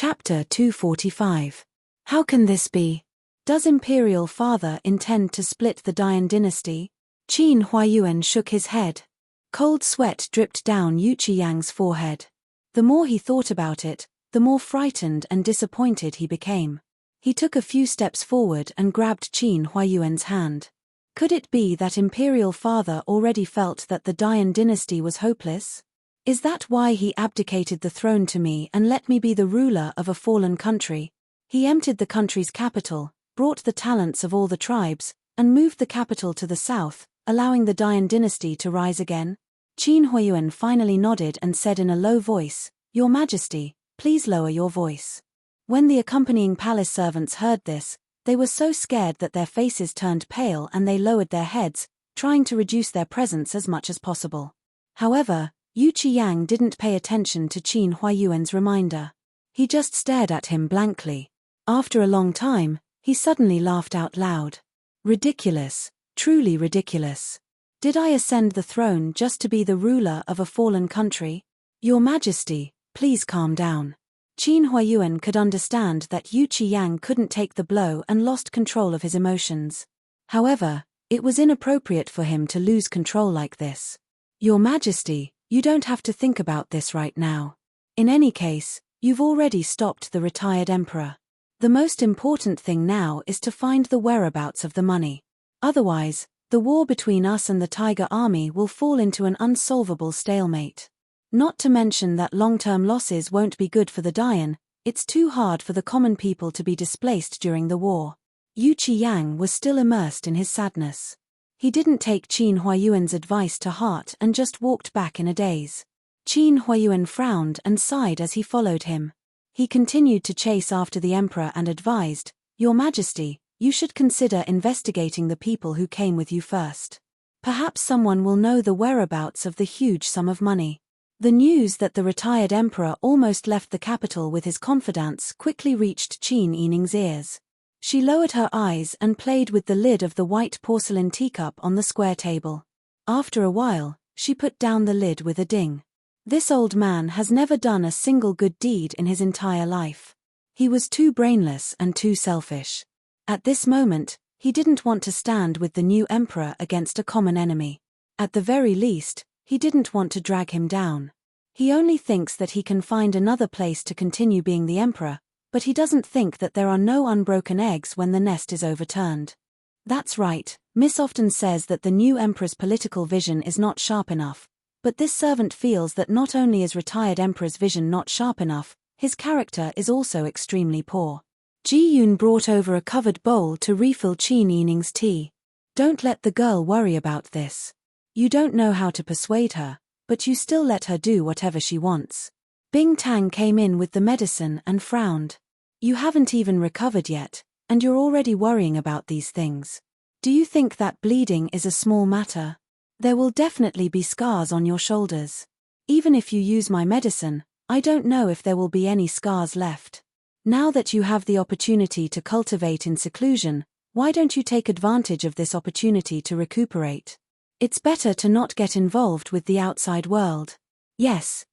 Chapter 245. How can this be? Does Imperial Father intend to split the Dian dynasty? Qin Huayuan shook his head. Cold sweat dripped down Yu Qiyang's forehead. The more he thought about it, the more frightened and disappointed he became. He took a few steps forward and grabbed Qin Huayuan's hand. Could it be that Imperial Father already felt that the Dian dynasty was hopeless? Is that why he abdicated the throne to me and let me be the ruler of a fallen country? He emptied the country's capital, brought the talents of all the tribes, and moved the capital to the south, allowing the Dian dynasty to rise again? Qin Huayuan finally nodded and said in a low voice, "Your Majesty, please lower your voice." When the accompanying palace servants heard this, they were so scared that their faces turned pale and they lowered their heads, trying to reduce their presence as much as possible. However, Yu Qiyang didn't pay attention to Qin Huayuan's reminder. He just stared at him blankly. After a long time, he suddenly laughed out loud. Ridiculous, truly ridiculous. Did I ascend the throne just to be the ruler of a fallen country? Your Majesty, please calm down. Qin Huayuan could understand that Yu Qiyang couldn't take the blow and lost control of his emotions. However, it was inappropriate for him to lose control like this. Your Majesty, you don't have to think about this right now. In any case, you've already stopped the retired emperor. The most important thing now is to find the whereabouts of the money. Otherwise, the war between us and the Tiger Army will fall into an unsolvable stalemate. Not to mention that long-term losses won't be good for the Dian. It's too hard for the common people to be displaced during the war. Yu Qiyang was still immersed in his sadness. He didn't take Qin Huayuan's advice to heart and just walked back in a daze. Qin Huayuan frowned and sighed as he followed him. He continued to chase after the emperor and advised, "Your Majesty, you should consider investigating the people who came with you first. Perhaps someone will know the whereabouts of the huge sum of money." The news that the retired emperor almost left the capital with his confidants quickly reached Qin Yining's ears. She lowered her eyes and played with the lid of the white porcelain teacup on the square table. After a while, she put down the lid with a ding. This old man has never done a single good deed in his entire life. He was too brainless and too selfish. At this moment, he didn't want to stand with the new emperor against a common enemy. At the very least, he didn't want to drag him down. He only thinks that he can find another place to continue being the emperor, but he doesn't think that there are no unbroken eggs when the nest is overturned. That's right, Miss often says that the new emperor's political vision is not sharp enough, but this servant feels that not only is retired emperor's vision not sharp enough, his character is also extremely poor. Ji Yun brought over a covered bowl to refill Qin Yining's tea. Don't let the girl worry about this. You don't know how to persuade her, but you still let her do whatever she wants. Bing Tang came in with the medicine and frowned. You haven't even recovered yet, and you're already worrying about these things. Do you think that bleeding is a small matter? There will definitely be scars on your shoulders. Even if you use my medicine, I don't know if there will be any scars left. Now that you have the opportunity to cultivate in seclusion, why don't you take advantage of this opportunity to recuperate? It's better to not get involved with the outside world. Yes.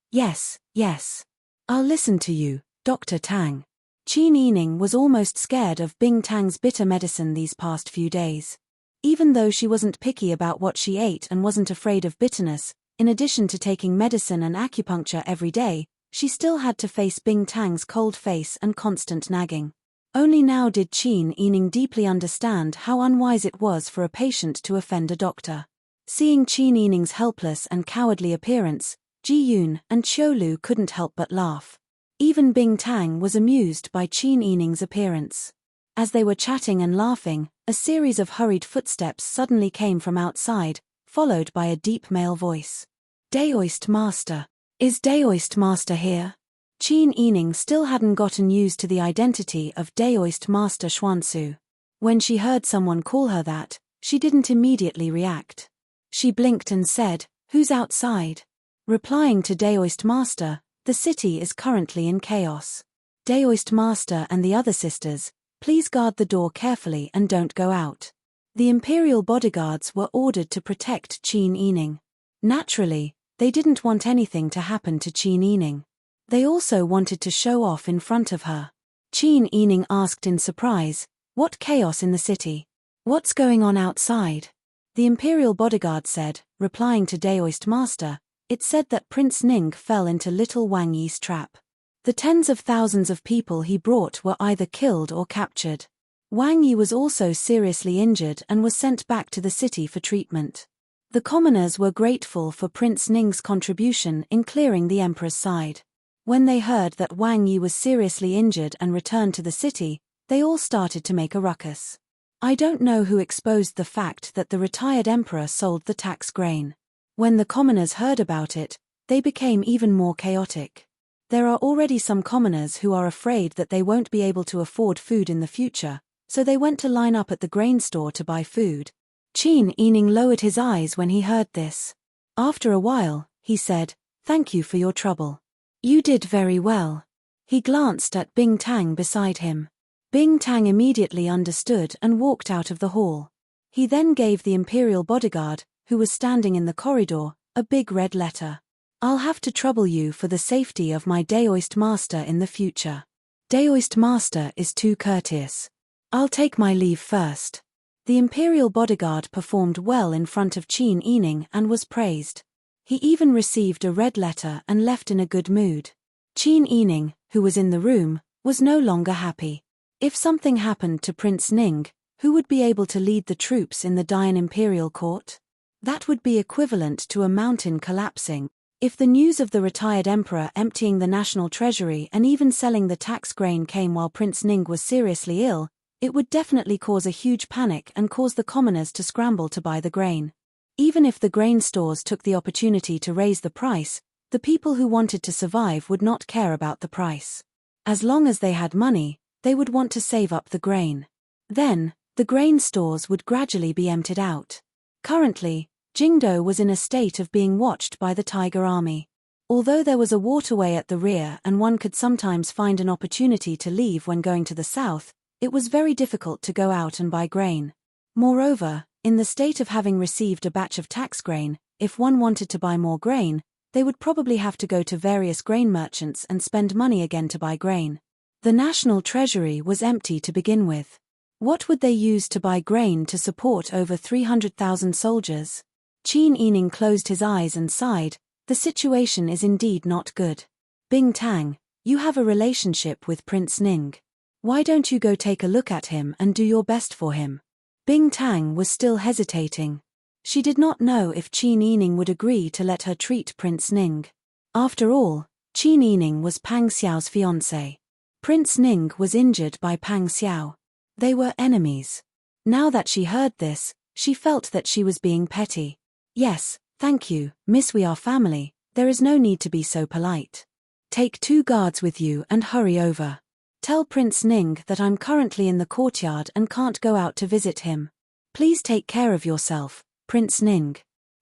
I'll listen to you, Dr. Tang. Qin Yining was almost scared of Bing Tang's bitter medicine these past few days. Even though she wasn't picky about what she ate and wasn't afraid of bitterness, in addition to taking medicine and acupuncture every day, she still had to face Bing Tang's cold face and constant nagging. Only now did Qin Yining deeply understand how unwise it was for a patient to offend a doctor. Seeing Qin Yining's helpless and cowardly appearance, Ji Yun and Qiu Lu couldn't help but laugh. Even Bing Tang was amused by Qin Yining's appearance. As they were chatting and laughing, a series of hurried footsteps suddenly came from outside, followed by a deep male voice. Daoist Master. Is Daoist Master here? Qin Yining still hadn't gotten used to the identity of Daoist Master Xuansu. When she heard someone call her that, she didn't immediately react. She blinked and said, "Who's outside?" Replying to Daoist Master, "The city is currently in chaos. Daoist Master and the other sisters, please guard the door carefully and don't go out." The imperial bodyguards were ordered to protect Qin Yining. Naturally, they didn't want anything to happen to Qin Yining. They also wanted to show off in front of her. Qin Yining asked in surprise, "What chaos in the city? What's going on outside?" The imperial bodyguard said, replying to Daoist Master, "It said that Prince Ning fell into little Wang Yi's trap. The tens of thousands of people he brought were either killed or captured. Wang Yi was also seriously injured and was sent back to the city for treatment." The commoners were grateful for Prince Ning's contribution in clearing the emperor's side. When they heard that Wang Yi was seriously injured and returned to the city, they all started to make a ruckus. I don't know who exposed the fact that the retired emperor sold the tax grain. When the commoners heard about it, they became even more chaotic. There are already some commoners who are afraid that they won't be able to afford food in the future, so they went to line up at the grain store to buy food. Qin Yining lowered his eyes when he heard this. After a while, he said, "Thank you for your trouble. You did very well." He glanced at Bing Tang beside him. Bing Tang immediately understood and walked out of the hall. He then gave the imperial bodyguard, who was standing in the corridor, a big red letter. "I'll have to trouble you for the safety of my Daoist master in the future. Daoist master is too courteous. I'll take my leave first." The imperial bodyguard performed well in front of Qin Yining and was praised. He even received a red letter and left in a good mood. Qin Yining, who was in the room, was no longer happy. If something happened to Prince Ning, who would be able to lead the troops in the Dian imperial court? That would be equivalent to a mountain collapsing. If the news of the retired emperor emptying the national treasury and even selling the tax grain came while Prince Ning was seriously ill, it would definitely cause a huge panic and cause the commoners to scramble to buy the grain. Even if the grain stores took the opportunity to raise the price, the people who wanted to survive would not care about the price. As long as they had money, they would want to save up the grain. Then, the grain stores would gradually be emptied out. Currently, Jingdo was in a state of being watched by the Tiger Army. Although there was a waterway at the rear and one could sometimes find an opportunity to leave when going to the south, it was very difficult to go out and buy grain. Moreover, in the state of having received a batch of tax grain, if one wanted to buy more grain, they would probably have to go to various grain merchants and spend money again to buy grain. The national treasury was empty to begin with. What would they use to buy grain to support over 300,000 soldiers? Qin Yining closed his eyes and sighed. The situation is indeed not good. Bing Tang, you have a relationship with Prince Ning. Why don't you go take a look at him and do your best for him? Bing Tang was still hesitating. She did not know if Qin Yining would agree to let her treat Prince Ning. After all, Qin Yining was Pang Xiao's fiancé. Prince Ning was injured by Pang Xiao. They were enemies. Now that she heard this, she felt that she was being petty. "Yes, thank you, miss, we are family, there is no need to be so polite. Take 2 guards with you and hurry over. Tell Prince Ning that I'm currently in the courtyard and can't go out to visit him. Please take care of yourself, Prince Ning."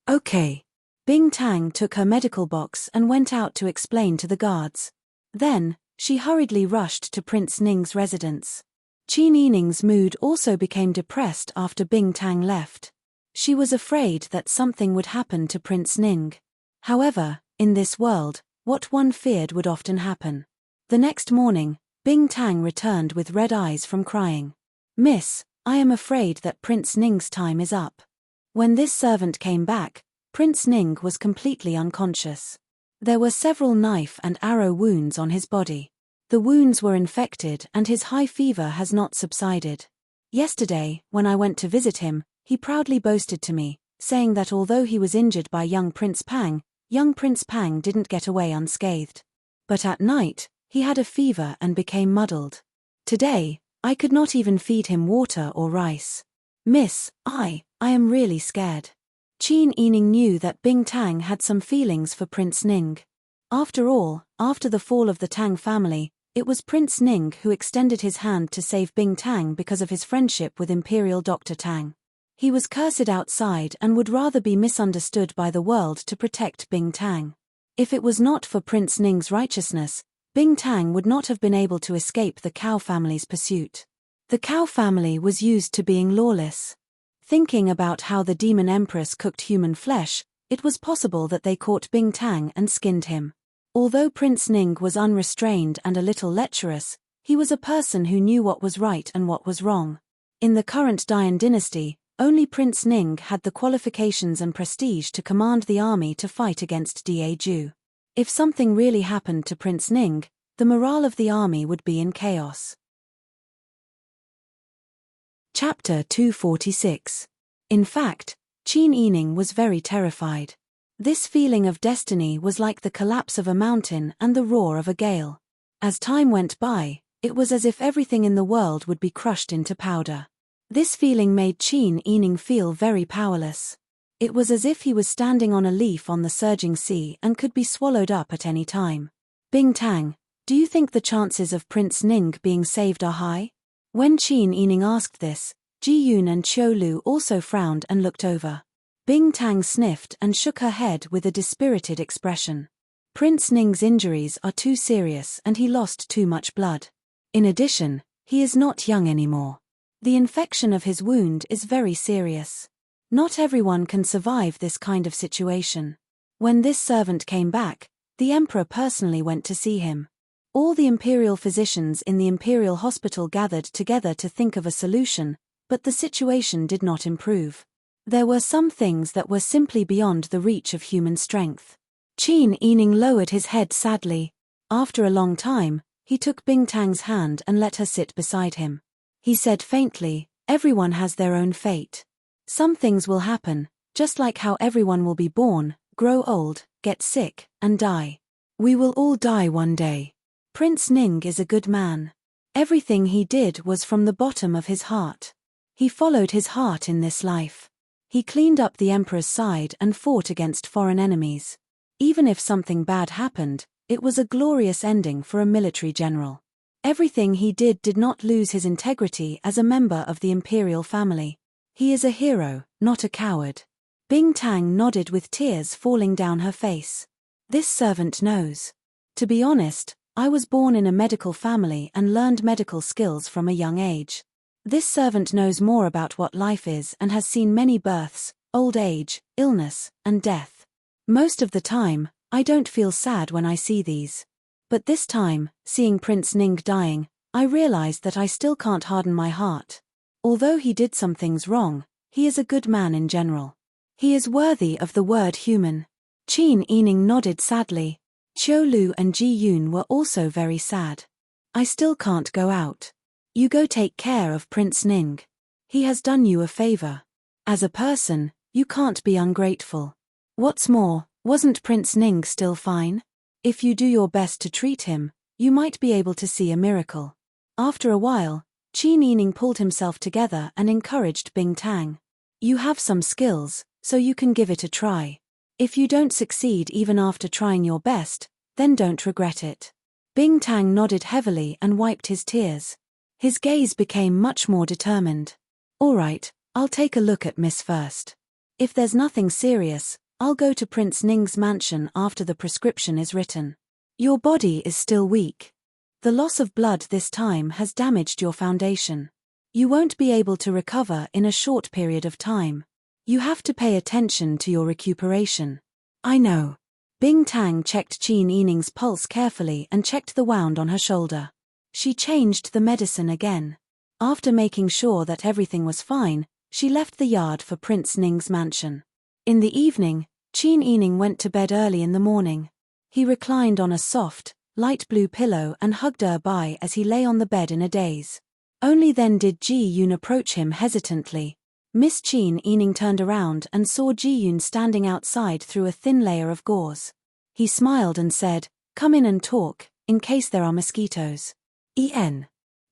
"Okay." Bing Tang took her medical box and went out to explain to the guards. Then, she hurriedly rushed to Prince Ning's residence. Qin Yining's mood also became depressed after Bing Tang left. She was afraid that something would happen to Prince Ning. However, in this world, what one feared would often happen. The next morning, Bing Tang returned with red eyes from crying. "Miss, I am afraid that Prince Ning's time is up." When this servant came back, Prince Ning was completely unconscious. There were several knife and arrow wounds on his body. The wounds were infected and his high fever has not subsided. Yesterday, when I went to visit him, he proudly boasted to me, saying that although he was injured by young Prince Pang didn't get away unscathed. But at night, he had a fever and became muddled. Today, I could not even feed him water or rice. "Miss, I am really scared." Qin Yining knew that Bing Tang had some feelings for Prince Ning. After all, after the fall of the Tang family, it was Prince Ning who extended his hand to save Bing Tang because of his friendship with Imperial Dr. Tang. He was cursed outside and would rather be misunderstood by the world to protect Bing Tang. If it was not for Prince Ning's righteousness, Bing Tang would not have been able to escape the Cao family's pursuit. The Cao family was used to being lawless. Thinking about how the demon empress cooked human flesh, it was possible that they caught Bing Tang and skinned him. Although Prince Ning was unrestrained and a little lecherous, he was a person who knew what was right and what was wrong. In the current Dian dynasty, only Prince Ning had the qualifications and prestige to command the army to fight against Daeju. If something really happened to Prince Ning, the morale of the army would be in chaos. Chapter 246. In fact, Qin Yining was very terrified. This feeling of destiny was like the collapse of a mountain and the roar of a gale. As time went by, it was as if everything in the world would be crushed into powder. This feeling made Qin Yining feel very powerless. It was as if he was standing on a leaf on the surging sea and could be swallowed up at any time. Bing Tang, do you think the chances of Prince Ning being saved are high? When Qin Yining asked this, Ji Yun and Qiu Lu also frowned and looked over. Bing Tang sniffed and shook her head with a dispirited expression. Prince Ning's injuries are too serious and he lost too much blood. In addition, he is not young anymore. The infection of his wound is very serious. Not everyone can survive this kind of situation. When this servant came back, the emperor personally went to see him. All the imperial physicians in the imperial hospital gathered together to think of a solution, but the situation did not improve. There were some things that were simply beyond the reach of human strength. Qin Yining lowered his head sadly. After a long time, he took Bing Tang's hand and let her sit beside him. He said faintly, "Everyone has their own fate. Some things will happen, just like how everyone will be born, grow old, get sick, and die. We will all die one day. Prince Ning is a good man. Everything he did was from the bottom of his heart. He followed his heart in this life. He cleaned up the emperor's side and fought against foreign enemies. Even if something bad happened, it was a glorious ending for a military general. Everything he did not lose his integrity as a member of the imperial family. He is a hero, not a coward." Bing Tang nodded with tears falling down her face. This servant knows. To be honest, I was born in a medical family and learned medical skills from a young age. This servant knows more about what life is and has seen many births, old age, illness, and death. Most of the time, I don't feel sad when I see these. But this time, seeing Prince Ning dying, I realized that I still can't harden my heart. Although he did some things wrong, he is a good man in general. He is worthy of the word human. Qin Yining nodded sadly. Qiu Lu and Ji Yun were also very sad. I still can't go out. You go take care of Prince Ning. He has done you a favor. As a person, you can't be ungrateful. What's more, wasn't Prince Ning still fine? If you do your best to treat him, you might be able to see a miracle. After a while, Qin Yining pulled himself together and encouraged Bing Tang. You have some skills, so you can give it a try. If you don't succeed even after trying your best, then don't regret it. Bing Tang nodded heavily and wiped his tears. His gaze became much more determined. All right, I'll take a look at Miss first. If there's nothing serious, I'll go to Prince Ning's mansion after the prescription is written. Your body is still weak. The loss of blood this time has damaged your foundation. You won't be able to recover in a short period of time. You have to pay attention to your recuperation. I know. Bing Tang checked Qin Yining's pulse carefully and checked the wound on her shoulder. She changed the medicine again. After making sure that everything was fine, she left the yard for Prince Ning's mansion. In the evening, Qin Yining went to bed early in the morning. He reclined on a soft, light blue pillow and hugged Bai as he lay on the bed in a daze. Only then did Ji Yun approach him hesitantly. Miss Qin Yining turned around and saw Ji Yun standing outside through a thin layer of gauze. He smiled and said, "Come in and talk, in case there are mosquitoes."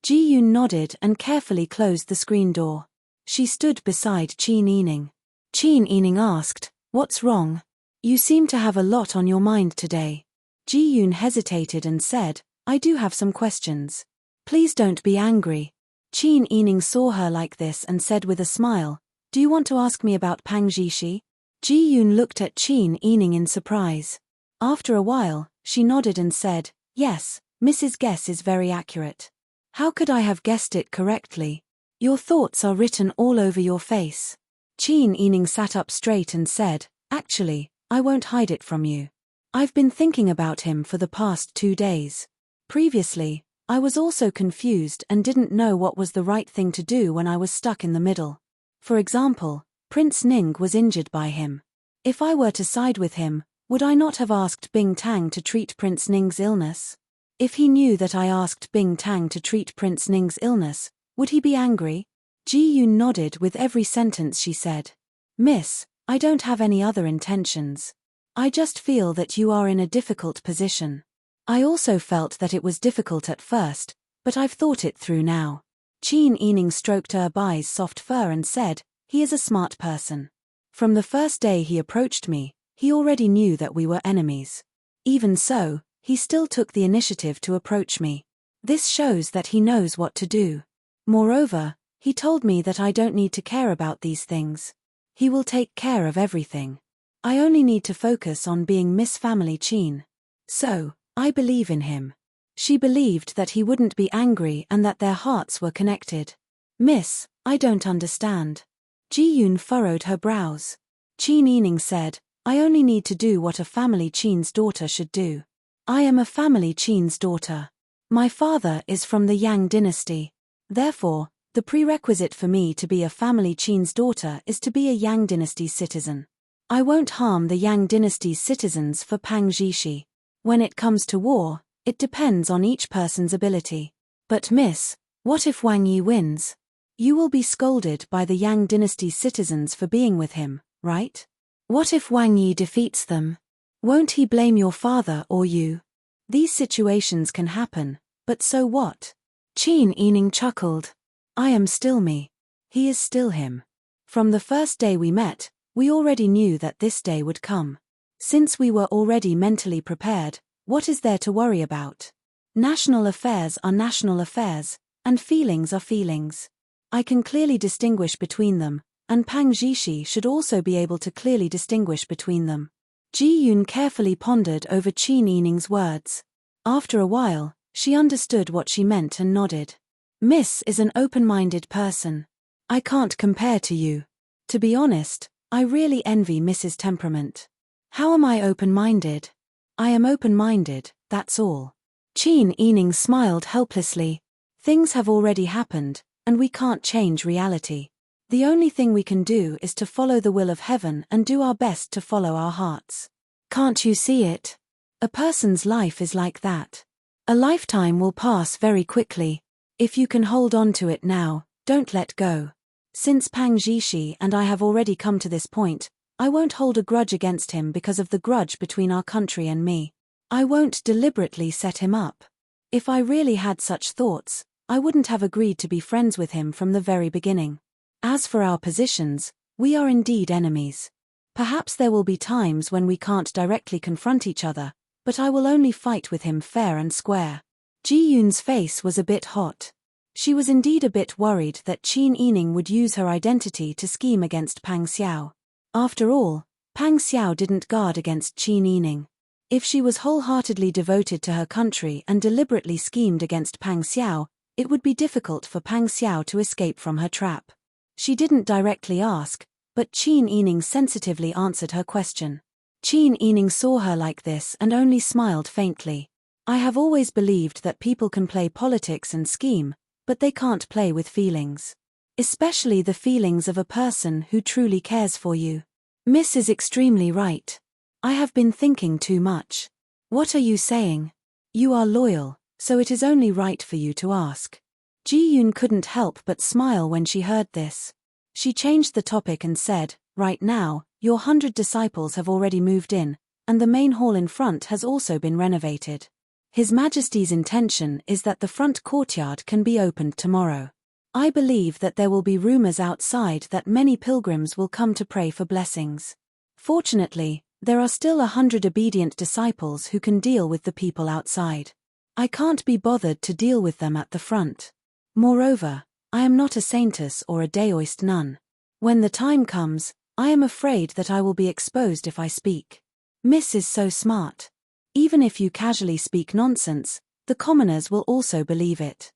Ji Yun nodded and carefully closed the screen door. She stood beside Qin Yining. Qin Yining asked, "What's wrong? You seem to have a lot on your mind today." Ji Yun hesitated and said, "I do have some questions. Please don't be angry." Qin Yining saw her like this and said with a smile, "Do you want to ask me about Pang Zhishi?" Ji Yun looked at Qin Yining in surprise. After a while, she nodded and said, "Yes, Mrs. Guess is very accurate. How could I have guessed it correctly? Your thoughts are written all over your face." Qin Yining sat up straight and said, "Actually, I won't hide it from you. I've been thinking about him for the past 2 days. Previously, I was also confused and didn't know what was the right thing to do when I was stuck in the middle. For example, Prince Ning was injured by him. If I were to side with him, would I not have asked Bing Tang to treat Prince Ning's illness? If he knew that I asked Bing Tang to treat Prince Ning's illness, would he be angry? Ji Yun nodded with every sentence she said. Miss, I don't have any other intentions. I just feel that you are in a difficult position. I also felt that it was difficult at first, but I've thought it through now. Qin Yining stroked Bai's soft fur and said, he is a smart person. From the first day he approached me, he already knew that we were enemies. Even so, he still took the initiative to approach me. This shows that he knows what to do. Moreover, he told me that I don't need to care about these things. He will take care of everything. I only need to focus on being Miss Family Qin. So, I believe in him. She believed that he wouldn't be angry and that their hearts were connected. Miss, I don't understand. Ji Yun furrowed her brows. Qin Yining said, I only need to do what a family Qin's daughter should do. I am a family Qin's daughter. My father is from the Yang dynasty. Therefore, the prerequisite for me to be a family Qin's daughter is to be a Yang dynasty citizen. I won't harm the Yang dynasty's citizens for Pang Zhishi. When it comes to war, it depends on each person's ability. But miss, what if Wang Yi wins? You will be scolded by the Yang dynasty's citizens for being with him, right? What if Wang Yi defeats them? Won't he blame your father or you? These situations can happen, but so what? Qin Yining chuckled. I am still me. He is still him. From the first day we met, we already knew that this day would come. Since we were already mentally prepared, what is there to worry about? National affairs are national affairs, and feelings are feelings. I can clearly distinguish between them, and Pang Zhishi should also be able to clearly distinguish between them. Ji Yun carefully pondered over Qin Yining's words. After a while, she understood what she meant and nodded. Miss is an open-minded person. I can't compare to you. To be honest, I really envy Miss's temperament. How am I open-minded? I am open-minded, that's all. Qin Yining smiled helplessly. Things have already happened, and we can't change reality. The only thing we can do is to follow the will of heaven and do our best to follow our hearts. Can't you see it? A person's life is like that. A lifetime will pass very quickly. If you can hold on to it now, don't let go. Since Pang Zhishi and I have already come to this point, I won't hold a grudge against him because of the grudge between our country and me. I won't deliberately set him up. If I really had such thoughts, I wouldn't have agreed to be friends with him from the very beginning. As for our positions, we are indeed enemies. Perhaps there will be times when we can't directly confront each other, but I will only fight with him fair and square. Ji Yun's face was a bit hot. She was indeed a bit worried that Qin Yining would use her identity to scheme against Pang Xiao. After all, Pang Xiao didn't guard against Qin Yining. If she was wholeheartedly devoted to her country and deliberately schemed against Pang Xiao, it would be difficult for Pang Xiao to escape from her trap. She didn't directly ask, but Qin Yining sensitively answered her question. Qin Yining saw her like this and only smiled faintly. I have always believed that people can play politics and scheme, but they can't play with feelings. Especially the feelings of a person who truly cares for you. Miss is extremely right. I have been thinking too much. What are you saying? You are loyal, so it is only right for you to ask. Ji Yun couldn't help but smile when she heard this. She changed the topic and said, right now, your 100 disciples have already moved in, and the main hall in front has also been renovated. His Majesty's intention is that the front courtyard can be opened tomorrow. I believe that there will be rumors outside that many pilgrims will come to pray for blessings. Fortunately, there are still 100 obedient disciples who can deal with the people outside. I can't be bothered to deal with them at the front. Moreover, I am not a saintess or a Daoist nun. When the time comes, I am afraid that I will be exposed if I speak. Miss is so smart. Even if you casually speak nonsense, the commoners will also believe it.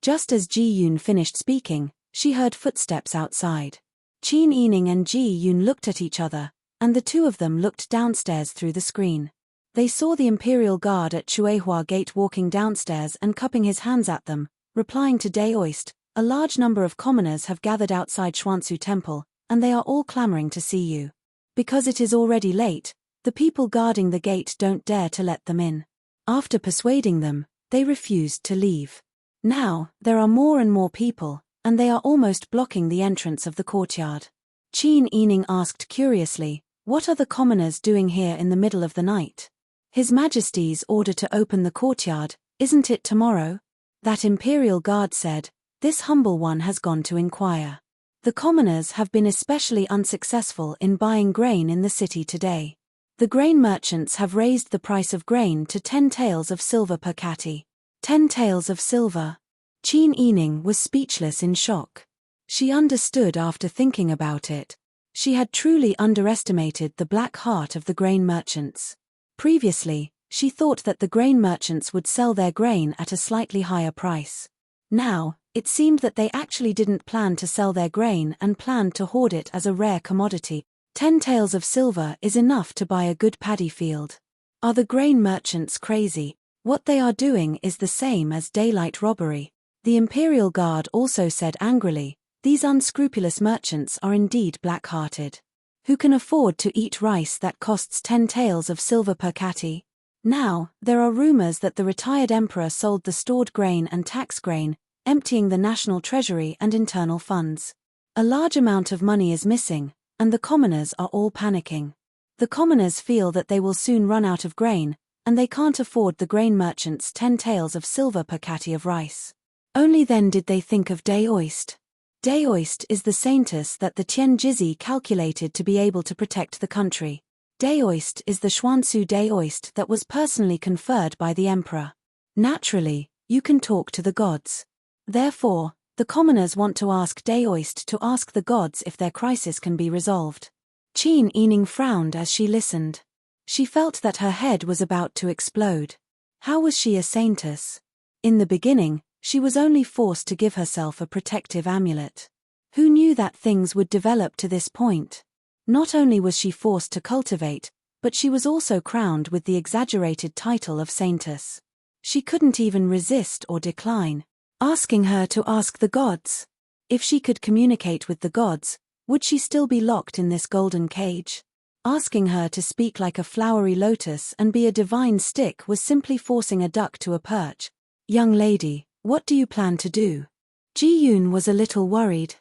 Just as Ji Yun finished speaking, she heard footsteps outside. Qin Yining and Ji Yun looked at each other, and the two of them looked downstairs through the screen. They saw the imperial guard at Chuehua Gate walking downstairs and cupping his hands at them, replying to Daoist, "A large number of commoners have gathered outside Xuanzu Temple, and they are all clamoring to see you. Because it is already late, the people guarding the gate don't dare to let them in. After persuading them, they refused to leave. Now, there are more and more people, and they are almost blocking the entrance of the courtyard." Qin Yining asked curiously, "What are the commoners doing here in the middle of the night?" "His Majesty's order to open the courtyard, isn't it tomorrow?" That imperial guard said. "This humble one has gone to inquire. The commoners have been especially unsuccessful in buying grain in the city today. The grain merchants have raised the price of grain to 10 taels of silver per catty." 10 taels of silver. Qin Yining was speechless in shock. She understood after thinking about it. She had truly underestimated the black heart of the grain merchants. Previously, she thought that the grain merchants would sell their grain at a slightly higher price. Now, it seemed that they actually didn't plan to sell their grain and planned to hoard it as a rare commodity. 10 taels of silver is enough to buy a good paddy field. Are the grain merchants crazy? What they are doing is the same as daylight robbery. The Imperial Guard also said angrily, "These unscrupulous merchants are indeed black-hearted. Who can afford to eat rice that costs 10 taels of silver per catty?" Now, there are rumors that the retired emperor sold the stored grain and tax grain, emptying the national treasury and internal funds. A large amount of money is missing, and the commoners are all panicking. The commoners feel that they will soon run out of grain, and they can't afford the grain merchants 10 taels of silver per catty of rice. Only then did they think of Daoist. Daoist is the saintess that the Tian Jizi calculated to be able to protect the country. Daoist is the Xuanzu Daoist that was personally conferred by the emperor. Naturally, you can talk to the gods. Therefore, the commoners want to ask Daoist to ask the gods if their crisis can be resolved. Qin Yining frowned as she listened. She felt that her head was about to explode. How was she a saintess? In the beginning, she was only forced to give herself a protective amulet. Who knew that things would develop to this point? Not only was she forced to cultivate, but she was also crowned with the exaggerated title of saintess. She couldn't even resist or decline. Asking her to ask the gods. If she could communicate with the gods, would she still be locked in this golden cage? Asking her to speak like a flowery lotus and be a divine stick was simply forcing a duck to a perch. "Young lady, what do you plan to do?" Ji Yun was a little worried.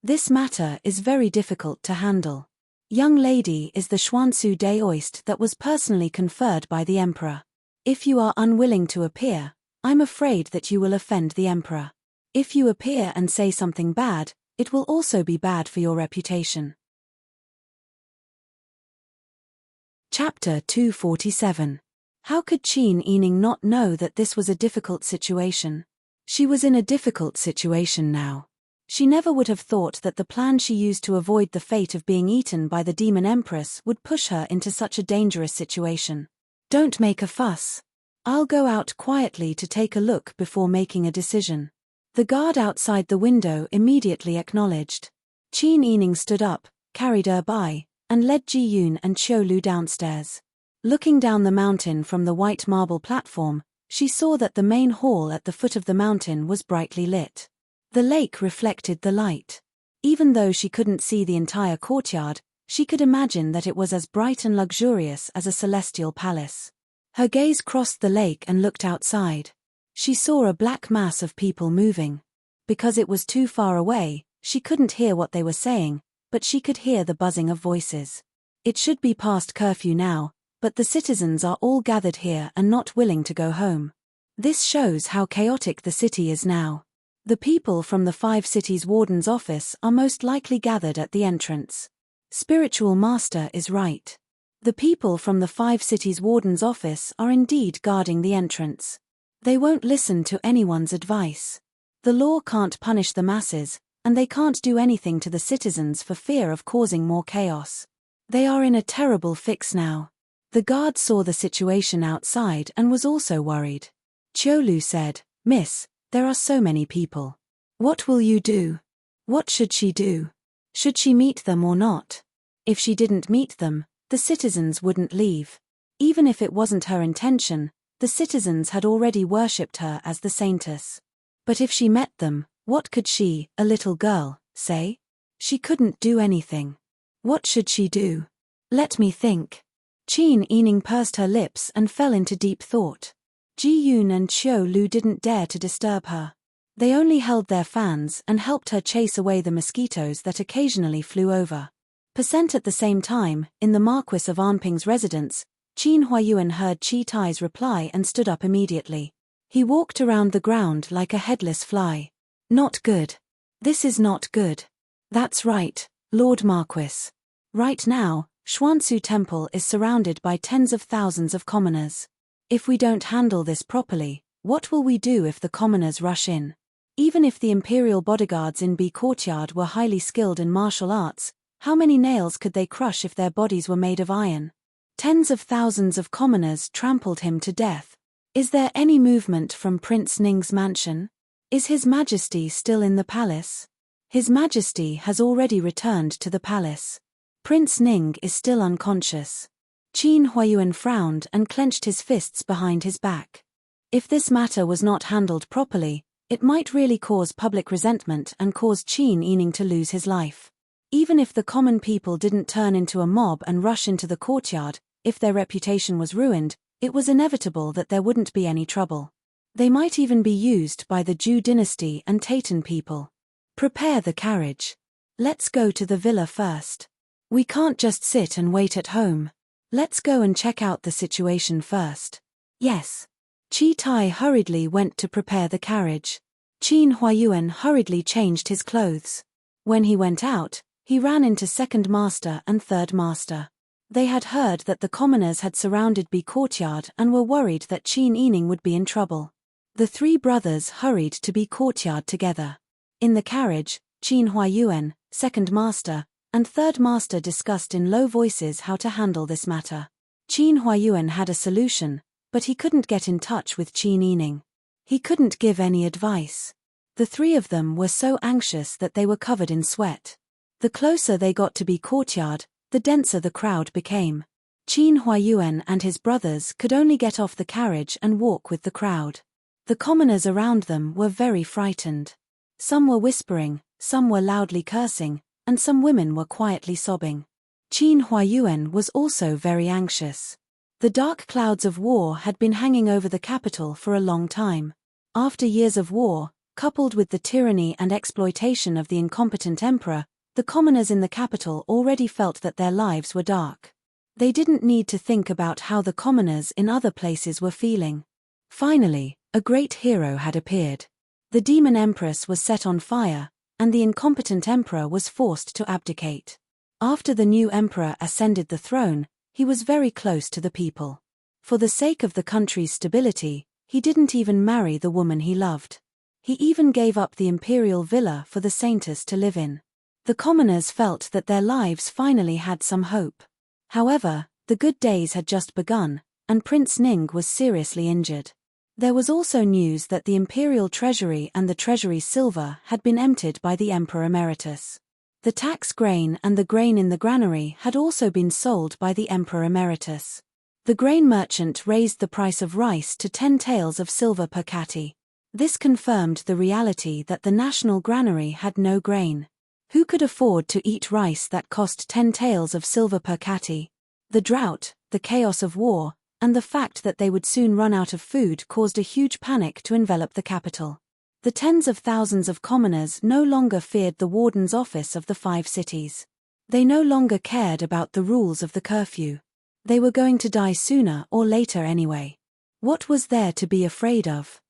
This matter is very difficult to handle. Young lady is the Xuanzu Daoist that was personally conferred by the emperor. If you are unwilling to appear, I'm afraid that you will offend the emperor. If you appear and say something bad, it will also be bad for your reputation. Chapter 247. How could Qin Yining not know that this was a difficult situation? She was in a difficult situation now. She never would have thought that the plan she used to avoid the fate of being eaten by the demon empress would push her into such a dangerous situation. "Don't make a fuss. I'll go out quietly to take a look before making a decision." The guard outside the window immediately acknowledged. Qin Yining stood up, carried her by, and led Ji Yun and Qiu Lu downstairs. Looking down the mountain from the white marble platform, she saw that the main hall at the foot of the mountain was brightly lit. The lake reflected the light. Even though she couldn't see the entire courtyard, she could imagine that it was as bright and luxurious as a celestial palace. Her gaze crossed the lake and looked outside. She saw a black mass of people moving. Because it was too far away, she couldn't hear what they were saying, but she could hear the buzzing of voices. It should be past curfew now, but the citizens are all gathered here and not willing to go home. This shows how chaotic the city is now. The people from the 5 cities warden's office are most likely gathered at the entrance. Spiritual Master is right. The people from the 5 cities warden's office are indeed guarding the entrance. They won't listen to anyone's advice. The law can't punish the masses, and they can't do anything to the citizens for fear of causing more chaos. They are in a terrible fix now. The guard saw the situation outside and was also worried. Qiu Lu said, "Miss, there are so many people. What will you do? What should she do? Should she meet them or not? If she didn't meet them, the citizens wouldn't leave. Even if it wasn't her intention, the citizens had already worshipped her as the saintess. But if she met them, what could she, a little girl, say? She couldn't do anything. What should she do? Let me think. Qin Yining pursed her lips and fell into deep thought. Ji Yun and Xiao Lu didn't dare to disturb her. They only held their fans and helped her chase away the mosquitoes that occasionally flew over. At the same time, in the Marquis of Anping's residence, Qin Huayuan heard Qi Tai's reply and stood up immediately. He walked around the ground like a headless fly. Not good. This is not good. That's right, Lord Marquis. Right now, Xuansu Temple is surrounded by tens of thousands of commoners. If we don't handle this properly, what will we do if the commoners rush in? Even if the imperial bodyguards in B Courtyard were highly skilled in martial arts, how many nails could they crush if their bodies were made of iron? Tens of thousands of commoners trampled him to death. Is there any movement from Prince Ning's mansion? Is His Majesty still in the palace? His Majesty has already returned to the palace. Prince Ning is still unconscious. Qin Huayuan frowned and clenched his fists behind his back. If this matter was not handled properly, it might really cause public resentment and cause Qin Yining to lose his life. Even if the common people didn't turn into a mob and rush into the courtyard, if their reputation was ruined, it was inevitable that there wouldn't be any trouble. They might even be used by the Zhou dynasty and Taitan people. Prepare the carriage. Let's go to the villa first. We can't just sit and wait at home. Let's go and check out the situation first. Yes. Qi Tai hurriedly went to prepare the carriage. Qin Huayuan hurriedly changed his clothes. When he went out, he ran into Second Master and Third Master. They had heard that the commoners had surrounded B Courtyard and were worried that Qin Yining would be in trouble. The three brothers hurried to B Courtyard together. In the carriage, Qin Huayuan, Second Master, and Third Master discussed in low voices how to handle this matter. Qin Huayuan had a solution, but he couldn't get in touch with Qin Yining. He couldn't give any advice. The three of them were so anxious that they were covered in sweat. The closer they got to B Courtyard, the denser the crowd became. Qin Huayuan and his brothers could only get off the carriage and walk with the crowd. The commoners around them were very frightened. Some were whispering, some were loudly cursing, and some women were quietly sobbing. Qin Huayuan was also very anxious. The dark clouds of war had been hanging over the capital for a long time. After years of war, coupled with the tyranny and exploitation of the incompetent emperor, the commoners in the capital already felt that their lives were dark. They didn't need to think about how the commoners in other places were feeling. Finally, a great hero had appeared. The demon empress was set on fire, and the incompetent emperor was forced to abdicate. After the new emperor ascended the throne, he was very close to the people. For the sake of the country's stability, he didn't even marry the woman he loved. He even gave up the imperial villa for the saintess to live in. The commoners felt that their lives finally had some hope. However, the good days had just begun, and Prince Ning was seriously injured. There was also news that the imperial treasury and the treasury's silver had been emptied by the emperor emeritus. The tax grain and the grain in the granary had also been sold by the emperor emeritus. The grain merchant raised the price of rice to 10 taels of silver per catty. This confirmed the reality that the national granary had no grain. Who could afford to eat rice that cost 10 taels of silver per catty? The drought, the chaos of war, and the fact that they would soon run out of food caused a huge panic to envelop the capital. The tens of thousands of commoners no longer feared the warden's office of the 5 cities. They no longer cared about the rules of the curfew. They were going to die sooner or later anyway. What was there to be afraid of?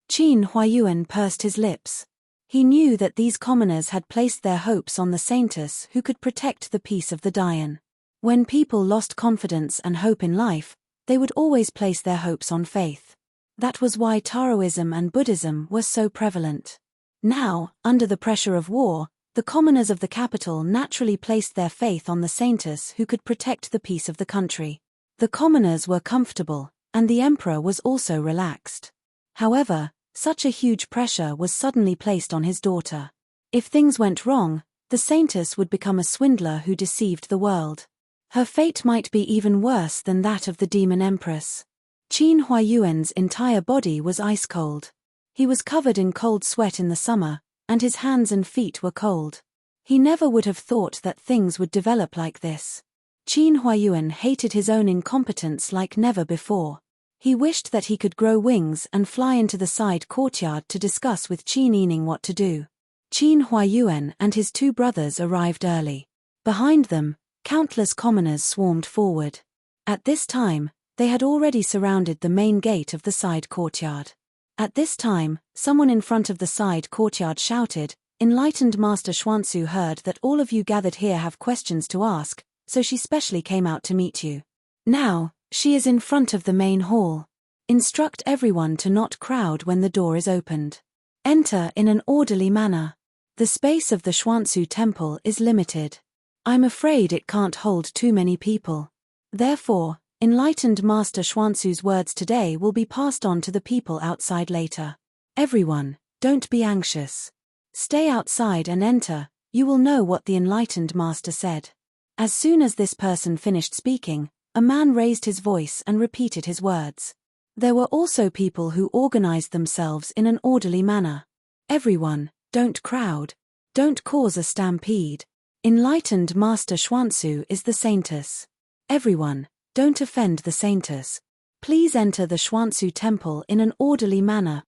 Qin Huayuan pursed his lips. He knew that these commoners had placed their hopes on the saintess who could protect the peace of the Dian. When people lost confidence and hope in life, they would always place their hopes on faith. That was why Taoism and Buddhism were so prevalent. Now, under the pressure of war, the commoners of the capital naturally placed their faith on the saintess who could protect the peace of the country. The commoners were comfortable, and the emperor was also relaxed. However, such a huge pressure was suddenly placed on his daughter. If things went wrong, the saintess would become a swindler who deceived the world. Her fate might be even worse than that of the demon empress. Qin Huayuan's entire body was ice cold. He was covered in cold sweat in the summer, and his hands and feet were cold. He never would have thought that things would develop like this. Qin Huayuan hated his own incompetence like never before. He wished that he could grow wings and fly into the side courtyard to discuss with Qin Yining what to do. Qin Huayuan and his two brothers arrived early. Behind them, countless commoners swarmed forward. At this time, they had already surrounded the main gate of the side courtyard. At this time, someone in front of the side courtyard shouted, "Enlightened Master Xuanzu heard that all of you gathered here have questions to ask, so she specially came out to meet you. Now, she is in front of the main hall. Instruct everyone to not crowd when the door is opened. Enter in an orderly manner. The space of the Xuanzu temple is limited. I'm afraid it can't hold too many people. Therefore, Enlightened Master Xuanzu's words today will be passed on to the people outside later. Everyone, don't be anxious. Stay outside and enter, you will know what the Enlightened Master said." As soon as this person finished speaking, a man raised his voice and repeated his words. There were also people who organized themselves in an orderly manner. "Everyone, don't crowd. Don't cause a stampede. Enlightened Master Xuanzu is the Saintess. Everyone, don't offend the Saintess. Please enter the Xuanzu temple in an orderly manner."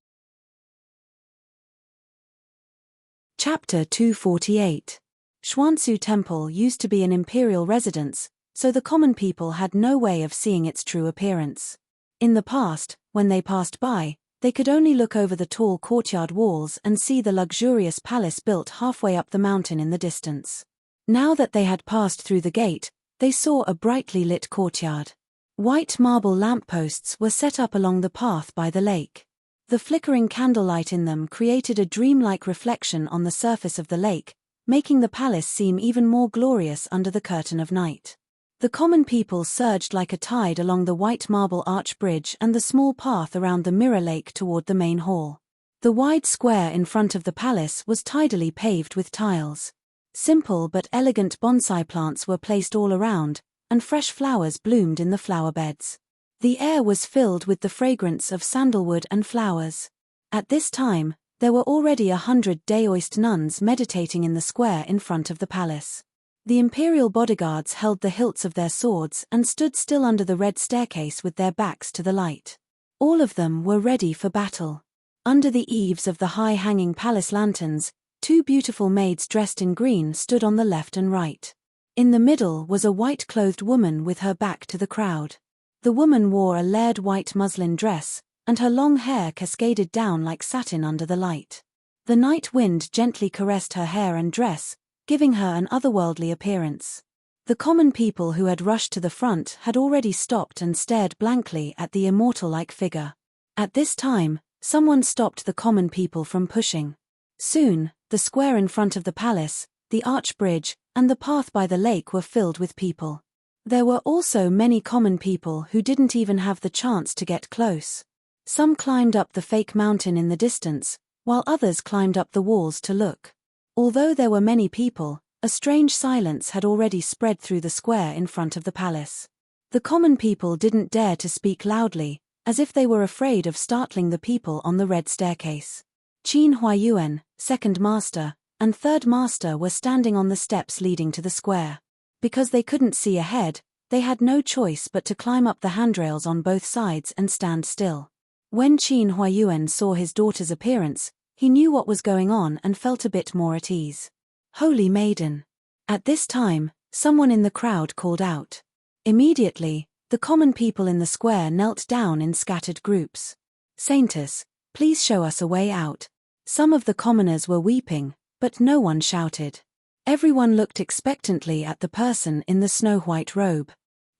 Chapter 248. Xuanzu Temple used to be an imperial residence, so the common people had no way of seeing its true appearance. In the past, when they passed by, they could only look over the tall courtyard walls and see the luxurious palace built halfway up the mountain in the distance. Now that they had passed through the gate, they saw a brightly lit courtyard. White marble lampposts were set up along the path by the lake. The flickering candlelight in them created a dreamlike reflection on the surface of the lake, making the palace seem even more glorious under the curtain of night. The common people surged like a tide along the white marble arch bridge and the small path around the mirror lake toward the main hall. The wide square in front of the palace was tidily paved with tiles. Simple but elegant bonsai plants were placed all around, and fresh flowers bloomed in the flower beds. The air was filled with the fragrance of sandalwood and flowers. At this time, there were already 100 Daoist nuns meditating in the square in front of the palace. The imperial bodyguards held the hilts of their swords and stood still under the red staircase with their backs to the light. All of them were ready for battle. Under the eaves of the high-hanging palace lanterns, two beautiful maids dressed in green stood on the left and right. In the middle was a white-clothed woman with her back to the crowd. The woman wore a layered white muslin dress, and her long hair cascaded down like satin under the light. The night wind gently caressed her hair and dress, giving her an otherworldly appearance. The common people who had rushed to the front had already stopped and stared blankly at the immortal-like figure. At this time, someone stopped the common people from pushing. Soon, the square in front of the palace, the arch bridge, and the path by the lake were filled with people. There were also many common people who didn't even have the chance to get close. Some climbed up the fake mountain in the distance, while others climbed up the walls to look. Although there were many people, a strange silence had already spread through the square in front of the palace. The common people didn't dare to speak loudly, as if they were afraid of startling the people on the red staircase. Qin Huayuan, second master, and third master were standing on the steps leading to the square. Because they couldn't see ahead, they had no choice but to climb up the handrails on both sides and stand still. When Qin Huayuan saw his daughter's appearance, he knew what was going on and felt a bit more at ease. "Holy Maiden." At this time, someone in the crowd called out. Immediately, the common people in the square knelt down in scattered groups. "Saintess, please show us a way out." Some of the commoners were weeping, but no one shouted. Everyone looked expectantly at the person in the snow-white robe.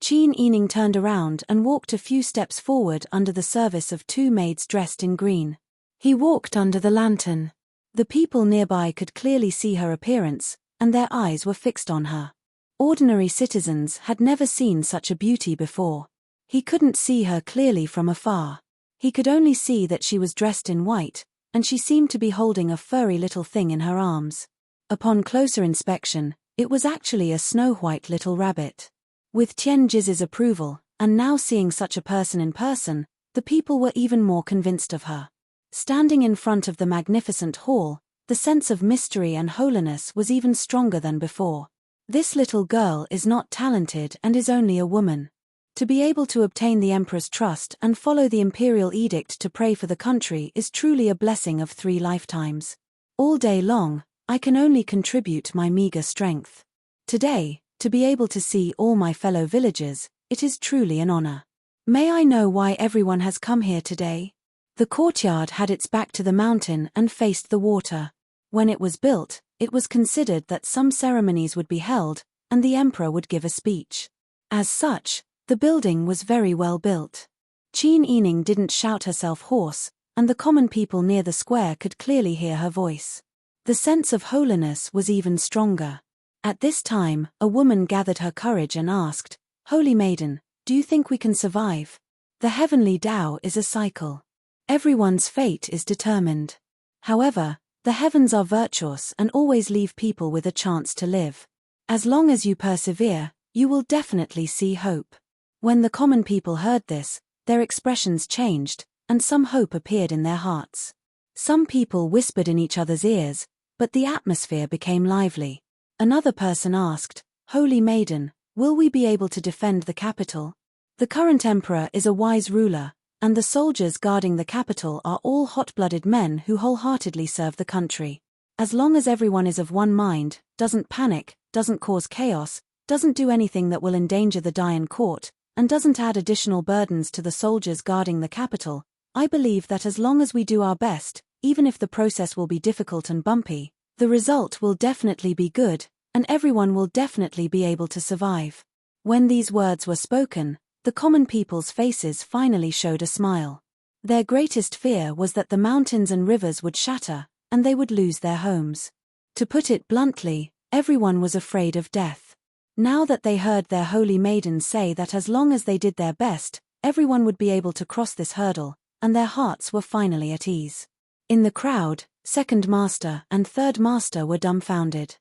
Qin Yining turned around and walked a few steps forward under the service of two maids dressed in green. He walked under the lantern. The people nearby could clearly see her appearance, and their eyes were fixed on her. Ordinary citizens had never seen such a beauty before. He couldn't see her clearly from afar. He could only see that she was dressed in white, and she seemed to be holding a furry little thing in her arms. Upon closer inspection, it was actually a snow-white little rabbit. With Tianjiz's approval, and now seeing such a person in person, the people were even more convinced of her. Standing in front of the magnificent hall, the sense of mystery and holiness was even stronger than before. This little girl is not talented and is only a woman. To be able to obtain the emperor's trust and follow the imperial edict to pray for the country is truly a blessing of 3 lifetimes. All day long, I can only contribute my meager strength. Today, to be able to see all my fellow villagers, it is truly an honor. May I know why everyone has come here today? The courtyard had its back to the mountain and faced the water. When it was built, it was considered that some ceremonies would be held, and the emperor would give a speech. As such, the building was very well built. Qin Yining didn't shout herself hoarse, and the common people near the square could clearly hear her voice. The sense of holiness was even stronger. At this time, a woman gathered her courage and asked, "Holy Maiden, do you think we can survive? The heavenly Tao is a cycle. Everyone's fate is determined. However, the heavens are virtuous and always leave people with a chance to live. As long as you persevere, you will definitely see hope." When the common people heard this, their expressions changed, and some hope appeared in their hearts. Some people whispered in each other's ears, but the atmosphere became lively. Another person asked, "Holy Maiden, will we be able to defend the capital? The current emperor is a wise ruler, and the soldiers guarding the capital are all hot-blooded men who wholeheartedly serve the country. As long as everyone is of one mind, doesn't panic, doesn't cause chaos, doesn't do anything that will endanger the Dian court, and doesn't add additional burdens to the soldiers guarding the capital, I believe that as long as we do our best, even if the process will be difficult and bumpy, the result will definitely be good, and everyone will definitely be able to survive." When these words were spoken, the common people's faces finally showed a smile. Their greatest fear was that the mountains and rivers would shatter, and they would lose their homes. To put it bluntly, everyone was afraid of death. Now that they heard their holy maiden say that as long as they did their best, everyone would be able to cross this hurdle, and their hearts were finally at ease. In the crowd, second master and third master were dumbfounded.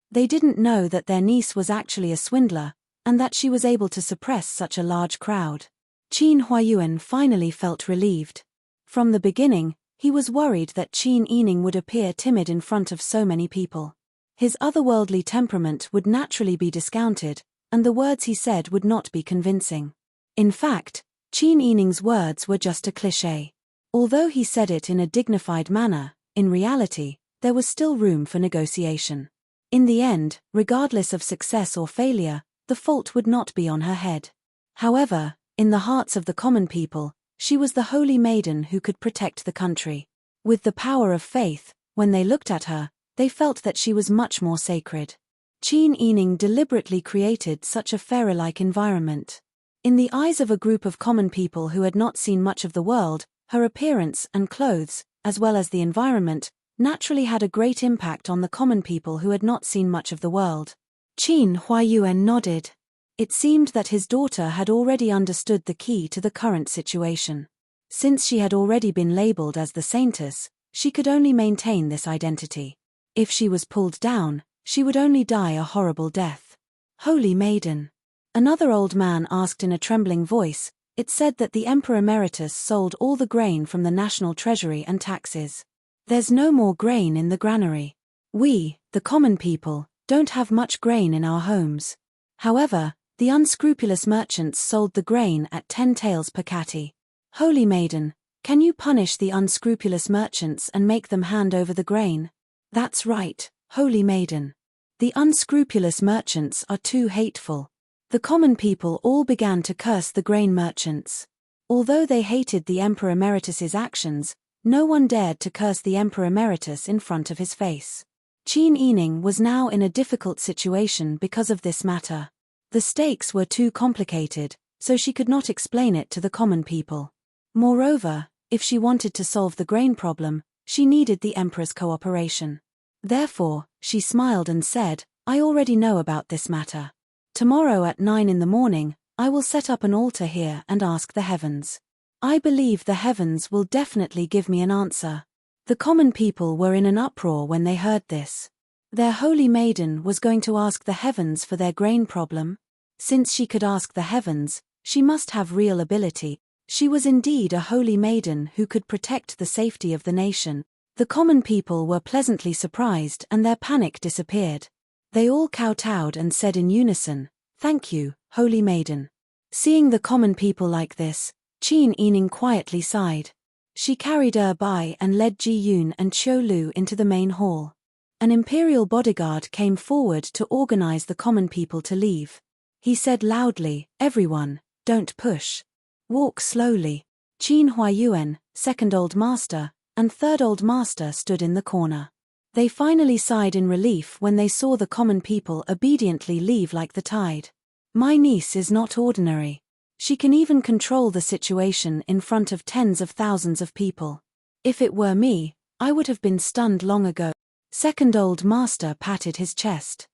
They didn't know that their niece was actually a swindler, and that she was able to suppress such a large crowd. Qin Huayuan finally felt relieved. From the beginning, he was worried that Qin Yining would appear timid in front of so many people. His otherworldly temperament would naturally be discounted, and the words he said would not be convincing. In fact, Qin Yining's words were just a cliché. Although he said it in a dignified manner, in reality, there was still room for negotiation. In the end, regardless of success or failure, the fault would not be on her head. However, in the hearts of the common people, she was the holy maiden who could protect the country. With the power of faith, when they looked at her, they felt that she was much more sacred. Qin Yining deliberately created such a fairy-like environment. In the eyes of a group of common people who had not seen much of the world, her appearance and clothes, as well as the environment, naturally had a great impact on the common people who had not seen much of the world. Qin Huayuan nodded. It seemed that his daughter had already understood the key to the current situation. Since she had already been labeled as the saintess, she could only maintain this identity. If she was pulled down, she would only die a horrible death. "Holy Maiden," another old man asked in a trembling voice, "it said that the Emperor Emeritus sold all the grain from the national treasury and taxes. There's no more grain in the granary. We, the common people, don't have much grain in our homes. However, the unscrupulous merchants sold the grain at 10 taels per catty. Holy Maiden, can you punish the unscrupulous merchants and make them hand over the grain?" "That's right, Holy Maiden. The unscrupulous merchants are too hateful." The common people all began to curse the grain merchants. Although they hated the Emperor Emeritus's actions, no one dared to curse the Emperor Emeritus in front of his face. Qin Yining was now in a difficult situation because of this matter. The stakes were too complicated, so she could not explain it to the common people. Moreover, if she wanted to solve the grain problem, she needed the Emperor's cooperation. Therefore, she smiled and said, "I already know about this matter. Tomorrow at 9 in the morning, I will set up an altar here and ask the heavens. I believe the heavens will definitely give me an answer." The common people were in an uproar when they heard this. Their holy maiden was going to ask the heavens for their grain problem? Since she could ask the heavens, she must have real ability. She was indeed a holy maiden who could protect the safety of the nation. The common people were pleasantly surprised and their panic disappeared. They all kowtowed and said in unison, "Thank you, holy maiden." Seeing the common people like this, Qin Yining quietly sighed. She carried Bai and led Ji Yun and Qiu Lu into the main hall. An imperial bodyguard came forward to organize the common people to leave. He said loudly, "Everyone, don't push. Walk slowly." Qin Huayuan, second Old Master, and third Old Master stood in the corner. They finally sighed in relief when they saw the common people obediently leave like the tide. My niece is not ordinary. She can even control the situation in front of tens of thousands of people. If it were me, I would have been stunned long ago. Second Old Master patted his chest.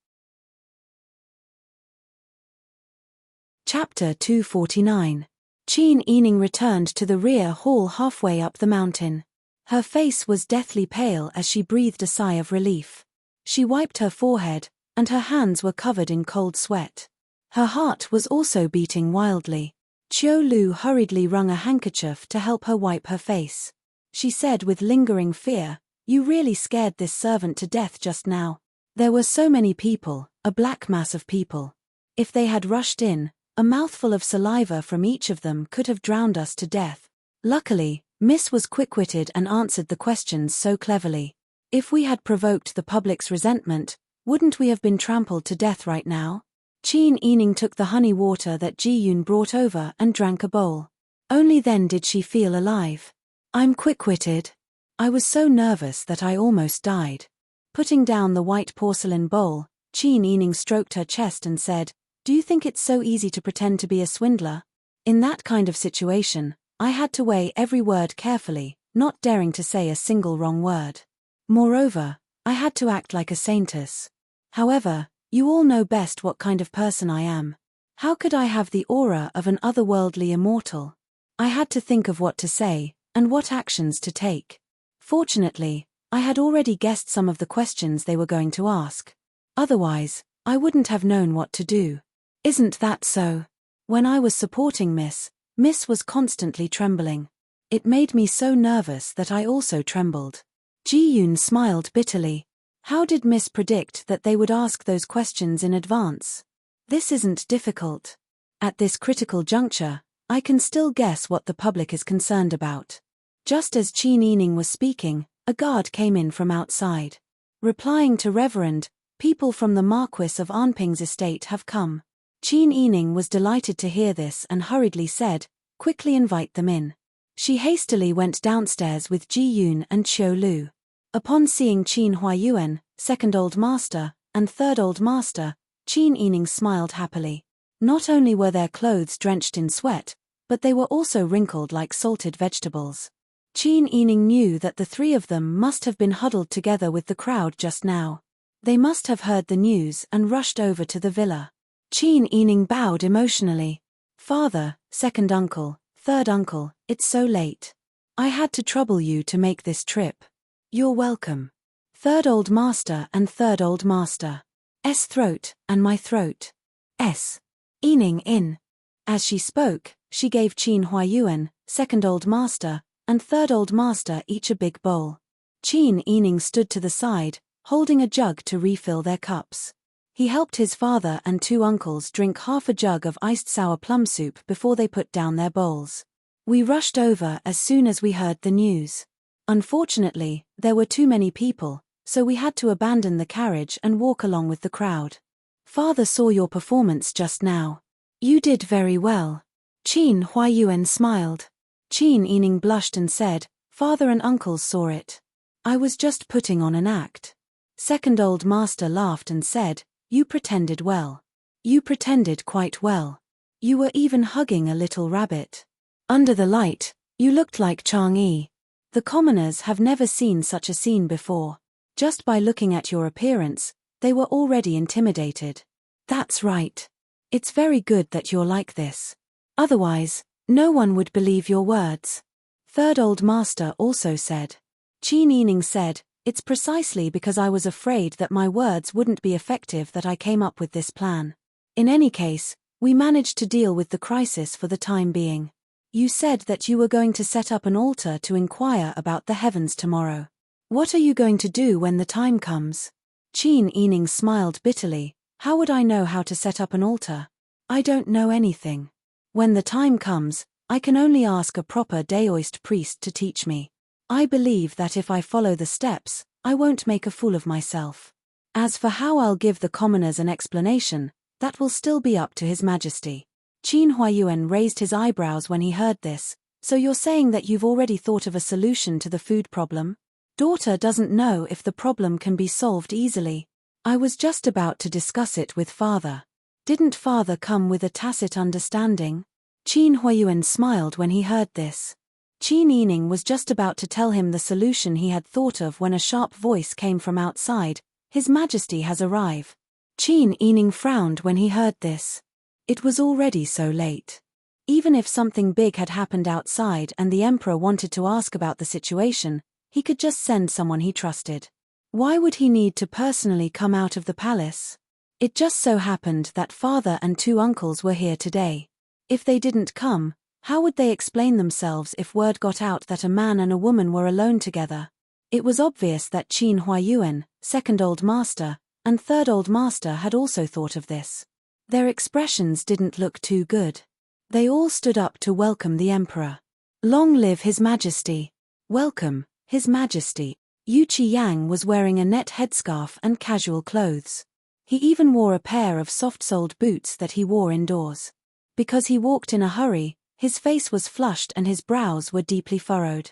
Chapter 249. Qin Yining returned to the rear hall halfway up the mountain. Her face was deathly pale as she breathed a sigh of relief. She wiped her forehead, and her hands were covered in cold sweat. Her heart was also beating wildly. Qiu Lu hurriedly wrung a handkerchief to help her wipe her face. She said with lingering fear, "You really scared this servant to death just now." There were so many people, a black mass of people. If they had rushed in, a mouthful of saliva from each of them could have drowned us to death. Luckily, Miss was quick-witted and answered the questions so cleverly. If we had provoked the public's resentment, wouldn't we have been trampled to death right now? Qin Yining took the honey water that Ji Yun brought over and drank a bowl. Only then did she feel alive. "I'm quick-witted. I was so nervous that I almost died." Putting down the white porcelain bowl, Qin Yining stroked her chest and said, "Do you think it's so easy to pretend to be a swindler? In that kind of situation, I had to weigh every word carefully, not daring to say a single wrong word. Moreover, I had to act like a saintess. However, you all know best what kind of person I am. How could I have the aura of an otherworldly immortal? I had to think of what to say, and what actions to take. Fortunately, I had already guessed some of the questions they were going to ask. Otherwise, I wouldn't have known what to do. Isn't that so? When I was supporting Miss was constantly trembling. It made me so nervous that I also trembled." Ji Yun smiled bitterly. How did Miss predict that they would ask those questions in advance? This isn't difficult. At this critical juncture, I can still guess what the public is concerned about. Just as Qin Yining was speaking, a guard came in from outside. Replying to Reverend, "People from the Marquis of Anping's estate have come." Qin Yining was delighted to hear this and hurriedly said, "Quickly invite them in." She hastily went downstairs with Ji Yun and Qiu Lu. Upon seeing Qin Huayuan, second Old Master, and third Old Master, Qin Yining smiled happily. Not only were their clothes drenched in sweat, but they were also wrinkled like salted vegetables. Qin Yining knew that the three of them must have been huddled together with the crowd just now. They must have heard the news and rushed over to the villa. Qin Yining bowed emotionally. "Father, second uncle, third uncle, it's so late. I had to trouble you to make this trip. You're welcome. Third Old Master and third Old Master. Throat, and my throat. Yining in." As she spoke, she gave Qin Huayuan, second Old Master, and third Old Master each a big bowl. Qin Yining stood to the side, holding a jug to refill their cups. He helped his father and two uncles drink half a jug of iced sour plum soup before they put down their bowls. "We rushed over as soon as we heard the news. Unfortunately, there were too many people, so we had to abandon the carriage and walk along with the crowd. Father saw your performance just now. You did very well." Qin Huayuan smiled. Qin Yining blushed and said, "Father and uncles saw it. I was just putting on an act." Second Old Master laughed and said, "You pretended well. You pretended quite well. You were even hugging a little rabbit. Under the light, you looked like Chang'e. The commoners have never seen such a scene before. Just by looking at your appearance, they were already intimidated." "That's right. It's very good that you're like this. Otherwise, no one would believe your words." Third Old Master also said. Qin Yining said, "It's precisely because I was afraid that my words wouldn't be effective that I came up with this plan. In any case, We managed to deal with the crisis for the time being. You said that you were going to set up an altar to inquire about the heavens tomorrow. What are you going to do when the time comes? Qin Yining smiled bitterly. How would I know how to set up an altar? I don't know anything. When the time comes, I can only ask a proper Daoist priest to teach me. I believe that if I follow the steps, I won't make a fool of myself. As for how I'll give the commoners an explanation, that will still be up to His Majesty. Qin Huayuan raised his eyebrows when he heard this. So you're saying that you've already thought of a solution to the food problem? Daughter doesn't know if the problem can be solved easily. I was just about to discuss it with father. Didn't father come with a tacit understanding? Qin Huayuan smiled when he heard this. Qin Yining was just about to tell him the solution he had thought of when a sharp voice came from outside. His Majesty has arrived. Qin Yining frowned when he heard this. It was already so late. Even if something big had happened outside and the emperor wanted to ask about the situation, he could just send someone he trusted. Why would he need to personally come out of the palace? It just so happened that father and 2 uncles were here today. If they didn't come, how would they explain themselves if word got out that a man and a woman were alone together? It was obvious that Qin Huayuan, 2nd Old Master, and 3rd Old Master had also thought of this. Their expressions didn't look too good. They all stood up to welcome the emperor. Long live His Majesty. Welcome, His Majesty. Yu Qiyang was wearing a net headscarf and casual clothes. He even wore a pair of soft-soled boots that he wore indoors. Because he walked in a hurry, his face was flushed and his brows were deeply furrowed.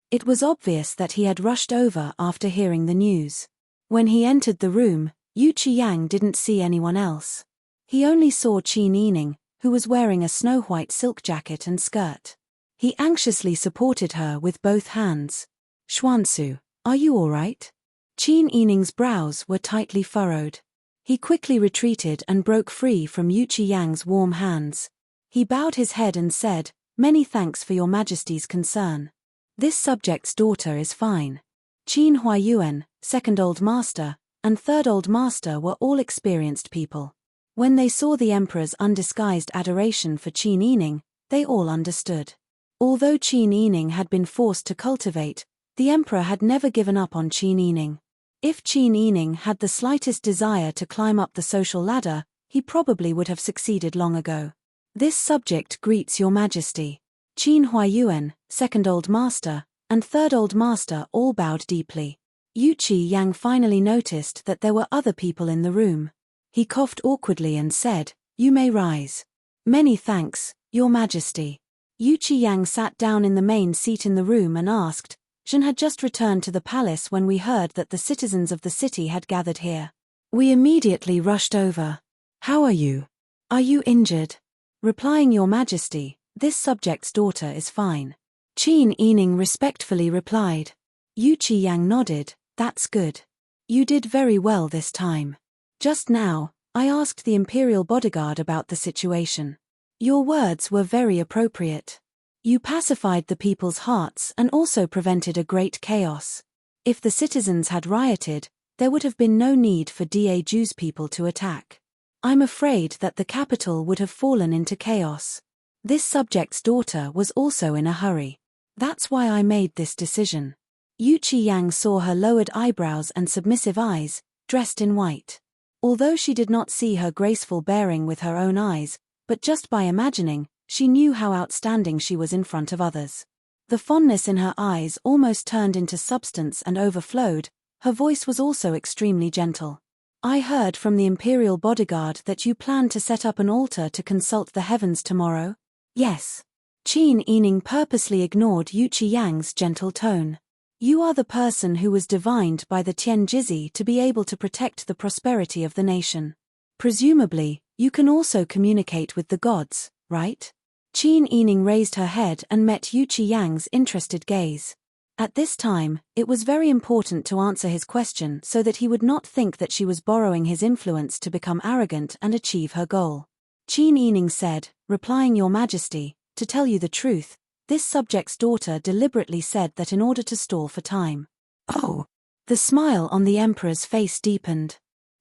It was obvious that he had rushed over after hearing the news. When he entered the room, Yu Qiyang didn't see anyone else. He only saw Qin Yining, who was wearing a snow-white silk jacket and skirt. He anxiously supported her with both hands. Xuansu, are you all right? Qin Yining's brows were tightly furrowed. He quickly retreated and broke free from Yu Qiyang's warm hands. He bowed his head and said, "Many thanks for your Majesty's concern. This subject's daughter is fine." Qin Huayuan, 2nd Old Master, and 3rd Old Master were all experienced people. When they saw the emperor's undisguised adoration for Qin Yining, they all understood. Although Qin Yining had been forced to cultivate, the emperor had never given up on Qin Yining. If Qin Yining had the slightest desire to climb up the social ladder, he probably would have succeeded long ago. This subject greets your Majesty. Qin Huayuan, 2nd Old Master, and 3rd Old Master all bowed deeply. Yu Qiyang finally noticed that there were other people in the room. He coughed awkwardly and said, "You may rise." "Many thanks, Your Majesty." Yu Qiyang sat down in the main seat in the room and asked, "Zhen had just returned to the palace when we heard that the citizens of the city had gathered here. We immediately rushed over. How are you? Are you injured?" Replying, "Your Majesty, this subject's daughter is fine." Qin Yining respectfully replied. Yu Qiyang nodded, "That's good. You did very well this time. Just now, I asked the imperial bodyguard about the situation. Your words were very appropriate. You pacified the people's hearts and also prevented a great chaos. If the citizens had rioted, there would have been no need for Da Ju's people to attack. I'm afraid that the capital would have fallen into chaos. This subject's daughter was also in a hurry. That's why I made this decision." Yu Qiyang saw her lowered eyebrows and submissive eyes, dressed in white. Although she did not see her graceful bearing with her own eyes, but just by imagining, she knew how outstanding she was in front of others. The fondness in her eyes almost turned into substance and overflowed. Her voice was also extremely gentle. "I heard from the imperial bodyguard that you plan to set up an altar to consult the heavens tomorrow?" "Yes." Qin Yining purposely ignored Yu Qiyang's gentle tone. "You are the person who was divined by the Tianjizi to be able to protect the prosperity of the nation. Presumably, you can also communicate with the gods, right?" Qin Yining raised her head and met Yu Qiyang's interested gaze. At this time, it was very important to answer his question so that he would not think that she was borrowing his influence to become arrogant and achieve her goal. Qin Yining said, replying, "Your Majesty, to tell you the truth, this subject's daughter deliberately said that in order to stall for time." "Oh!" The smile on the emperor's face deepened.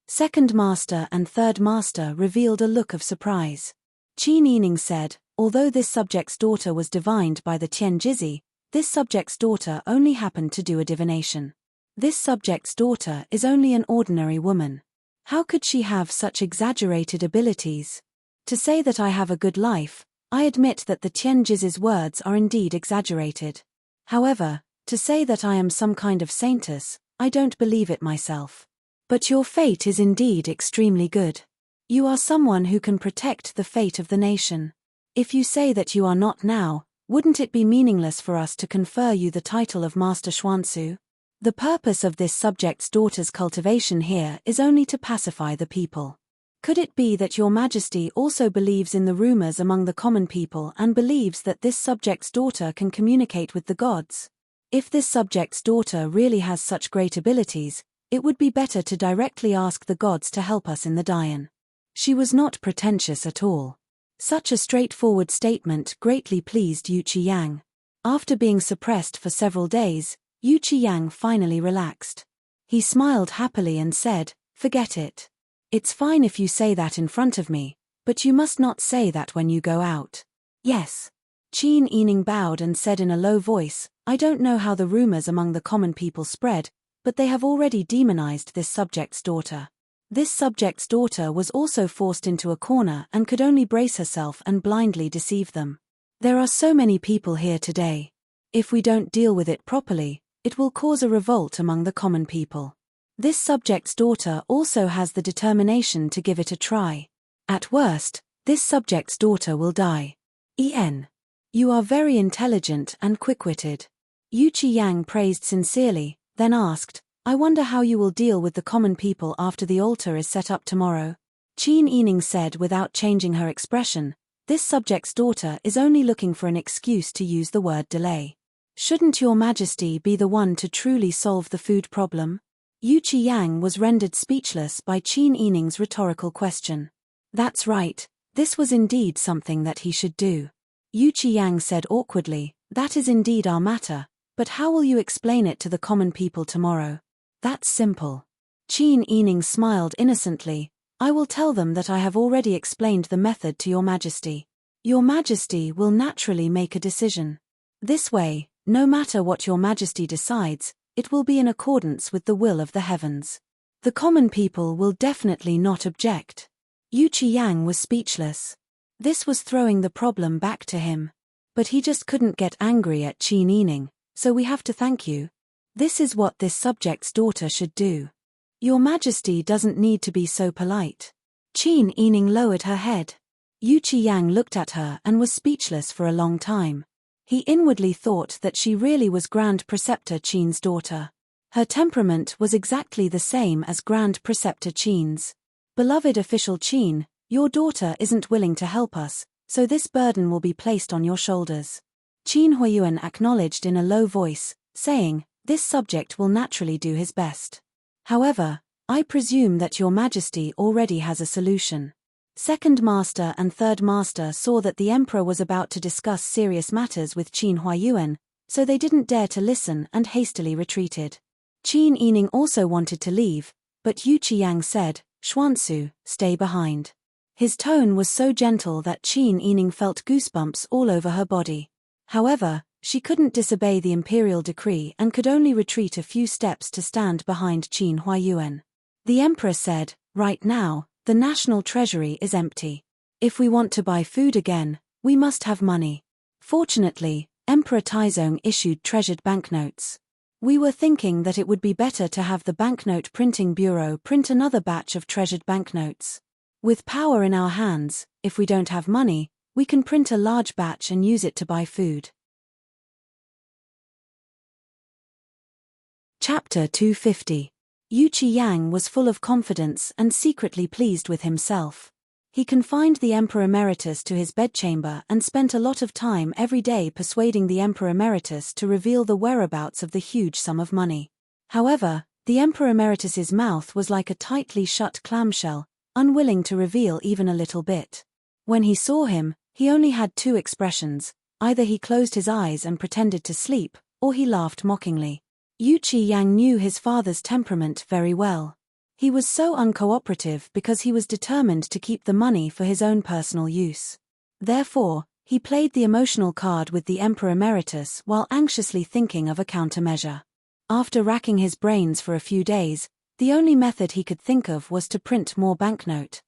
2nd Master and 3rd Master revealed a look of surprise. Qin Yining said, although this subject's daughter was divined by the Tianjizi, this subject's daughter only happened to do a divination. This subject's daughter is only an ordinary woman. How could she have such exaggerated abilities? To say that I have a good life, I admit that the Tianjizi's words are indeed exaggerated. However, to say that I am some kind of saintess, I don't believe it myself. But your fate is indeed extremely good. You are someone who can protect the fate of the nation. If you say that you are not now, wouldn't it be meaningless for us to confer you the title of Master Xuanzu? The purpose of this subject's daughter's cultivation here is only to pacify the people. Could it be that your majesty also believes in the rumors among the common people and believes that this subject's daughter can communicate with the gods? If this subject's daughter really has such great abilities, it would be better to directly ask the gods to help us in the Dian. She was not pretentious at all. Such a straightforward statement greatly pleased Yu Qiyang. After being suppressed for several days, Yu Qiyang finally relaxed. He smiled happily and said, "Forget it. It's fine if you say that in front of me, but you must not say that when you go out." "Yes." Qin Yining bowed and said in a low voice, "I don't know how the rumors among the common people spread, but they have already demonized this subject's daughter. This subject's daughter was also forced into a corner and could only brace herself and blindly deceive them. There are so many people here today. If we don't deal with it properly, it will cause a revolt among the common people. This subject's daughter also has the determination to give it a try. At worst, this subject's daughter will die. You are very intelligent and quick-witted." Yu Qiyang praised sincerely, then asked, "I wonder how you will deal with the common people after the altar is set up tomorrow?" Qin Yining said without changing her expression, "This subject's daughter is only looking for an excuse to use the word delay. Shouldn't your majesty be the one to truly solve the food problem?" Yu Qiyang was rendered speechless by Qin Yining's rhetorical question. That's right, this was indeed something that he should do. Yu Qiyang said awkwardly, "That is indeed our matter, but how will you explain it to the common people tomorrow?" "That's simple." Qin Yining smiled innocently, "I will tell them that I have already explained the method to your majesty. Your majesty will naturally make a decision. This way, no matter what your majesty decides, it will be in accordance with the will of the heavens. The common people will definitely not object." Yu Qiyang was speechless. This was throwing the problem back to him. But he just couldn't get angry at Qin Yining, "So we have to thank you. This is what this subject's daughter should do. Your majesty doesn't need to be so polite." Qin Yining lowered her head. Yu Qiyang looked at her and was speechless for a long time. He inwardly thought that she really was Grand Preceptor Qin's daughter. Her temperament was exactly the same as Grand Preceptor Qin's. "Beloved official Qin, your daughter isn't willing to help us, so this burden will be placed on your shoulders." Qin Huiyuan acknowledged in a low voice, saying, "This subject will naturally do his best. However, I presume that your majesty already has a solution." Second Master and Third Master saw that the Emperor was about to discuss serious matters with Qin Huiyuan, so they didn't dare to listen and hastily retreated. Qin Yining also wanted to leave, but Yu Qiyang said, "Xuanzu, stay behind." His tone was so gentle that Qin Yining felt goosebumps all over her body. However, she couldn't disobey the imperial decree and could only retreat a few steps to stand behind Qin Huiyuan. The Emperor said, "Right now, the national treasury is empty. If we want to buy food again, we must have money. Fortunately, Emperor Taizong issued treasured banknotes. We were thinking that it would be better to have the banknote printing bureau print another batch of treasured banknotes. With power in our hands, if we don't have money, we can print a large batch and use it to buy food." Chapter 250. Yu Qiyang was full of confidence and secretly pleased with himself. He confined the Emperor Emeritus to his bedchamber and spent a lot of time every day persuading the Emperor Emeritus to reveal the whereabouts of the huge sum of money. However, the Emperor Emeritus's mouth was like a tightly shut clamshell, unwilling to reveal even a little bit. When he saw him, he only had two expressions: either he closed his eyes and pretended to sleep, or he laughed mockingly. Yu Qiyang knew his father's temperament very well. He was so uncooperative because he was determined to keep the money for his own personal use. Therefore, he played the emotional card with the Emperor Emeritus while anxiously thinking of a countermeasure. After racking his brains for a few days, the only method he could think of was to print more banknote.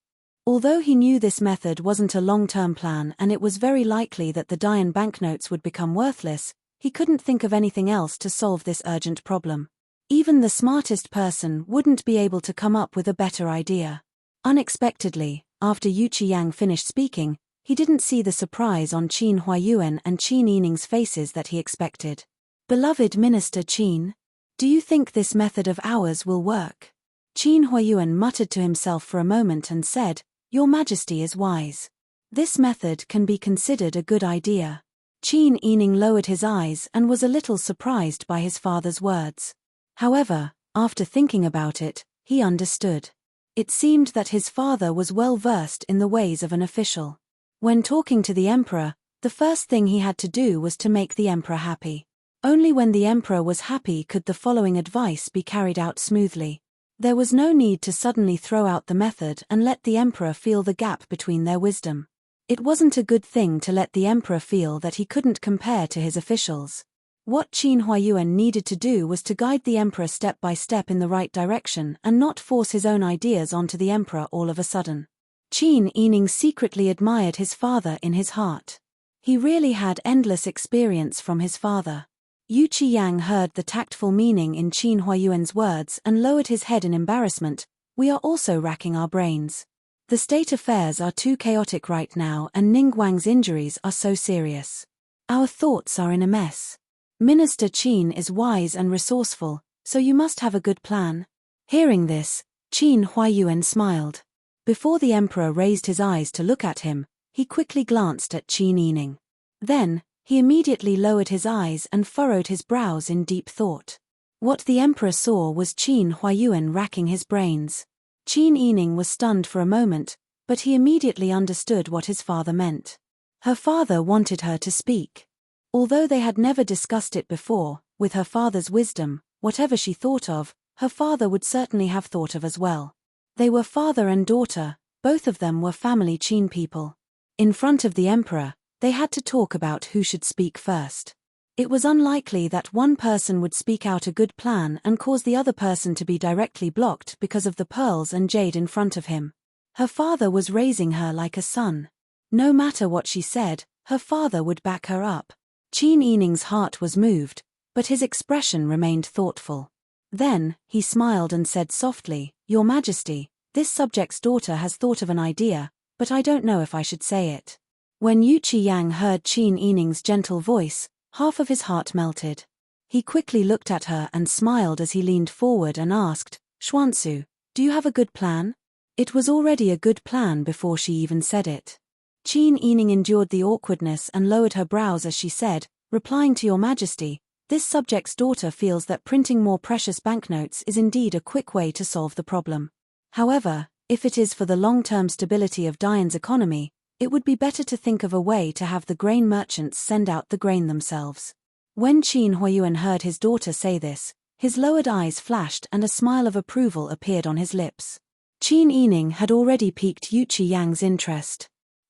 Although he knew this method wasn't a long-term plan and it was very likely that the Dayan banknotes would become worthless, he couldn't think of anything else to solve this urgent problem. Even the smartest person wouldn't be able to come up with a better idea. Unexpectedly, after Yu Qiyang finished speaking, he didn't see the surprise on Qin Huayuan and Qin Yining's faces that he expected. "Beloved Minister Qin, do you think this method of ours will work?" Qin Huayuan muttered to himself for a moment and said, "Your Majesty is wise. This method can be considered a good idea." Qin Yining lowered his eyes and was a little surprised by his father's words. However, after thinking about it, he understood. It seemed that his father was well versed in the ways of an official. When talking to the emperor, the first thing he had to do was to make the emperor happy. Only when the emperor was happy could the following advice be carried out smoothly. There was no need to suddenly throw out the method and let the emperor feel the gap between their wisdom. It wasn't a good thing to let the emperor feel that he couldn't compare to his officials. What Qin Huayuan needed to do was to guide the emperor step by step in the right direction and not force his own ideas onto the emperor all of a sudden. Qin Yining secretly admired his father in his heart. He really had endless experience from his father. Yu Qiyang heard the tactful meaning in Qin Huayuan's words and lowered his head in embarrassment. "We are also racking our brains. The state affairs are too chaotic right now and Ningguang's injuries are so serious. Our thoughts are in a mess. Minister Qin is wise and resourceful, so you must have a good plan." Hearing this, Qin Huayuan smiled. Before the emperor raised his eyes to look at him, he quickly glanced at Qin Yining. Then, he immediately lowered his eyes and furrowed his brows in deep thought. What the emperor saw was Qin Huayuan racking his brains. Qin Yining was stunned for a moment, but he immediately understood what his father meant. Her father wanted her to speak. Although they had never discussed it before, with her father's wisdom, whatever she thought of, her father would certainly have thought of as well. They were father and daughter, both of them were family Qin people. In front of the emperor, they had to talk about who should speak first. It was unlikely that one person would speak out a good plan and cause the other person to be directly blocked because of the pearls and jade in front of him. Her father was raising her like a son. No matter what she said, her father would back her up. Qin Yining's heart was moved, but his expression remained thoughtful. Then, he smiled and said softly, "Your Majesty, this subject's daughter has thought of an idea, but I don't know if I should say it." When Yu Qiyang heard Qin Yining's gentle voice, half of his heart melted. He quickly looked at her and smiled as he leaned forward and asked, "Xuansu, do you have a good plan?" It was already a good plan before she even said it. Qin Yining endured the awkwardness and lowered her brows as she said, replying to Your Majesty, "This subject's daughter feels that printing more precious banknotes is indeed a quick way to solve the problem. However, if it is for the long-term stability of Dayan's economy, it would be better to think of a way to have the grain merchants send out the grain themselves." When Qin Huayuan heard his daughter say this, his lowered eyes flashed and a smile of approval appeared on his lips. Qin Yining had already piqued Yu Qiyang's interest.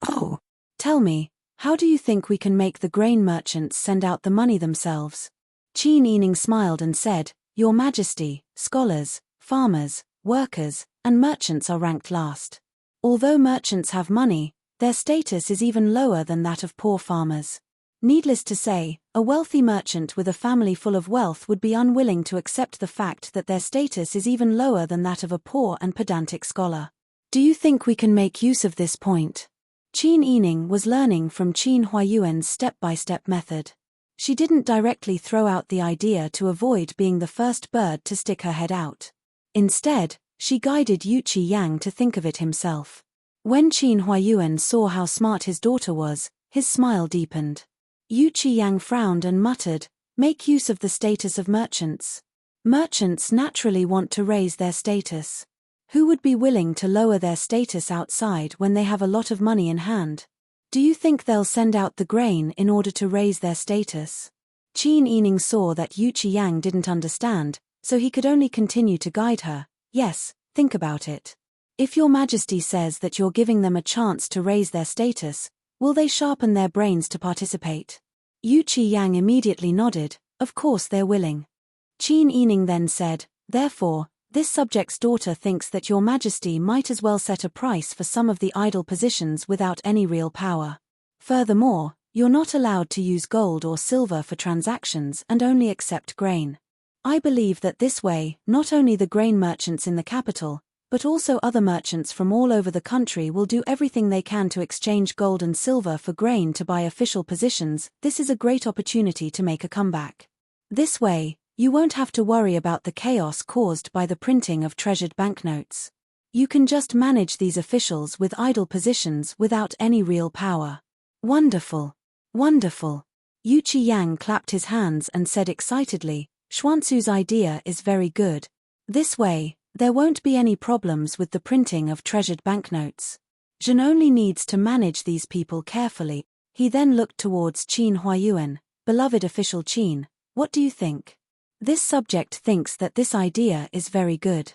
"Oh, tell me, how do you think we can make the grain merchants send out the money themselves?" Qin Yining smiled and said, "Your Majesty, scholars, farmers, workers, and merchants are ranked last. Although merchants have money, their status is even lower than that of poor farmers. Needless to say, a wealthy merchant with a family full of wealth would be unwilling to accept the fact that their status is even lower than that of a poor and pedantic scholar. Do you think we can make use of this point?" Qin Yining was learning from Qin Huayuan's step-by-step method. She didn't directly throw out the idea to avoid being the first bird to stick her head out. Instead, she guided Yu Qiyang to think of it himself. When Qin Huayuan saw how smart his daughter was, his smile deepened. Yu Qiyang frowned and muttered, "Make use of the status of merchants. Merchants naturally want to raise their status. Who would be willing to lower their status outside when they have a lot of money in hand? Do you think they'll send out the grain in order to raise their status?" Qin Yining saw that Yu Qiyang didn't understand, so he could only continue to guide her. "Yes, think about it. If Your Majesty says that you're giving them a chance to raise their status, Will they sharpen their brains to participate? Yu Qi-yang immediately nodded, of course they're willing. Qin Yining then said, therefore, this subject's daughter thinks that your majesty might as well set a price for some of the idle positions without any real power. Furthermore, you're not allowed to use gold or silver for transactions and only accept grain. I believe that this way, not only the grain merchants in the capital, but also other merchants from all over the country will do everything they can to exchange gold and silver for grain to buy official positions. This is a great opportunity to make a comeback. This way, you won't have to worry about the chaos caused by the printing of treasured banknotes. You can just manage these officials with idle positions without any real power. Wonderful! Wonderful! Yu Qi-yang clapped his hands and said excitedly, Xuancu's idea is very good. This way, there won't be any problems with the printing of treasured banknotes. Zhen only needs to manage these people carefully. He then looked towards Qin Huayuan, beloved official Qin, what do you think? This subject thinks that this idea is very good.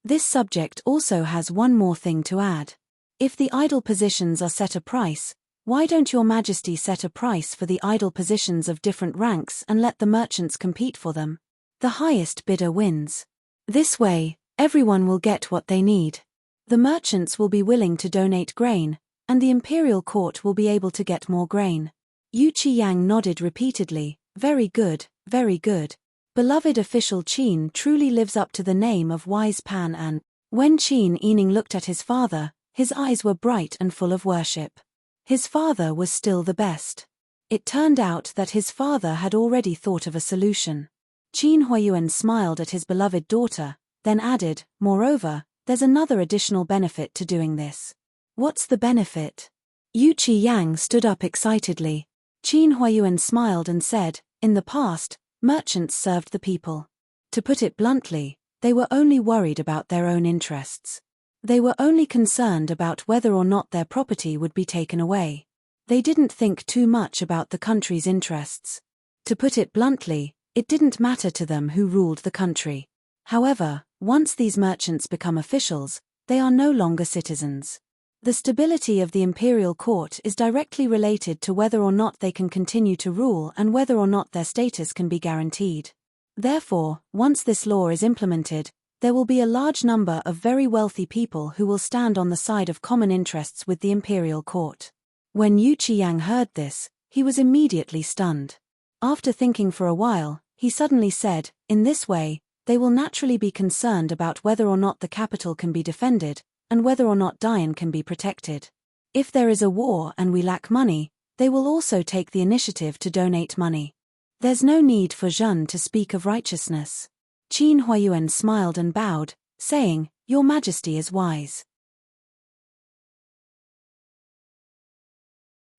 This subject also has one more thing to add. If the idle positions are set a price, why don't your majesty set a price for the idle positions of different ranks and let the merchants compete for them? The highest bidder wins. This way, everyone will get what they need. The merchants will be willing to donate grain, and the imperial court will be able to get more grain. Yu Qi-yang nodded repeatedly, very good, very good. Beloved official Qin truly lives up to the name of wise Pan An. When Qin Yining looked at his father, his eyes were bright and full of worship. His father was still the best. It turned out that his father had already thought of a solution. Qin Huayuan smiled at his beloved daughter, then added, moreover, there's another additional benefit to doing this. What's the benefit? Yu Qi-yang stood up excitedly. Qin Huayuan smiled and said, in the past, merchants served the people. To put it bluntly, they were only worried about their own interests. They were only concerned about whether or not their property would be taken away. They didn't think too much about the country's interests. To put it bluntly, it didn't matter to them who ruled the country. However, once these merchants become officials, they are no longer citizens. The stability of the imperial court is directly related to whether or not they can continue to rule and whether or not their status can be guaranteed. Therefore, once this law is implemented, there will be a large number of very wealthy people who will stand on the side of common interests with the imperial court. When Yu Qi-yang heard this, he was immediately stunned. After thinking for a while, he suddenly said, in this way, they will naturally be concerned about whether or not the capital can be defended, and whether or not Dian can be protected. If there is a war and we lack money, they will also take the initiative to donate money. There's no need for Zhen to speak of righteousness. Qin Huayuan smiled and bowed, saying, Your Majesty is wise.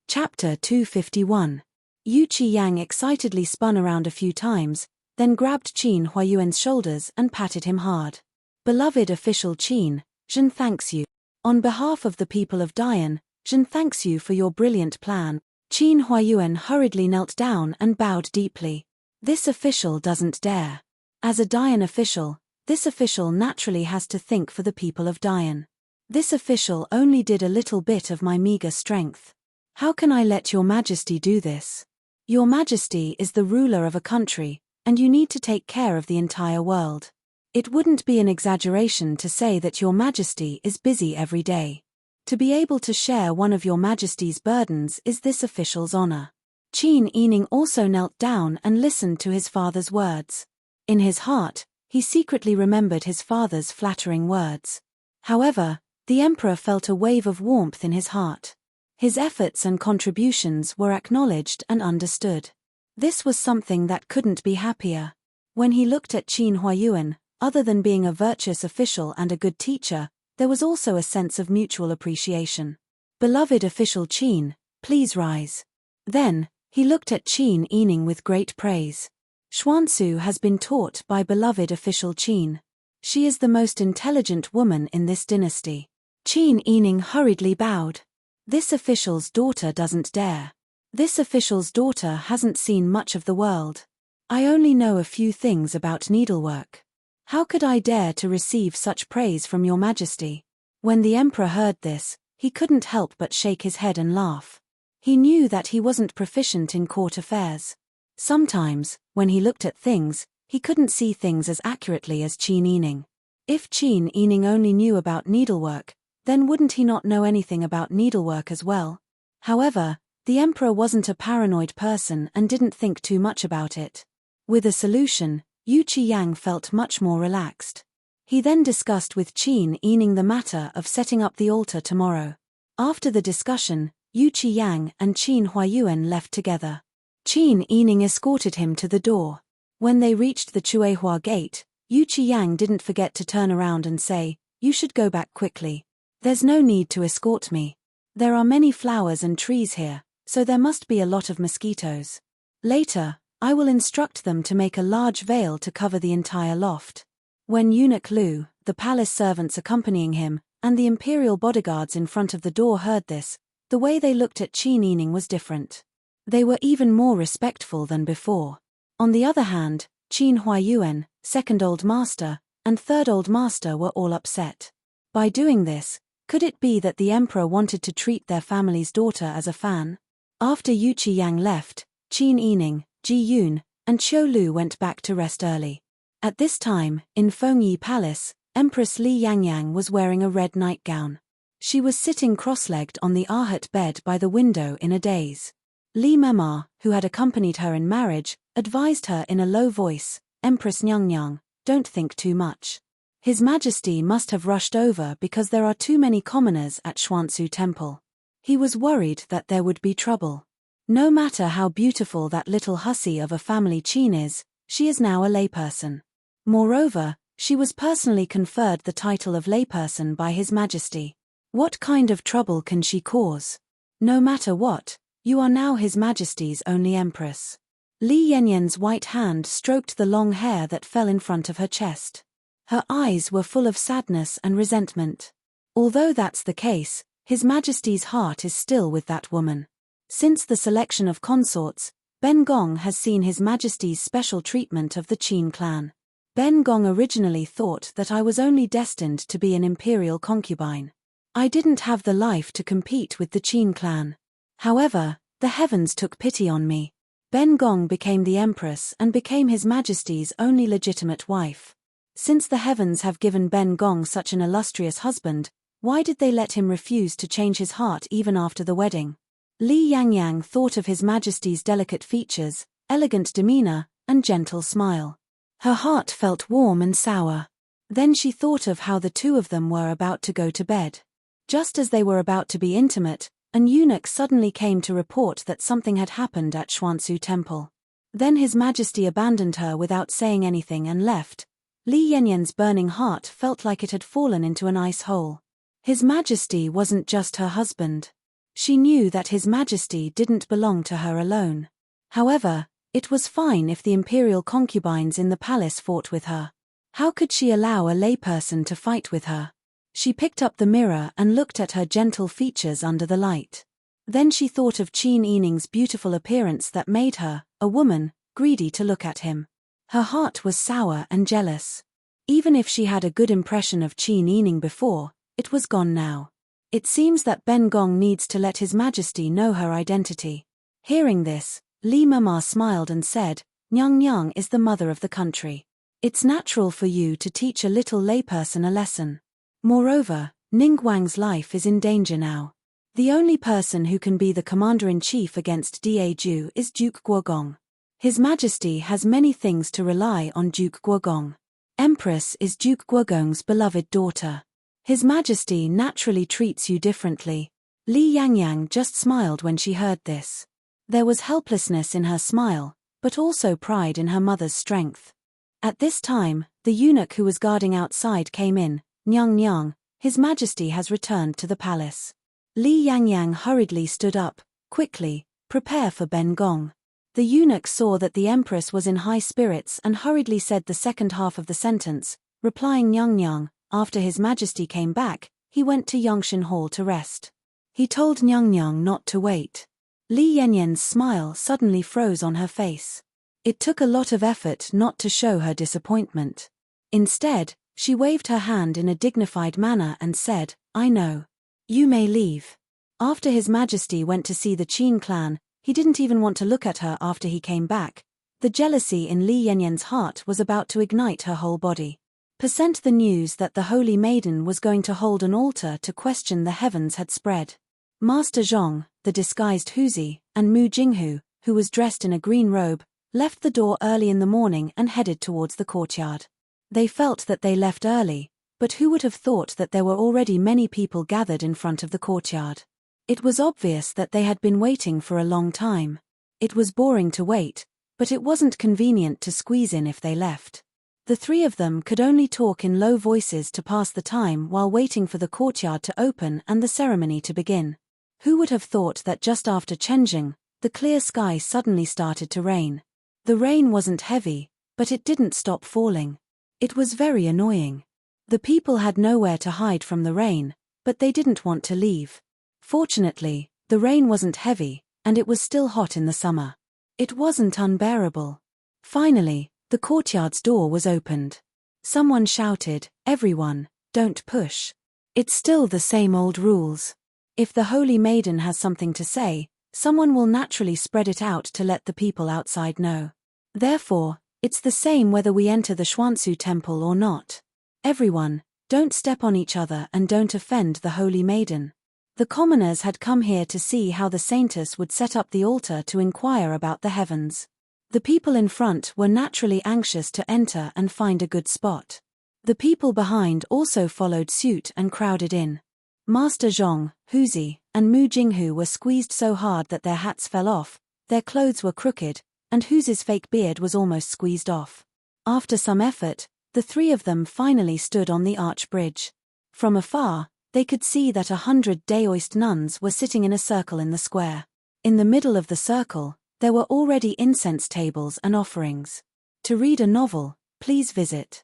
Chapter 251. Yu Qi-yang excitedly spun around a few times, then grabbed Qin Huayuan's shoulders and patted him hard. Beloved official Qin, Zhen thanks you. On behalf of the people of Dian, Zhen thanks you for your brilliant plan. Qin Huayuan hurriedly knelt down and bowed deeply. This official doesn't dare. As a Dian official, this official naturally has to think for the people of Dian. This official only did a little bit of my meager strength. How can I let your majesty do this? Your majesty is the ruler of a country, and you need to take care of the entire world. It wouldn't be an exaggeration to say that your majesty is busy every day. To be able to share one of your majesty's burdens is this official's honor. Qin Yining also knelt down and listened to his father's words. In his heart, he secretly remembered his father's flattering words. However, the emperor felt a wave of warmth in his heart. His efforts and contributions were acknowledged and understood. This was something that couldn't be happier. When he looked at Qin Huayuan, other than being a virtuous official and a good teacher, there was also a sense of mutual appreciation. Beloved official Qin, please rise. Then, he looked at Qin Yining with great praise. Xuancu has been taught by beloved official Qin. She is the most intelligent woman in this dynasty. Qin Yining hurriedly bowed. This official's daughter doesn't dare. This official's daughter hasn't seen much of the world. I only know a few things about needlework. How could I dare to receive such praise from your majesty? When the emperor heard this, he couldn't help but shake his head and laugh. He knew that he wasn't proficient in court affairs. Sometimes, when he looked at things, he couldn't see things as accurately as Qin Yining. If Qin Yining only knew about needlework, then wouldn't he not know anything about needlework as well? However, the emperor wasn't a paranoid person and didn't think too much about it. With a solution, Yu Qiyang felt much more relaxed. He then discussed with Qin Yining the matter of setting up the altar tomorrow. After the discussion, Yu Qiyang and Qin Huayuan left together. Qin Yining escorted him to the door. When they reached the Chuehua gate, Yu Qiyang didn't forget to turn around and say, "You should go back quickly. There's no need to escort me. There are many flowers and trees here, so there must be a lot of mosquitoes. Later, I will instruct them to make a large veil to cover the entire loft." When Eunuch Lu, the palace servants accompanying him, and the imperial bodyguards in front of the door heard this, the way they looked at Qin Yining was different. They were even more respectful than before. On the other hand, Qin Huayuan, second Old Master, and third Old Master were all upset. By doing this, could it be that the emperor wanted to treat their family's daughter as a fan? After Yu Qiyang left, Qin Yining, Ji Yun, and Qiu Lu went back to rest early. At this time, in Fengyi Palace, Empress Li Yangyang was wearing a red nightgown. She was sitting cross-legged on the Ahat bed by the window in a daze. Li Mema, who had accompanied her in marriage, advised her in a low voice, "Empress Nyang, don't think too much. His Majesty must have rushed over because there are too many commoners at Xuanzu Temple. He was worried that there would be trouble. No matter how beautiful that little hussy of a family Qin is, she is now a layperson. Moreover, she was personally conferred the title of layperson by His Majesty. What kind of trouble can she cause? No matter what, you are now His Majesty's only empress." Li Yanyan's white hand stroked the long hair that fell in front of her chest. Her eyes were full of sadness and resentment. Although that's the case, His Majesty's heart is still with that woman. Since the selection of consorts, Ben Gong has seen His Majesty's special treatment of the Qin clan. Ben Gong originally thought that I was only destined to be an imperial concubine. I didn't have the life to compete with the Qin clan. However, the heavens took pity on me. Ben Gong became the empress and became His Majesty's only legitimate wife. Since the heavens have given Ben Gong such an illustrious husband, why did they let him refuse to change his heart even after the wedding? Li Yangyang thought of His Majesty's delicate features, elegant demeanor, and gentle smile. Her heart felt warm and sour. Then she thought of how the two of them were about to go to bed. Just as they were about to be intimate, an eunuch suddenly came to report that something had happened at Xuanzu Temple. Then His Majesty abandoned her without saying anything and left. Li Yanyan's burning heart felt like it had fallen into an ice hole. His Majesty wasn't just her husband. She knew that His Majesty didn't belong to her alone. However, it was fine if the imperial concubines in the palace fought with her. How could she allow a layperson to fight with her? She picked up the mirror and looked at her gentle features under the light. Then she thought of Qin Yining's beautiful appearance that made her, a woman, greedy to look at him. Her heart was sour and jealous. Even if she had a good impression of Qin Yining before, it was gone now. It seems that Ben Gong needs to let His Majesty know her identity. Hearing this, Li Mema smiled and said, "Nyang is the mother of the country. It's natural for you to teach a little layperson a lesson. Moreover, Ningguang's life is in danger now. The only person who can be the commander-in-chief against Daeju is Duke Guogong. His Majesty has many things to rely on Duke Guogong. Empress is Duke Guogong's beloved daughter. His Majesty naturally treats you differently." Li Yangyang just smiled when she heard this. There was helplessness in her smile, but also pride in her mother's strength. At this time, the eunuch who was guarding outside came in. "Nyang, His Majesty has returned to the palace." Li Yangyang hurriedly stood up. "Quickly, prepare for Ben Gong." The eunuch saw that the empress was in high spirits and hurriedly said the second half of the sentence, replying Nyang. After His Majesty came back, he went to Yongshan Hall to rest. He told Nyang not to wait. Li Yanyan's smile suddenly froze on her face. It took a lot of effort not to show her disappointment. Instead, she waved her hand in a dignified manner and said, "I know. You may leave." After His Majesty went to see the Qin clan, he didn't even want to look at her after he came back. The jealousy in Li Yanyan's heart was about to ignite her whole body. Sent the news that the Holy Maiden was going to hold an altar to question the heavens had spread. Master Zhong, the disguised Huzi, and Mu Jinghu, who was dressed in a green robe, left the door early in the morning and headed towards the courtyard. They felt that they left early, but who would have thought that there were already many people gathered in front of the courtyard? It was obvious that they had been waiting for a long time. It was boring to wait, but it wasn't convenient to squeeze in if they left. The three of them could only talk in low voices to pass the time while waiting for the courtyard to open and the ceremony to begin. Who would have thought that just after changing, the clear sky suddenly started to rain? The rain wasn't heavy, but it didn't stop falling. It was very annoying. The people had nowhere to hide from the rain, but they didn't want to leave. Fortunately, the rain wasn't heavy, and it was still hot in the summer. It wasn't unbearable. Finally, the courtyard's door was opened. Someone shouted, "Everyone, don't push. It's still the same old rules. If the Holy Maiden has something to say, someone will naturally spread it out to let the people outside know. Therefore, it's the same whether we enter the Xuanzu temple or not. Everyone, don't step on each other and don't offend the Holy Maiden." The commoners had come here to see how the saintess would set up the altar to inquire about the heavens. The people in front were naturally anxious to enter and find a good spot. The people behind also followed suit and crowded in. Master Zhong, Huzi, and Mu Jinghu were squeezed so hard that their hats fell off, their clothes were crooked, and Huzi's fake beard was almost squeezed off. After some effort, the three of them finally stood on the arch bridge. From afar, they could see that 100 Daoist nuns were sitting in a circle in the square. In the middle of the circle, there were already incense tables and offerings. To read a novel, please visit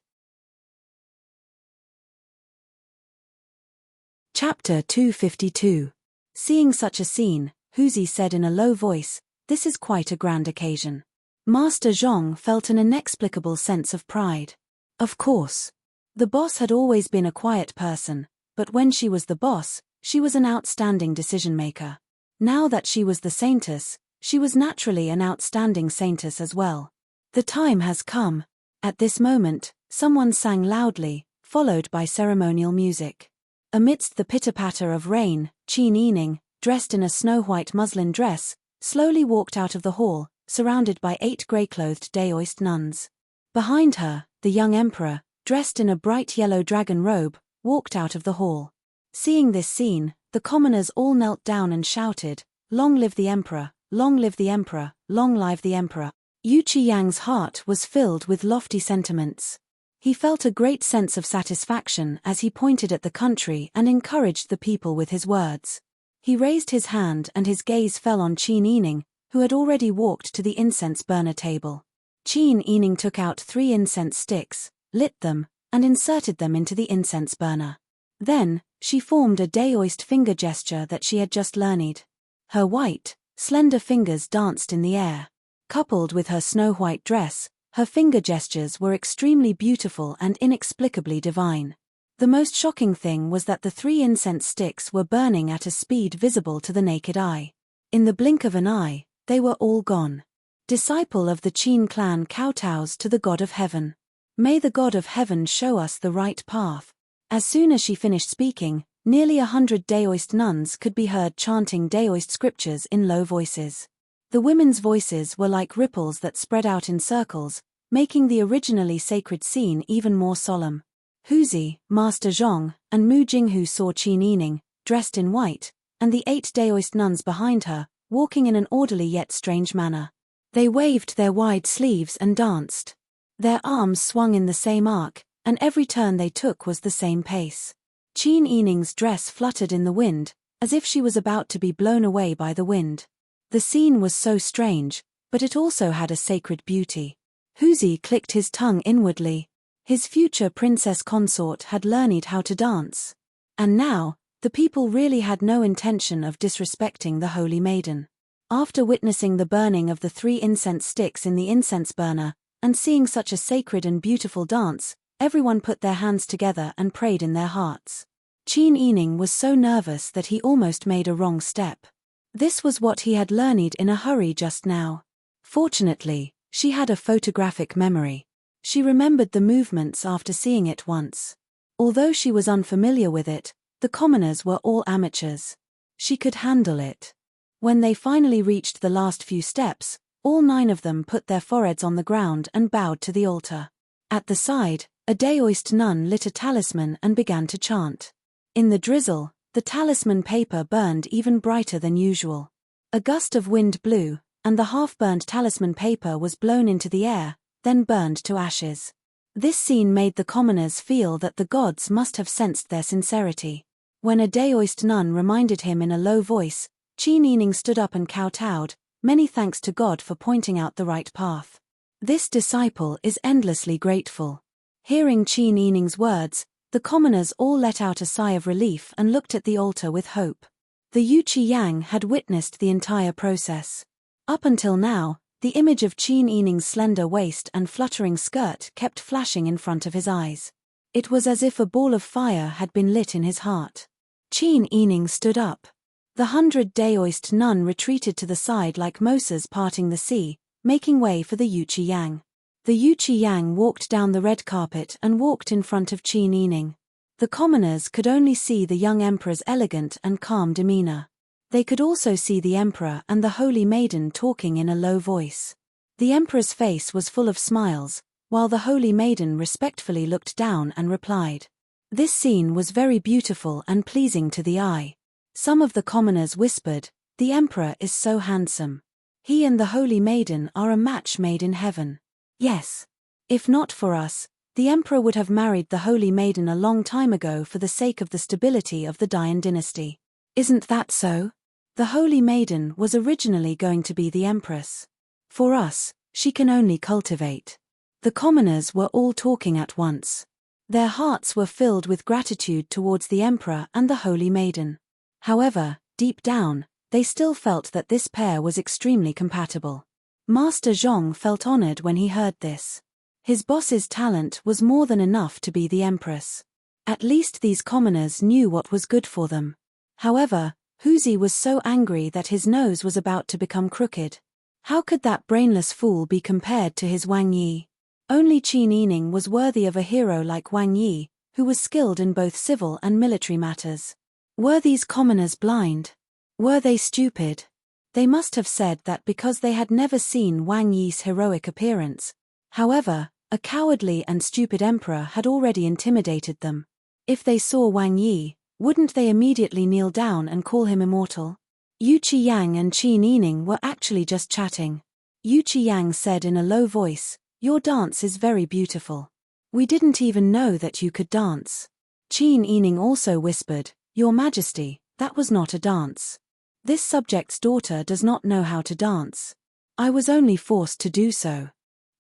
Chapter 252. Seeing such a scene, Huzi said in a low voice, "This is quite a grand occasion." Master Zhong felt an inexplicable sense of pride. Of course. The boss had always been a quiet person, but when she was the boss, she was an outstanding decision-maker. Now that she was the saintess, she was naturally an outstanding saintess as well. The time has come. At this moment, someone sang loudly, followed by ceremonial music. Amidst the pitter-patter of rain, Qin Yining, dressed in a snow-white muslin dress, slowly walked out of the hall, surrounded by 8 grey-clothed Daoist nuns. Behind her, the young emperor, dressed in a bright yellow dragon robe, walked out of the hall. Seeing this scene, the commoners all knelt down and shouted, "Long live the emperor! Long live the emperor! Long live the emperor!" Yu Qiyang's heart was filled with lofty sentiments. He felt a great sense of satisfaction as he pointed at the country and encouraged the people with his words. He raised his hand and his gaze fell on Qin Yining, who had already walked to the incense burner table. Qin Yining took out 3 incense sticks, lit them, and inserted them into the incense burner. Then, she formed a Daoist finger gesture that she had just learned. Her white, slender fingers danced in the air. Coupled with her snow-white dress, her finger gestures were extremely beautiful and inexplicably divine. The most shocking thing was that the 3 incense sticks were burning at a speed visible to the naked eye. In the blink of an eye, they were all gone. Disciple of the Qin clan kowtows to the God of Heaven. May the God of Heaven show us the right path. As soon as she finished speaking, nearly 100 Daoist nuns could be heard chanting Daoist scriptures in low voices. The women's voices were like ripples that spread out in circles, making the originally sacred scene even more solemn. Huzi, Master Zhong, and Mu Jinghu saw Qin Yining, dressed in white, and the 8 Daoist nuns behind her, walking in an orderly yet strange manner. They waved their wide sleeves and danced. Their arms swung in the same arc, and every turn they took was the same pace. Qin Yining's dress fluttered in the wind, as if she was about to be blown away by the wind. The scene was so strange, but it also had a sacred beauty. Huzi clicked his tongue inwardly. His future princess consort had learned how to dance. And now, the people really had no intention of disrespecting the Holy Maiden. After witnessing the burning of the 3 incense sticks in the incense burner, and seeing such a sacred and beautiful dance, everyone put their hands together and prayed in their hearts. Qin Yining was so nervous that he almost made a wrong step. This was what he had learned in a hurry just now. Fortunately, she had a photographic memory. She remembered the movements after seeing it once. Although she was unfamiliar with it, the commoners were all amateurs. She could handle it. When they finally reached the last few steps, all 9 of them put their foreheads on the ground and bowed to the altar. At the side, a Daoist nun lit a talisman and began to chant. In the drizzle, the talisman paper burned even brighter than usual. A gust of wind blew, and the half-burned talisman paper was blown into the air, then burned to ashes. This scene made the commoners feel that the gods must have sensed their sincerity. When a Daoist nun reminded him in a low voice, Qin Yining stood up and kowtowed, "Many thanks to God for pointing out the right path. This disciple is endlessly grateful." Hearing Qin Yining's words, the commoners all let out a sigh of relief and looked at the altar with hope. The Yuqi Yang had witnessed the entire process. Up until now, the image of Qin Yining's slender waist and fluttering skirt kept flashing in front of his eyes. It was as if a ball of fire had been lit in his heart. Qin Yining stood up. The 100 Daoist nun retreated to the side like Moses parting the sea, making way for the Yuqi Yang. The Yuqi Yang walked down the red carpet and walked in front of Qin Yining. The commoners could only see the young emperor's elegant and calm demeanor. They could also see the emperor and the holy maiden talking in a low voice. The emperor's face was full of smiles, while the holy maiden respectfully looked down and replied. This scene was very beautiful and pleasing to the eye. Some of the commoners whispered, "The emperor is so handsome. He and the holy maiden are a match made in heaven." Yes. If not for us, the emperor would have married the holy maiden a long time ago for the sake of the stability of the Dayan dynasty. Isn't that so? The holy maiden was originally going to be the empress. For us, she can only cultivate. The commoners were all talking at once. Their hearts were filled with gratitude towards the emperor and the holy maiden. However, deep down, they still felt that this pair was extremely compatible. Master Zhong felt honored when he heard this. His boss's talent was more than enough to be the empress. At least these commoners knew what was good for them. However, Huzi was so angry that his nose was about to become crooked. How could that brainless fool be compared to his Wang Yi? Only Qin Yining was worthy of a hero like Wang Yi, who was skilled in both civil and military matters. Were these commoners blind? Were they stupid? They must have said that because they had never seen Wang Yi's heroic appearance. However, a cowardly and stupid emperor had already intimidated them. If they saw Wang Yi, wouldn't they immediately kneel down and call him immortal? Yuqi Yang and Qin Yining were actually just chatting. Yuqi Yang said in a low voice, "Your dance is very beautiful. We didn't even know that you could dance." Qin Yining also whispered, "Your Majesty, that was not a dance. This subject's daughter does not know how to dance. I was only forced to do so."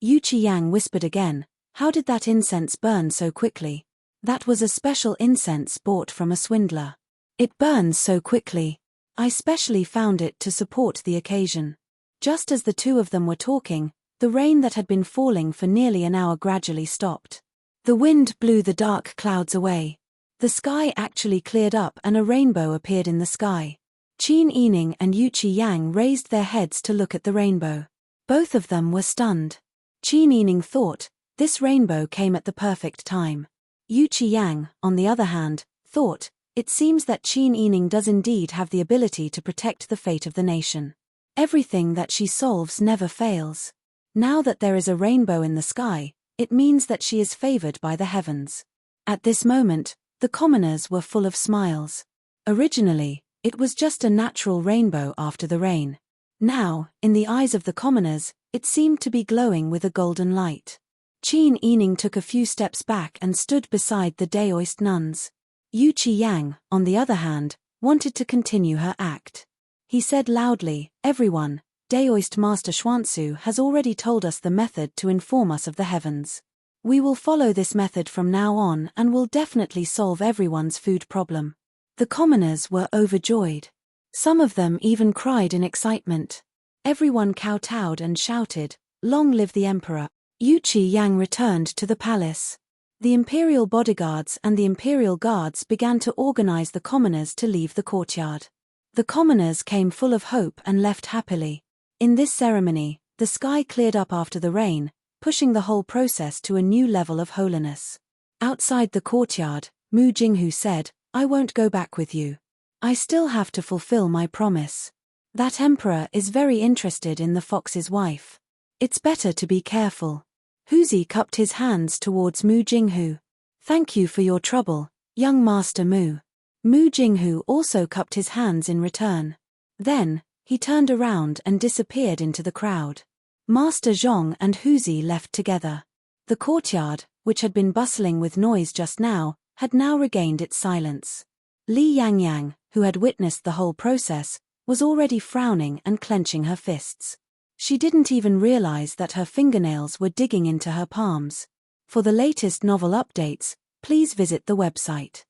Yuqi Yang whispered again, "How did that incense burn so quickly?" "That was a special incense bought from a swindler. It burns so quickly. I specially found it to support the occasion." Just as the two of them were talking, the rain that had been falling for nearly an hour gradually stopped. The wind blew the dark clouds away. The sky actually cleared up and a rainbow appeared in the sky. Qin Yining and Yuqi Yang raised their heads to look at the rainbow. Both of them were stunned. Qin Yining thought, this rainbow came at the perfect time. Yuqi Yang, on the other hand, thought, it seems that Qin Yining does indeed have the ability to protect the fate of the nation. Everything that she solves never fails. Now that there is a rainbow in the sky, it means that she is favored by the heavens. At this moment, the commoners were full of smiles. Originally, it was just a natural rainbow after the rain. Now, in the eyes of the commoners, it seemed to be glowing with a golden light. Qin Yining took a few steps back and stood beside the Daoist nuns. Yuqi Yang, on the other hand, wanted to continue her act. He said loudly, "Everyone, Daoist Master Xuanzu has already told us the method to inform us of the heavens. We will follow this method from now on and will definitely solve everyone's food problem." The commoners were overjoyed. Some of them even cried in excitement. Everyone kowtowed and shouted, "Long live the emperor!" Yuqi Yang returned to the palace. The imperial bodyguards and the imperial guards began to organize the commoners to leave the courtyard. The commoners came full of hope and left happily. In this ceremony, the sky cleared up after the rain, pushing the whole process to a new level of holiness. Outside the courtyard, Mu Jinghu said, "I won't go back with you. I still have to fulfill my promise. That emperor is very interested in the fox's wife. It's better to be careful." Huzi cupped his hands towards Mu Jinghu. "Thank you for your trouble, young Master Mu." Mu Jinghu also cupped his hands in return. Then, he turned around and disappeared into the crowd. Master Zhong and Huzi left together. The courtyard, which had been bustling with noise just now, had now regained its silence. Li Yangyang, who had witnessed the whole process, was already frowning and clenching her fists. She didn't even realize that her fingernails were digging into her palms. For the latest novel updates, please visit the website.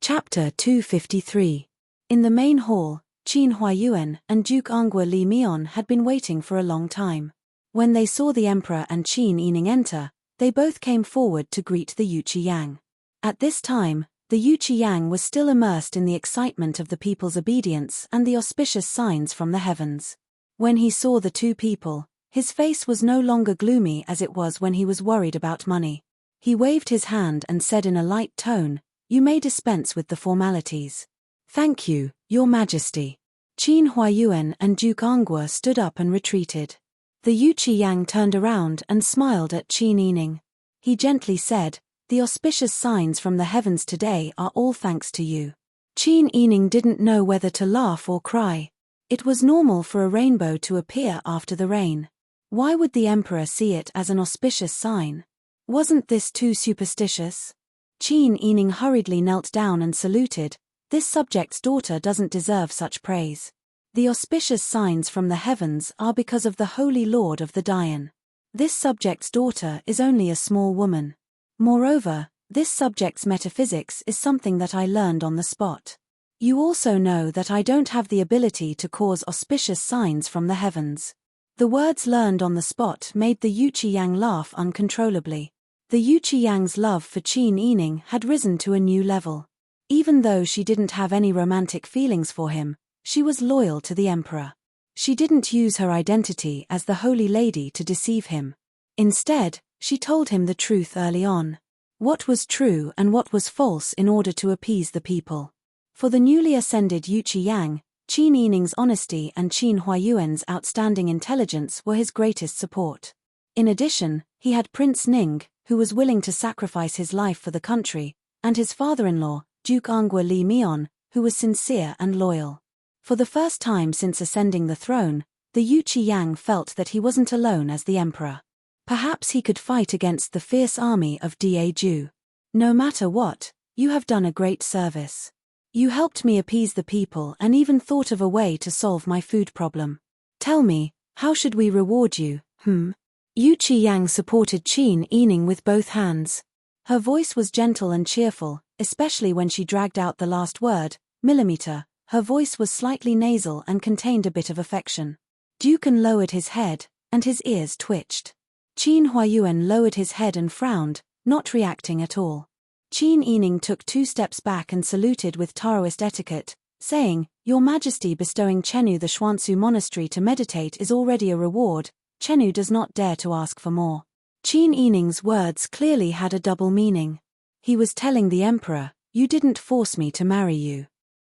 Chapter 253. In the main hall, Qin Huayuan and Duke Angua Li Mian had been waiting for a long time. When they saw the emperor and Qin Yining enter, they both came forward to greet the Yuqi Yang. At this time, the Yuqi Yang was still immersed in the excitement of the people's obedience and the auspicious signs from the heavens. When he saw the two people, his face was no longer gloomy as it was when he was worried about money. He waved his hand and said in a light tone, "You may dispense with the formalities." "Thank you, Your Majesty." Qin Huayuan and Duke Angua stood up and retreated. The Yuqi Yang turned around and smiled at Qin Yining. He gently said, "The auspicious signs from the heavens today are all thanks to you." Qin Yining didn't know whether to laugh or cry. It was normal for a rainbow to appear after the rain. Why would the emperor see it as an auspicious sign? Wasn't this too superstitious? Qin Yining hurriedly knelt down and saluted. "This subject's daughter doesn't deserve such praise. The auspicious signs from the heavens are because of the Holy Lord of the Dian. This subject's daughter is only a small woman. Moreover, this subject's metaphysics is something that I learned on the spot. You also know that I don't have the ability to cause auspicious signs from the heavens." The words learned on the spot made the Yuqi Yang laugh uncontrollably. The Yuqi Yang's love for Qin Yining had risen to a new level. Even though she didn't have any romantic feelings for him, she was loyal to the emperor. She didn't use her identity as the Holy Lady to deceive him. Instead, she told him the truth early on. What was true and what was false in order to appease the people. For the newly ascended Yuqi Yang, Qin Yining's honesty and Qin Huayuan's outstanding intelligence were his greatest support. In addition, he had Prince Ning, who was willing to sacrifice his life for the country, and his father-in-law, Duke Angua Li Mian, who was sincere and loyal. For the first time since ascending the throne, the Yuqi Yang felt that he wasn't alone as the emperor. Perhaps he could fight against the fierce army of Daeju. "No matter what, you have done a great service. You helped me appease the people and even thought of a way to solve my food problem. Tell me, how should we reward you, Yuqi Yang supported Qin Yining with both hands. Her voice was gentle and cheerful, especially when she dragged out the last word, millimeter. Her voice was slightly nasal and contained a bit of affection. Dukan lowered his head, and his ears twitched. Qin Huayuan lowered his head and frowned, not reacting at all. Qin Yining took 2 steps back and saluted with Taoist etiquette, saying, "Your Majesty bestowing Chenu the Xuanzu Monastery to meditate is already a reward. Chenu does not dare to ask for more." Qin Yining's words clearly had a double meaning. He was telling the emperor, "You didn't force me to marry you.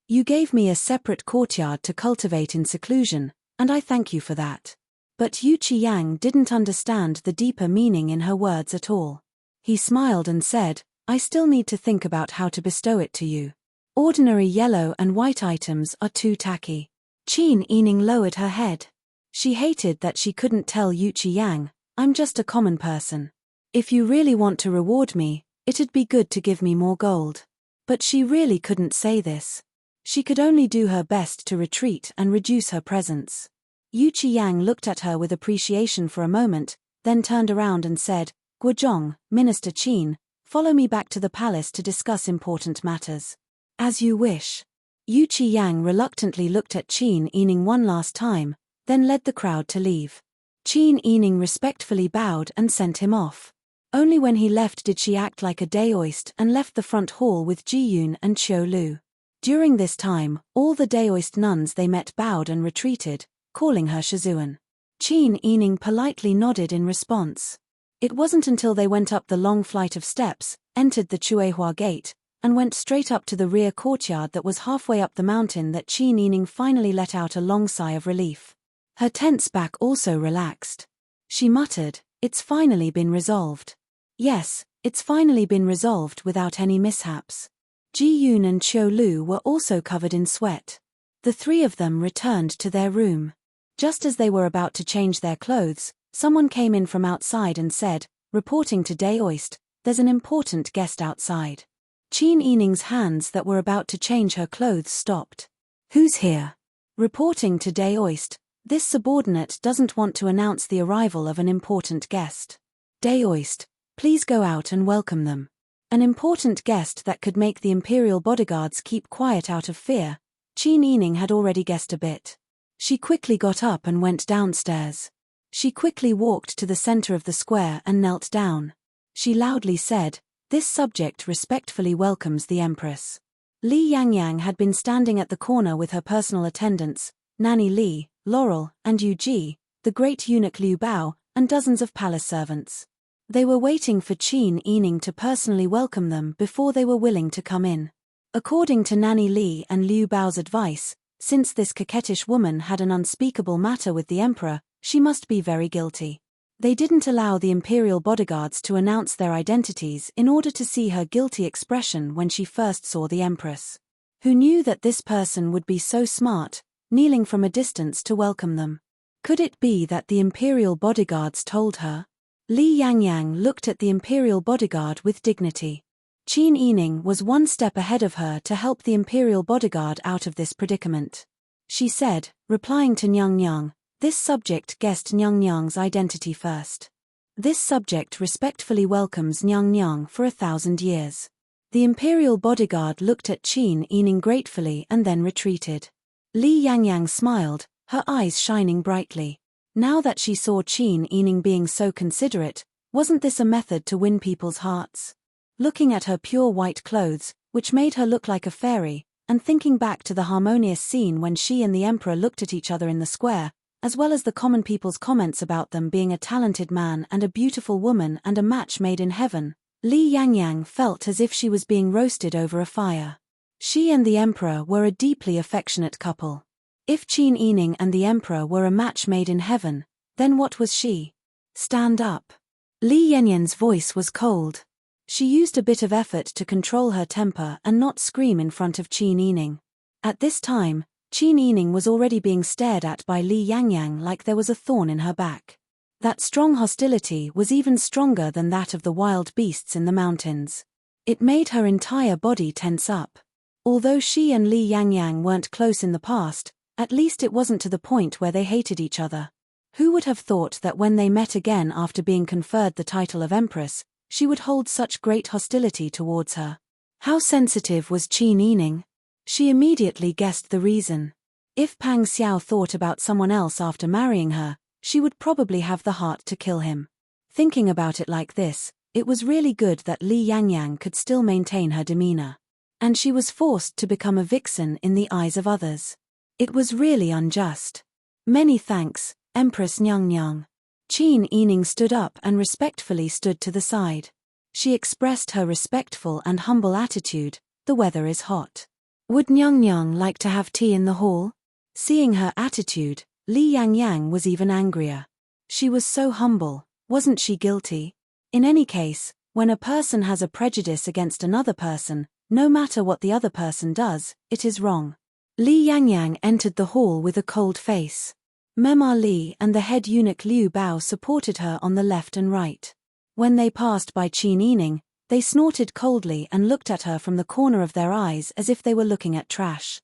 You gave me a separate courtyard to cultivate in seclusion, and I thank you for that." But Yuqi Yang didn't understand the deeper meaning in her words at all. He smiled and said, "I still need to think about how to bestow it to you. Ordinary yellow and white items are too tacky." Qin Yining lowered her head. She hated that she couldn't tell Yuqi Yang, "I'm just a common person. If you really want to reward me, it'd be good to give me more gold." But she really couldn't say this. She could only do her best to retreat and reduce her presence. Yuqi Yang looked at her with appreciation for a moment, then turned around and said, "Guozhong, Minister Qin, follow me back to the palace to discuss important matters." "As you wish." Yuqi Yang reluctantly looked at Qin Yining one last time, then led the crowd to leave. Qin Yining respectfully bowed and sent him off. Only when he left did she act like a Daoist and left the front hall with Ji-yoon and Qiu Lu. During this time, all the Daoist nuns they met bowed and retreated, calling her Shizuan. Qin Yining politely nodded in response. It wasn't until they went up the long flight of steps, entered the Chuehua Gate, and went straight up to the rear courtyard that was halfway up the mountain that Qin Yining finally let out a long sigh of relief. Her tense back also relaxed. She muttered, "It's finally been resolved." Yes, it's finally been resolved without any mishaps. Ji-yoon and Qiu Lu were also covered in sweat. The three of them returned to their room. Just as they were about to change their clothes, someone came in from outside and said, reporting to Daoist, "There's an important guest outside." Qin Yining's hands that were about to change her clothes stopped. "Who's here?" Reporting to Daoist, "This subordinate doesn't want to announce the arrival of an important guest." Daoist, "Please go out and welcome them." An important guest that could make the imperial bodyguards keep quiet out of fear. Qin Yining had already guessed a bit. She quickly got up and went downstairs. She quickly walked to the center of the square and knelt down. She loudly said, "This subject respectfully welcomes the Empress." Li Yangyang had been standing at the corner with her personal attendants, Nanny Li, Laurel, and Yu Ji, the great eunuch Liu Bao, and dozens of palace servants. They were waiting for Qin Yining to personally welcome them before they were willing to come in. According to Nanny Li and Liu Bao's advice, since this coquettish woman had an unspeakable matter with the emperor, she must be very guilty. They didn't allow the imperial bodyguards to announce their identities in order to see her guilty expression when she first saw the empress. Who knew that this person would be so smart, kneeling from a distance to welcome them? Could it be that the imperial bodyguards told her? Li Yangyang looked at the imperial bodyguard with dignity. Qin Yining was one step ahead of her to help the imperial bodyguard out of this predicament. She said, replying to Nyang Nyang, "This subject guessed Nyang Nyang's identity first. This subject respectfully welcomes Nyang Nyang for 1,000 years." The imperial bodyguard looked at Qin Yining gratefully and then retreated. Li Yangyang smiled, her eyes shining brightly. Now that she saw Qin Yining being so considerate, wasn't this a method to win people's hearts? Looking at her pure white clothes, which made her look like a fairy, and thinking back to the harmonious scene when she and the emperor looked at each other in the square, as well as the common people's comments about them being a talented man and a beautiful woman and a match made in heaven, Li Yangyang felt as if she was being roasted over a fire. She and the emperor were a deeply affectionate couple. If Qin Yining and the emperor were a match made in heaven, then what was she? "Stand up." Li Yanyan's voice was cold. She used a bit of effort to control her temper and not scream in front of Qin Yining. At this time, Qin Yining was already being stared at by Li Yangyang like there was a thorn in her back. That strong hostility was even stronger than that of the wild beasts in the mountains. It made her entire body tense up. Although she and Li Yangyang weren't close in the past, at least it wasn't to the point where they hated each other. Who would have thought that when they met again after being conferred the title of Empress, she would hold such great hostility towards her? How sensitive was Qin Yining? She immediately guessed the reason. If Pang Xiao thought about someone else after marrying her, she would probably have the heart to kill him. Thinking about it like this, it was really good that Li Yangyang could still maintain her demeanor. And she was forced to become a vixen in the eyes of others. It was really unjust. "Many thanks, Empress Nyang Nyang." Qin Yining stood up and respectfully stood to the side. She expressed her respectful and humble attitude, "The weather is hot. Would Nyang Nyang like to have tea in the hall?" Seeing her attitude, Li Yangyang was even angrier. She was so humble, wasn't she guilty? In any case, when a person has a prejudice against another person, no matter what the other person does, it is wrong. Li Yangyang entered the hall with a cold face. Mema Li and the head eunuch Liu Bao supported her on the left and right. When they passed by Qin Yining, they snorted coldly and looked at her from the corner of their eyes as if they were looking at trash.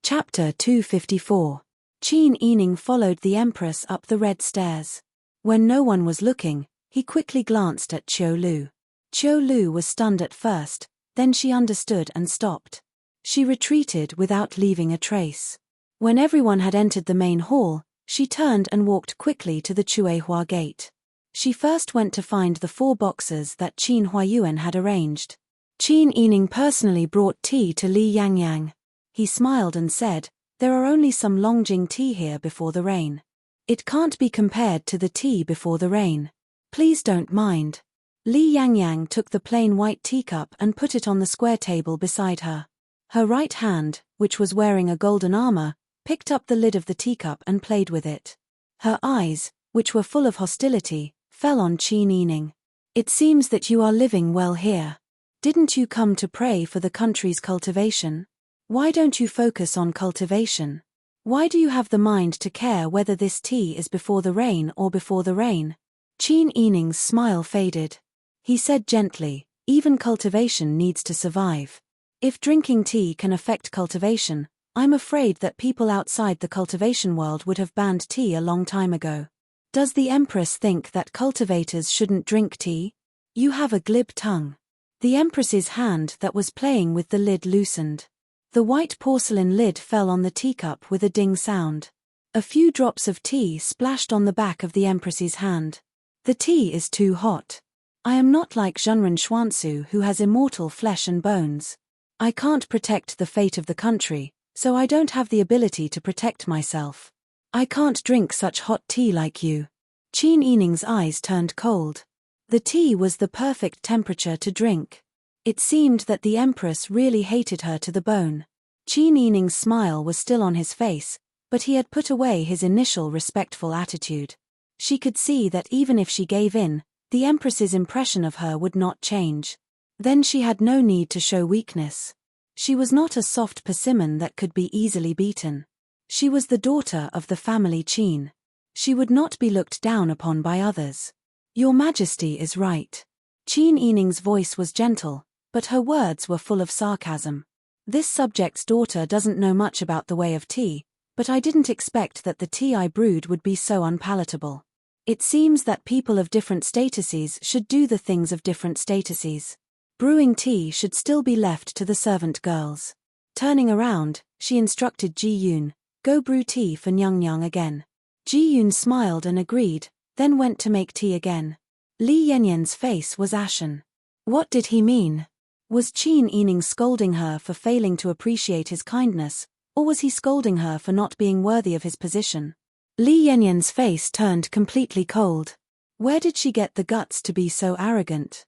Chapter 254. Qin Yining followed the Empress up the red stairs. When no one was looking, he quickly glanced at Qiu Lu. Qiu Lu was stunned at first, then she understood and stopped. She retreated without leaving a trace. When everyone had entered the main hall, she turned and walked quickly to the Chuehua gate. She first went to find the 4 boxes that Qin Huayuan had arranged. Qin Yining personally brought tea to Li Yangyang. He smiled and said, "There are only some Longjing tea here before the rain. It can't be compared to the tea before the rain. Please don't mind." Li Yangyang took the plain white teacup and put it on the square table beside her. Her right hand, which was wearing a golden armor, picked up the lid of the teacup and played with it. Her eyes, which were full of hostility, fell on Qin Yining. "It seems that you are living well here. Didn't you come to pray for the country's cultivation? Why don't you focus on cultivation? Why do you have the mind to care whether this tea is before the rain or before the rain?" Qin Yining's smile faded. He said gently, "Even cultivation needs to survive. If drinking tea can affect cultivation, I'm afraid that people outside the cultivation world would have banned tea a long time ago. Does the Empress think that cultivators shouldn't drink tea? You have a glib tongue." The Empress's hand that was playing with the lid loosened. The white porcelain lid fell on the teacup with a ding sound. A few drops of tea splashed on the back of the Empress's hand. "The tea is too hot. I am not like Zhenren Xuansu who has immortal flesh and bones. I can't protect the fate of the country, so I don't have the ability to protect myself. I can't drink such hot tea like you." Qin Yining's eyes turned cold. The tea was the perfect temperature to drink. It seemed that the Empress really hated her to the bone. Qin Yining's smile was still on his face, but he had put away his initial respectful attitude. She could see that even if she gave in, the Empress's impression of her would not change. Then she had no need to show weakness. She was not a soft persimmon that could be easily beaten. She was the daughter of the family Qin. She would not be looked down upon by others. "Your Majesty is right." Qin Yining's voice was gentle, but her words were full of sarcasm. "This subject's daughter doesn't know much about the way of tea, but I didn't expect that the tea I brewed would be so unpalatable. It seems that people of different statuses should do the things of different statuses. Brewing tea should still be left to the servant girls." Turning around, she instructed Ji Yun, "Go brew tea for Nyang Nyang again." Ji Yun smiled and agreed, then went to make tea again. Li Yanyan's face was ashen. What did he mean? Was Qin Yining scolding her for failing to appreciate his kindness, or was he scolding her for not being worthy of his position? Li Yanyan's face turned completely cold. Where did she get the guts to be so arrogant?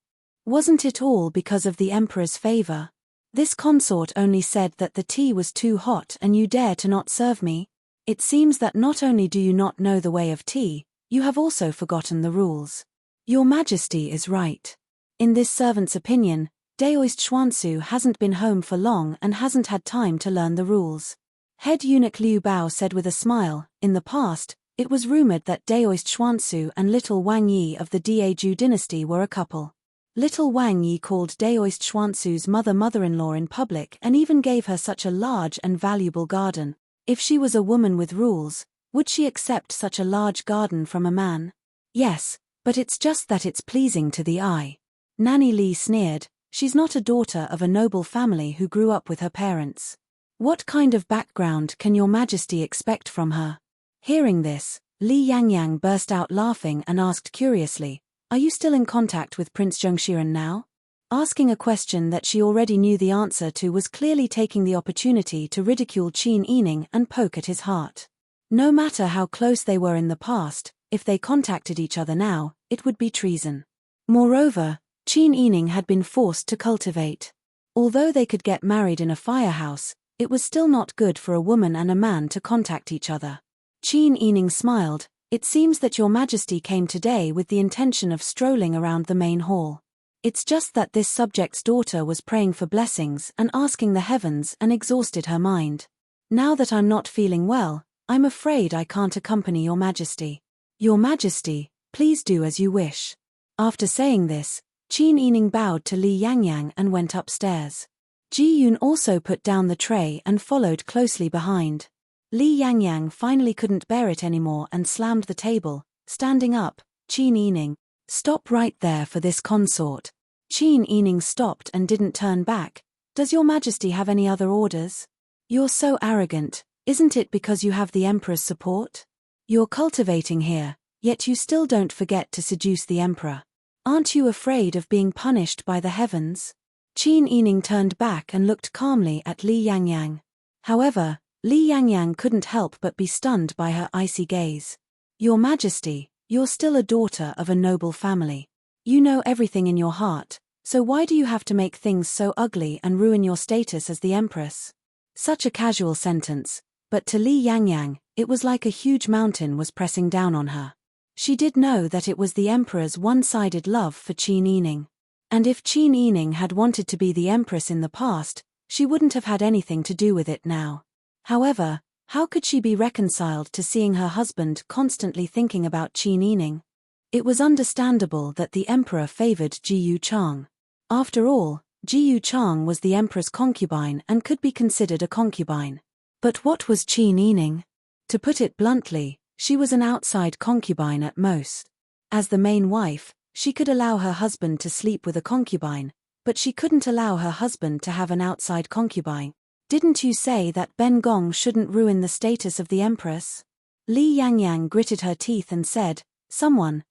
Wasn't it all because of the Emperor's favor? This consort only said that the tea was too hot and you dare to not serve me? It seems that not only do you not know the way of tea, you have also forgotten the rules. Your Majesty is right. In this servant's opinion, Daoist Xuansu hasn't been home for long and hasn't had time to learn the rules. Head eunuch Liu Bao said with a smile, "In the past, it was rumored that Daoist Xuansu and little Wang Yi of the Daiju dynasty were a couple. Little Wang Yi called Daoist Xuansu's mother-in-law in public and even gave her such a large and valuable garden. If she was a woman with rules, would she accept such a large garden from a man? Yes, but it's just that it's pleasing to the eye." Nanny Li sneered, "She's not a daughter of a noble family who grew up with her parents. What kind of background can your Majesty expect from her?" Hearing this, Li Yangyang burst out laughing and asked curiously, "Are you still in contact with Prince Zhengshiren now?" Asking a question that she already knew the answer to was clearly taking the opportunity to ridicule Qin Yining and poke at his heart. No matter how close they were in the past, if they contacted each other now, it would be treason. Moreover, Qin Yining had been forced to cultivate. Although they could get married in a firehouse, it was still not good for a woman and a man to contact each other. Qin Yining smiled, "It seems that your Majesty came today with the intention of strolling around the main hall. It's just that this subject's daughter was praying for blessings and asking the heavens and exhausted her mind. Now that I'm not feeling well, I'm afraid I can't accompany your Majesty." "Your Majesty, please do as you wish." After saying this, Qin Yining bowed to Li Yangyang and went upstairs. Ji Yun also put down the tray and followed closely behind. Li Yangyang finally couldn't bear it anymore and slammed the table, standing up. "Qin Yining, stop right there for this consort." Qin Yining stopped and didn't turn back. "Does your Majesty have any other orders?" "You're so arrogant. Isn't it because you have the emperor's support? You're cultivating here, yet you still don't forget to seduce the emperor. Aren't you afraid of being punished by the heavens? Qin Yining turned back and looked calmly at Li Yangyang. However, Li Yangyang couldn't help but be stunned by her icy gaze. Your Majesty, you're still a daughter of a noble family. You know everything in your heart, so why do you have to make things so ugly and ruin your status as the empress? Such a casual sentence, but to Li Yangyang, it was like a huge mountain was pressing down on her. She did know that it was the emperor's one-sided love for Qin Yining. And if Qin Yining had wanted to be the empress in the past, she wouldn't have had anything to do with it now. However, how could she be reconciled to seeing her husband constantly thinking about Qin Yining? It was understandable that the emperor favored Ji Yuchang. After all, Ji Yuchang was the emperor's concubine and could be considered a concubine. But what was Qin Yining? To put it bluntly, she was an outside concubine at most. As the main wife, she could allow her husband to sleep with a concubine, but she couldn't allow her husband to have an outside concubine. Didn't you say that Ben Gong shouldn't ruin the status of the empress? Li Yangyang gritted her teeth and said, Someone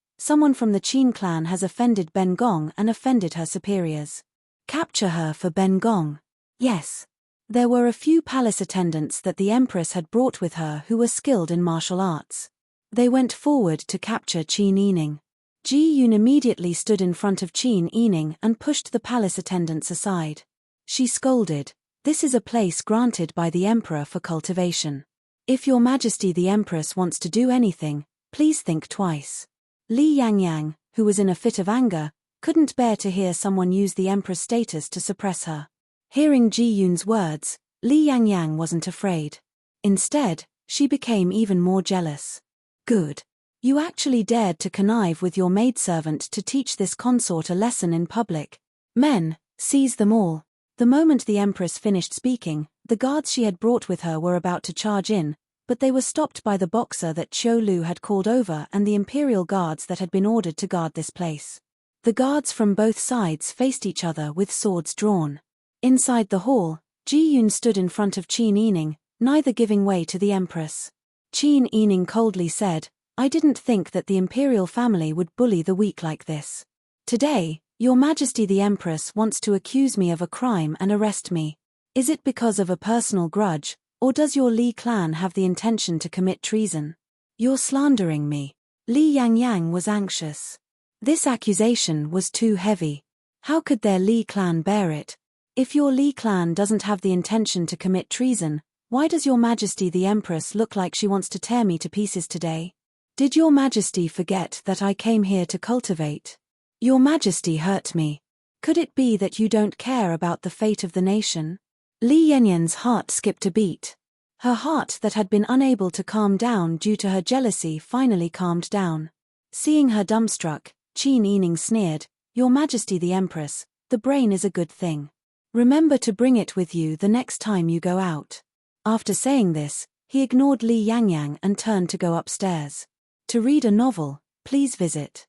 from the Qin clan has offended Ben Gong and offended her superiors. Capture her for Ben Gong. Yes. There were a few palace attendants that the empress had brought with her who were skilled in martial arts. They went forward to capture Qin Yining. Ji Yun immediately stood in front of Qin Yining and pushed the palace attendants aside. She scolded, This is a place granted by the emperor for cultivation. If your majesty the empress wants to do anything, please think twice. Li Yangyang, who was in a fit of anger, couldn't bear to hear someone use the empress status to suppress her. Hearing Ji Yun's words, Li Yangyang wasn't afraid. Instead, she became even more jealous. Good. You actually dared to connive with your maidservant to teach this consort a lesson in public. Men, seize them all. The moment the empress finished speaking, the guards she had brought with her were about to charge in, but they were stopped by the boxer that Qiu Lu had called over and the imperial guards that had been ordered to guard this place. The guards from both sides faced each other with swords drawn. Inside the hall, Ji Yun stood in front of Qin Yining, neither giving way to the empress. Qin Yining coldly said, I didn't think that the imperial family would bully the weak like this. Today, Your Majesty the Empress wants to accuse me of a crime and arrest me. Is it because of a personal grudge, or does your Li clan have the intention to commit treason? You're slandering me. Li Yangyang was anxious. This accusation was too heavy. How could their Li clan bear it? If your Li clan doesn't have the intention to commit treason, why does Your Majesty the Empress look like she wants to tear me to pieces today? Did Your Majesty forget that I came here to cultivate? Your Majesty hurt me. Could it be that you don't care about the fate of the nation? Li Yanyan's heart skipped a beat. Her heart that had been unable to calm down due to her jealousy finally calmed down. Seeing her dumbstruck, Qin Yining sneered, Your Majesty the Empress, the brain is a good thing. Remember to bring it with you the next time you go out. After saying this, he ignored Li Yangyang and turned to go upstairs. To read a novel, please visit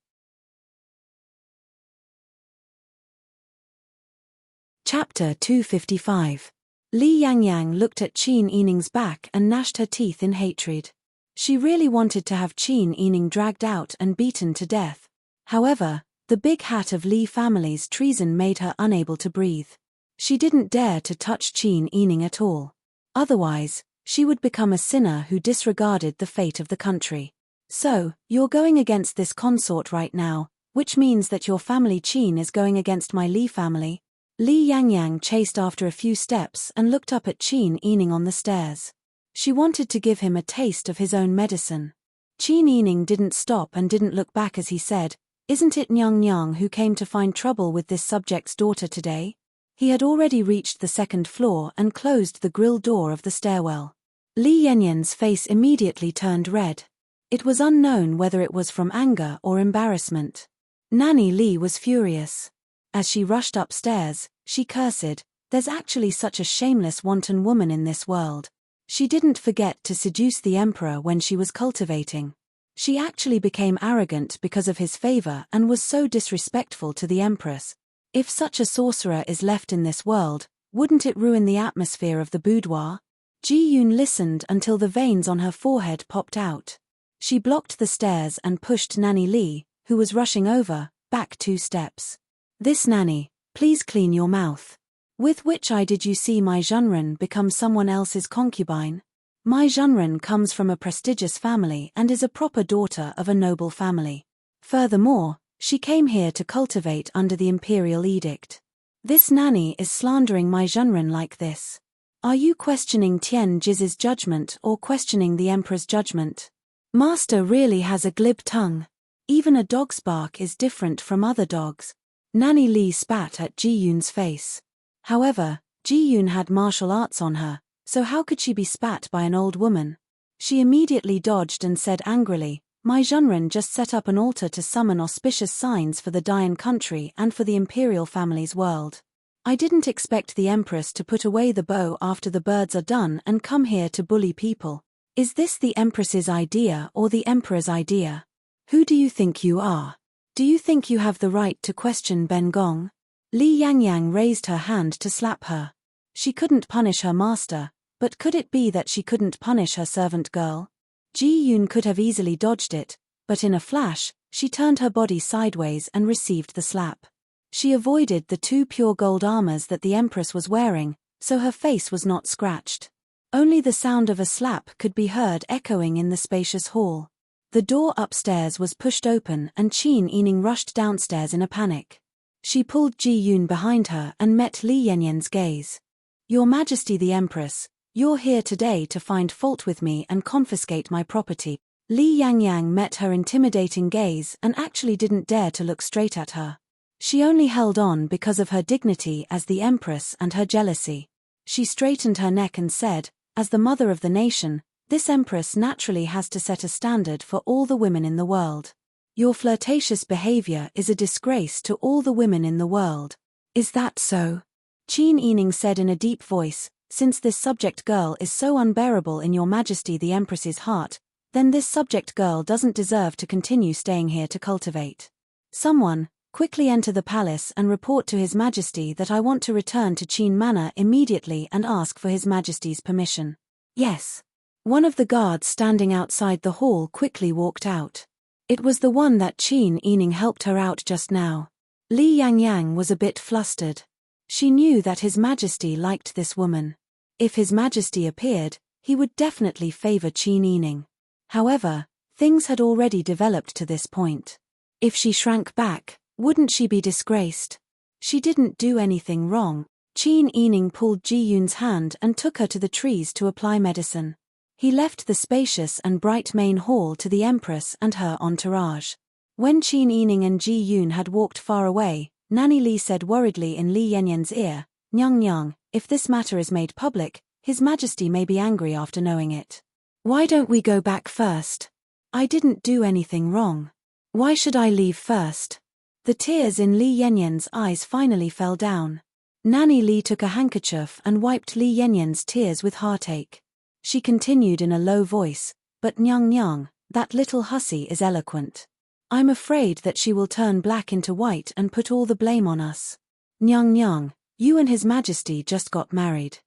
Chapter 255. Li Yangyang looked at Qin Yining's back and gnashed her teeth in hatred. She really wanted to have Qin Yining dragged out and beaten to death. However, the big hat of Li family's treason made her unable to breathe. She didn't dare to touch Qin Yining at all. Otherwise, she would become a sinner who disregarded the fate of the country. So, you're going against this consort right now, which means that your family Qin is going against my Li family. Li Yangyang chased after a few steps and looked up at Qin Yining on the stairs. She wanted to give him a taste of his own medicine. Qin Yining didn't stop and didn't look back as he said, Isn't it Nyang Nyang who came to find trouble with this subject's daughter today? He had already reached the second floor and closed the grill door of the stairwell. Li Yanyan's face immediately turned red. It was unknown whether it was from anger or embarrassment. Nanny Li was furious. As she rushed upstairs, she cursed, There's actually such a shameless wanton woman in this world. She didn't forget to seduce the emperor when she was cultivating. She actually became arrogant because of his favor and was so disrespectful to the empress. If such a sorcerer is left in this world, wouldn't it ruin the atmosphere of the boudoir? Ji-yoon listened until the veins on her forehead popped out. She blocked the stairs and pushed Nanny Lee, who was rushing over, back 2 steps. "This nanny, please clean your mouth. With which eye did you see my Junren become someone else's concubine? My Junren comes from a prestigious family and is a proper daughter of a noble family. Furthermore, she came here to cultivate under the imperial edict. This nanny is slandering my Junren like this. Are you questioning Tian Jiz's judgment or questioning the emperor's judgment? Master really has a glib tongue. Even a dog's bark is different from other dogs." Nanny Lee spat at Ji-yoon's face. However, Ji-yoon had martial arts on her, so how could she be spat by an old woman? She immediately dodged and said angrily, "My Junren just set up an altar to summon auspicious signs for the Dayan country and for the imperial family's world. I didn't expect the empress to put away the bow after the birds are done and come here to bully people. Is this the empress's idea or the emperor's idea? Who do you think you are? Do you think you have the right to question Ben Gong?" Li Yangyang raised her hand to slap her. She couldn't punish her master, but could it be that she couldn't punish her servant girl? Ji-yoon could have easily dodged it, but in a flash, she turned her body sideways and received the slap. She avoided the 2 pure gold armors that the empress was wearing, so her face was not scratched. Only the sound of a slap could be heard echoing in the spacious hall. The door upstairs was pushed open and Qin Yining rushed downstairs in a panic. She pulled Ji-yoon behind her and met Li Yanyan's gaze. "Your Majesty the Empress, you're here today to find fault with me and confiscate my property." Li Yangyang met her intimidating gaze and actually didn't dare to look straight at her. She only held on because of her dignity as the Empress and her jealousy. She straightened her neck and said, "As the mother of the nation, this Empress naturally has to set a standard for all the women in the world. Your flirtatious behavior is a disgrace to all the women in the world. Is that so?" Qin Yining said in a deep voice, "Since this subject girl is so unbearable in Your Majesty the Empress's heart, then this subject girl doesn't deserve to continue staying here to cultivate. Someone, quickly enter the palace and report to His Majesty that I want to return to Qin Manor immediately and ask for His Majesty's permission." "Yes." One of the guards standing outside the hall quickly walked out. It was the one that Qin Yining helped her out just now. Li Yangyang was a bit flustered. She knew that His Majesty liked this woman. If His Majesty appeared, he would definitely favor Qin Yining. However, things had already developed to this point. If she shrank back, wouldn't she be disgraced? She didn't do anything wrong. Qin Yining pulled Ji-yoon's hand and took her to the trees to apply medicine. He left the spacious and bright main hall to the Empress and her entourage. When Qin Yining and Ji-yoon had walked far away, Nanny Lee said worriedly in Li Yanyan's ear, "Nyang Nyang, if this matter is made public, His Majesty may be angry after knowing it. Why don't we go back first? I didn't do anything wrong. Why should I leave first?" The tears in Li Yanyan's eyes finally fell down. Nanny Lee took a handkerchief and wiped Li Yanyan's tears with heartache. She continued in a low voice, "But Nyang Nyang, that little hussy is eloquent. I'm afraid that she will turn black into white and put all the blame on us. Nyang Nyang, you and His Majesty just got married.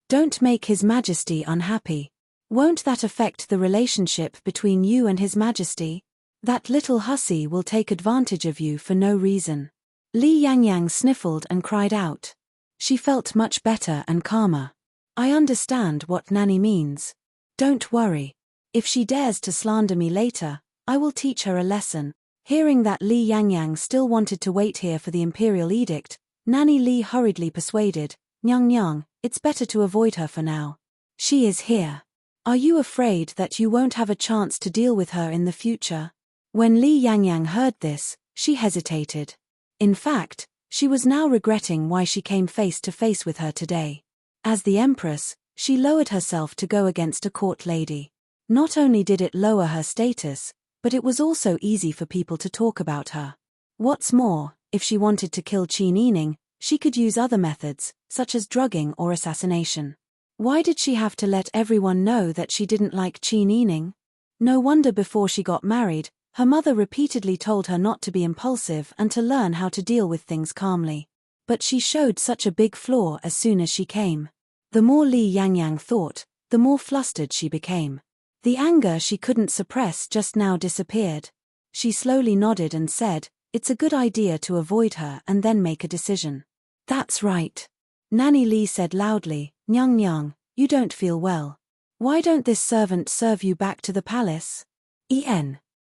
Don't make His Majesty unhappy. Won't that affect the relationship between you and His Majesty? That little hussy will take advantage of you for no reason." Li Yangyang sniffled and cried out. She felt much better and calmer. "I understand what Nanny means. Don't worry. If she dares to slander me later, I will teach her a lesson." Hearing that Li Yangyang still wanted to wait here for the imperial edict, Nanny Lee hurriedly persuaded, "Nyang Nyang, it's better to avoid her for now. She is here. Are you afraid that you won't have a chance to deal with her in the future?" When Li Yangyang heard this, she hesitated. In fact, she was now regretting why she came face to face with her today. As the Empress, she lowered herself to go against a court lady. Not only did it lower her status, but it was also easy for people to talk about her. What's more, if she wanted to kill Qin Yining, she could use other methods, such as drugging or assassination. Why did she have to let everyone know that she didn't like Qin Yining? No wonder before she got married, her mother repeatedly told her not to be impulsive and to learn how to deal with things calmly. But she showed such a big flaw as soon as she came. The more Li Yangyang thought, the more flustered she became. The anger she couldn't suppress just now disappeared. She slowly nodded and said, "It's a good idea to avoid her and then make a decision." "That's right." Nanny Li said loudly, "Nyang Nyang, you don't feel well. Why don't this servant serve you back to the palace?"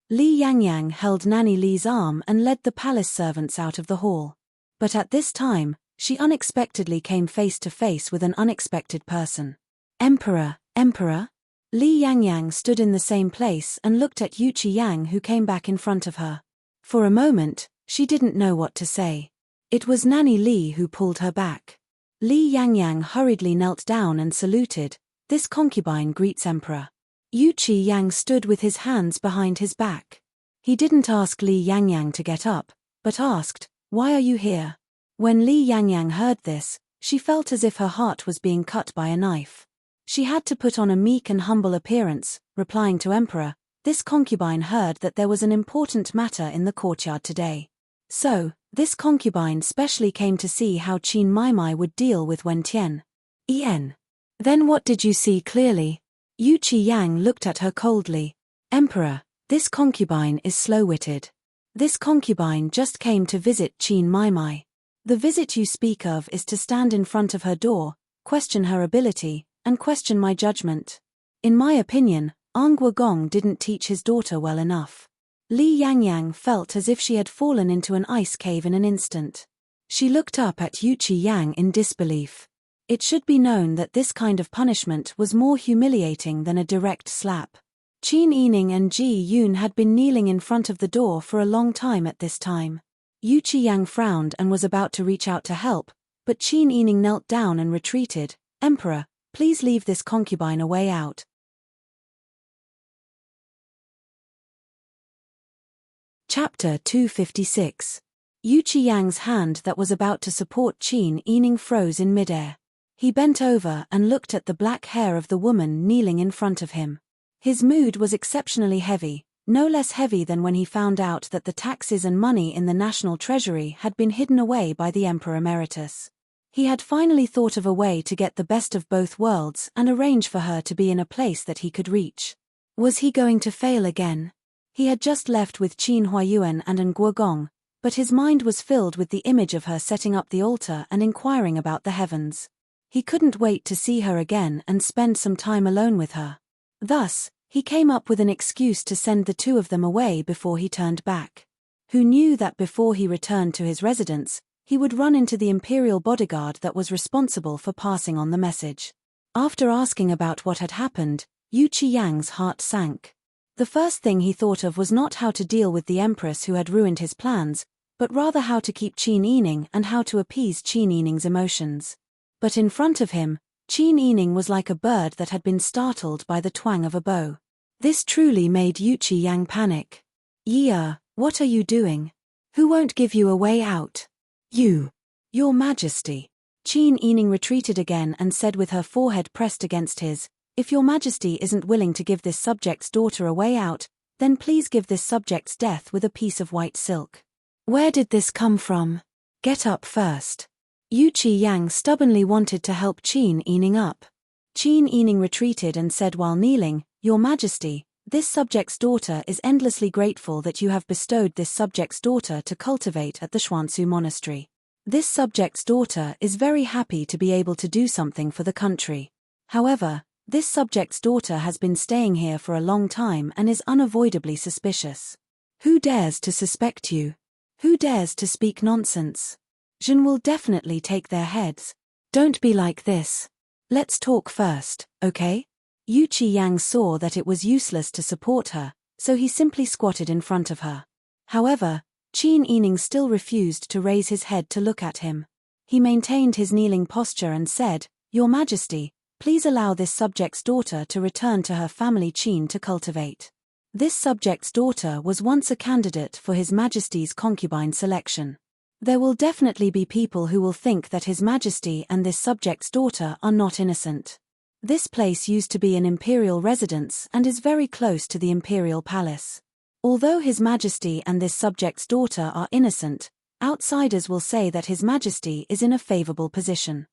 Li Yangyang held Nanny Li's arm and led the palace servants out of the hall. But at this time, she unexpectedly came face to face with an unexpected person. "Emperor, Emperor?" Li Yangyang stood in the same place and looked at Yu Qiyang, who came back in front of her. For a moment, she didn't know what to say. It was Nanny Li who pulled her back. Li Yangyang hurriedly knelt down and saluted, "This concubine greets Emperor." Yu Qiyang stood with his hands behind his back. He didn't ask Li Yangyang to get up, but asked, "Why are you here?" When Li Yangyang heard this, she felt as if her heart was being cut by a knife. She had to put on a meek and humble appearance, replying to Emperor, "This concubine heard that there was an important matter in the courtyard today. So, this concubine specially came to see how Qin Maimai would deal with Wen Tian." "Then what did you see clearly?" Yu Qiyang looked at her coldly. "Emperor, this concubine is slow-witted. This concubine just came to visit Qin Maimai. The visit you speak of is to stand in front of her door, question her ability, and question my judgment. In my opinion, Ang Gong didn't teach his daughter well enough." Li Yangyang felt as if she had fallen into an ice cave in an instant. She looked up at Yu Qiyang in disbelief. It should be known that this kind of punishment was more humiliating than a direct slap. Qin Yining and Ji Yun had been kneeling in front of the door for a long time at this time. Yu Qiyang frowned and was about to reach out to help, but Qin Yining knelt down and retreated. "Emperor, please leave this concubine a way out." Chapter 256. Yu Qiyang's hand that was about to support Qin Yining froze in midair. He bent over and looked at the black hair of the woman kneeling in front of him. His mood was exceptionally heavy, no less heavy than when he found out that the taxes and money in the national treasury had been hidden away by the Emperor Emeritus. He had finally thought of a way to get the best of both worlds and arrange for her to be in a place that he could reach. Was he going to fail again? He had just left with Qin Huayuan and An Guogong, but his mind was filled with the image of her setting up the altar and inquiring about the heavens. He couldn't wait to see her again and spend some time alone with her. Thus, he came up with an excuse to send the two of them away before he turned back. Who knew that before he returned to his residence, he would run into the imperial bodyguard that was responsible for passing on the message. After asking about what had happened, Yu Qiyang's heart sank. The first thing he thought of was not how to deal with the empress who had ruined his plans, but rather how to keep Qin Yining and how to appease Qin Yining's emotions. But in front of him, Qin Yining was like a bird that had been startled by the twang of a bow. This truly made Yu Qiyang panic. "Yi, what are you doing? Who won't give you a way out?" Your Majesty." Qin Yining retreated again and said with her forehead pressed against his, "If your Majesty isn't willing to give this subject's daughter a way out, then please give this subject's death with a piece of white silk." "Where did this come from? Get up first." Yu Qiyang stubbornly wanted to help Qin Yining up. Qin Yining retreated and said while kneeling, "Your Majesty, this subject's daughter is endlessly grateful that you have bestowed this subject's daughter to cultivate at the Xuansu Monastery. This subject's daughter is very happy to be able to do something for the country. However, this subject's daughter has been staying here for a long time and is unavoidably suspicious. Who dares to suspect you? Who dares to speak nonsense? Jin will definitely take their heads. Don't be like this. Let's talk first, okay?" Yu Qiyang saw that it was useless to support her, so he simply squatted in front of her. However, Qin Yining still refused to raise his head to look at him. He maintained his kneeling posture and said, "Your Majesty, please allow this subject's daughter to return to her family Qin to cultivate." This subject's daughter was once a candidate for His Majesty's concubine selection. There will definitely be people who will think that His Majesty and this subject's daughter are not innocent. This place used to be an imperial residence and is very close to the imperial palace. Although His Majesty and this subject's daughter are innocent, outsiders will say that His Majesty is in a favorable position.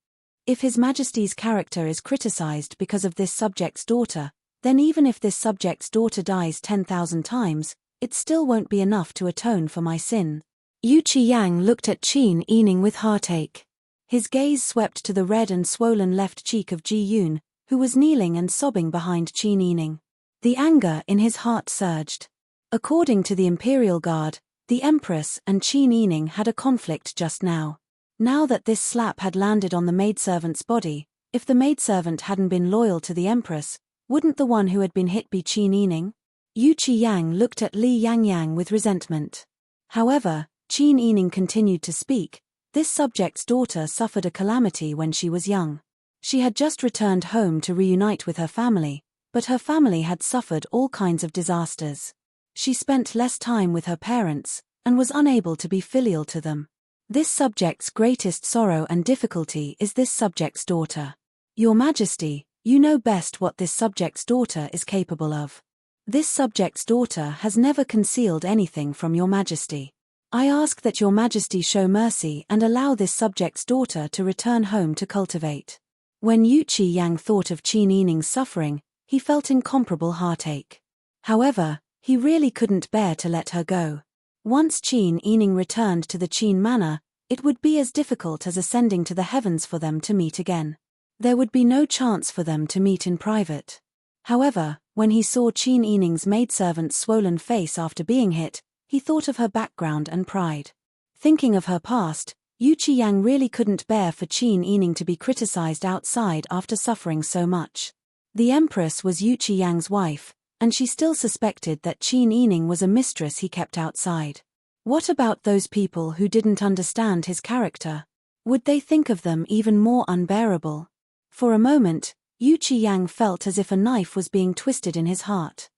If His Majesty's character is criticized because of this subject's daughter, then even if this subject's daughter dies 10,000 times, it still won't be enough to atone for my sin. Yu Qi-yang looked at Qin Yining with heartache. His gaze swept to the red and swollen left cheek of Ji Yun, who was kneeling and sobbing behind Qin Yining. The anger in his heart surged. According to the Imperial Guard, the Empress and Qin Yining had a conflict just now. Now that this slap had landed on the maidservant's body, if the maidservant hadn't been loyal to the Empress, wouldn't the one who had been hit be Qin Yining? Yu Qi-yang looked at Li Yangyang with resentment. However, Qin Yining continued to speak. This subject's daughter suffered a calamity when she was young. She had just returned home to reunite with her family, but her family had suffered all kinds of disasters. She spent less time with her parents, and was unable to be filial to them. This subject's greatest sorrow and difficulty is this subject's daughter. Your Majesty, you know best what this subject's daughter is capable of. This subject's daughter has never concealed anything from your Majesty. I ask that your Majesty show mercy and allow this subject's daughter to return home to cultivate. When Yu Qi-yang thought of Qin Yining's suffering, he felt incomparable heartache. However, he really couldn't bear to let her go. Once Qin Yining returned to the Qin manor, it would be as difficult as ascending to the heavens for them to meet again. There would be no chance for them to meet in private. However, when he saw Qin Yining's maidservant's swollen face after being hit, he thought of her background and pride. Thinking of her past, Yu Qi-yang really couldn't bear for Qin Yining to be criticized outside after suffering so much. The Empress was Yu Qi-yang's wife, and she still suspected that Qin Yining was a mistress he kept outside. What about those people who didn't understand his character? Would they think of them even more unbearable? For a moment, Yu Qi-yang felt as if a knife was being twisted in his heart.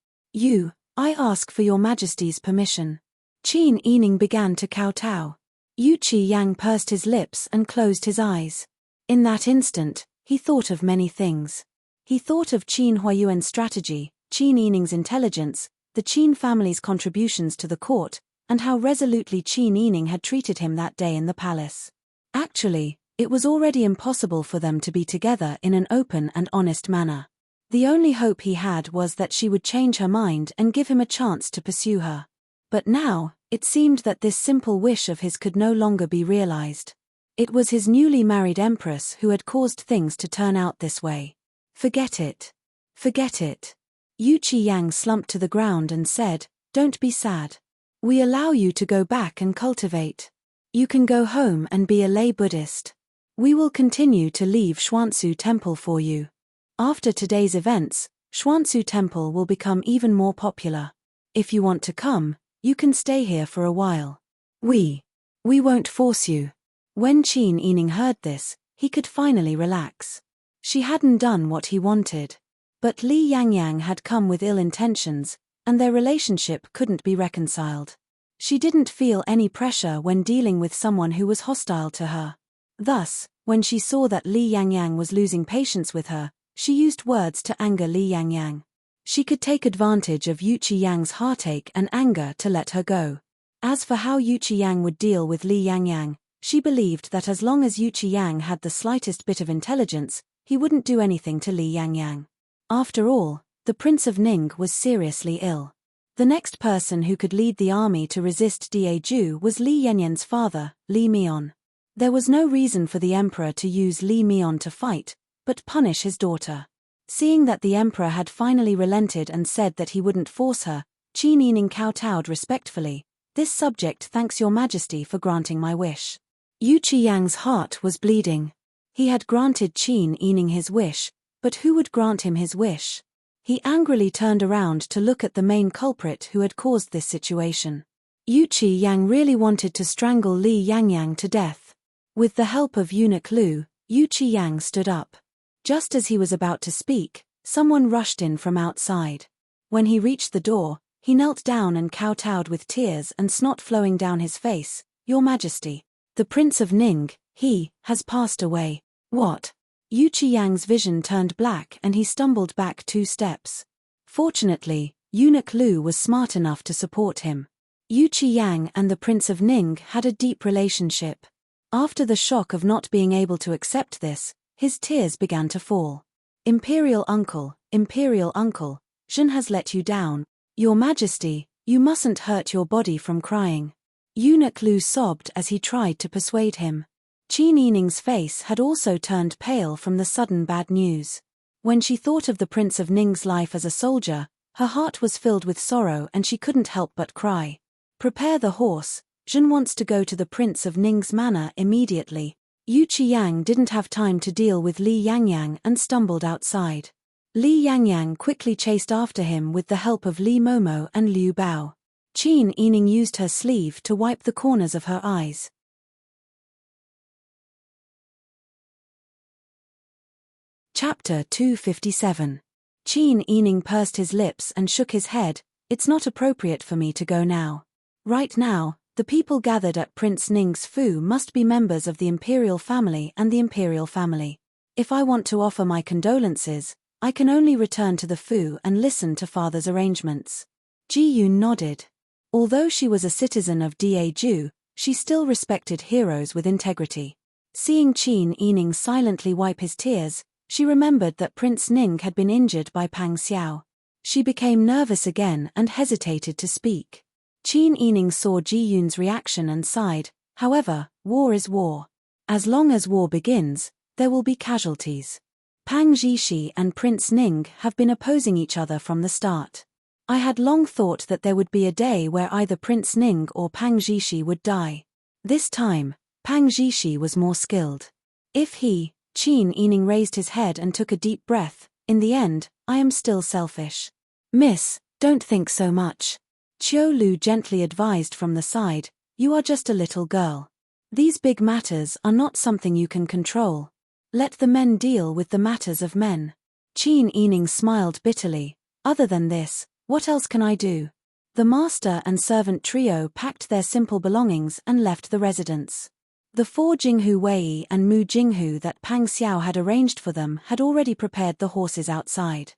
I ask for your Majesty's permission. Qin Yining began to kowtow. Yu Qi-yang pursed his lips and closed his eyes. In that instant, he thought of many things. He thought of Qin Huayuan's strategy, Qin Yining's intelligence, the Qin family's contributions to the court, and how resolutely Qin Yining had treated him that day in the palace. Actually, it was already impossible for them to be together in an open and honest manner. The only hope he had was that she would change her mind and give him a chance to pursue her. But now, it seemed that this simple wish of his could no longer be realized. It was his newly married empress who had caused things to turn out this way. Forget it. Forget it. Yu Qi-yang slumped to the ground and said, "Don't be sad. We allow you to go back and cultivate. You can go home and be a lay Buddhist. We will continue to leave Xuansu Temple for you. After today's events, Xuansu Temple will become even more popular. If you want to come, you can stay here for a while. We won't force you." When Qin Yining heard this, he could finally relax. She hadn't done what he wanted. But Li Yangyang had come with ill intentions, and their relationship couldn't be reconciled. She didn't feel any pressure when dealing with someone who was hostile to her. Thus, when she saw that Li Yangyang was losing patience with her, she used words to anger Li Yangyang. She could take advantage of Yu Qi-yang's heartache and anger to let her go. As for how Yu Qi-yang would deal with Li Yangyang, she believed that as long as Yu Qi-yang had the slightest bit of intelligence, he wouldn't do anything to Li Yangyang. After all, the Prince of Ning was seriously ill. The next person who could lead the army to resist Daeju was Li Yanyan's father, Li Mian. There was no reason for the emperor to use Li Mian to fight, but punish his daughter. Seeing that the emperor had finally relented and said that he wouldn't force her, Qin Yining kowtowed respectfully. "This subject thanks your Majesty for granting my wish." Yu Qi-yang's heart was bleeding. He had granted Qin Yining his wish, but who would grant him his wish? He angrily turned around to look at the main culprit who had caused this situation. Yu Qi-yang really wanted to strangle Li Yangyang to death. With the help of Eunuch Lu, Yu Qi-yang stood up. Just as he was about to speak, someone rushed in from outside. When he reached the door, he knelt down and kowtowed with tears and snot flowing down his face. "Your Majesty, the Prince of Ning, he has passed away." "What?" Yu Qi-yang's vision turned black and he stumbled back 2 steps. Fortunately, Eunuch Lu was smart enough to support him. Yu Qi-yang and the Prince of Ning had a deep relationship. After the shock of not being able to accept this, His tears began to fall. Imperial uncle, Zhen has let you down. Your Majesty, you mustn't hurt your body from crying. Eunuch Lu sobbed as he tried to persuade him. Qin Yining's face had also turned pale from the sudden bad news. When she thought of the Prince of Ning's life as a soldier, her heart was filled with sorrow and she couldn't help but cry. Prepare the horse, Zhen wants to go to the Prince of Ning's manor immediately. Yu Qiyang didn't have time to deal with Li Yangyang and stumbled outside. Li Yangyang quickly chased after him with the help of Li Momo and Liu Bao. Qin Yining used her sleeve to wipe the corners of her eyes. Chapter 257. Qin Yining pursed his lips and shook his head. It's not appropriate for me to go now. Right now, the people gathered at Prince Ning's Fu must be members of the imperial family and the imperial family. If I want to offer my condolences, I can only return to the Fu and listen to father's arrangements. Ji Yun nodded. Although she was a citizen of Daeju, she still respected heroes with integrity. Seeing Qin Yining silently wipe his tears, she remembered that Prince Ning had been injured by Pang Xiao. She became nervous again and hesitated to speak. Qin Yining saw Ji Yun's reaction and sighed. However, war is war. As long as war begins, there will be casualties. Pang Zhishi and Prince Ning have been opposing each other from the start. I had long thought that there would be a day where either Prince Ning or Pang Zhishi would die. This time, Pang Zhishi was more skilled. Qin Yining raised his head and took a deep breath. In the end, I am still selfish. Miss, don't think so much. Qiu Lu gently advised from the side, you are just a little girl. These big matters are not something you can control. Let the men deal with the matters of men. Qin Yining smiled bitterly. Other than this, what else can I do? The master and servant trio packed their simple belongings and left the residence. The 4 Jinghu Wei and Mu Jinghu that Pang Xiao had arranged for them had already prepared the horses outside.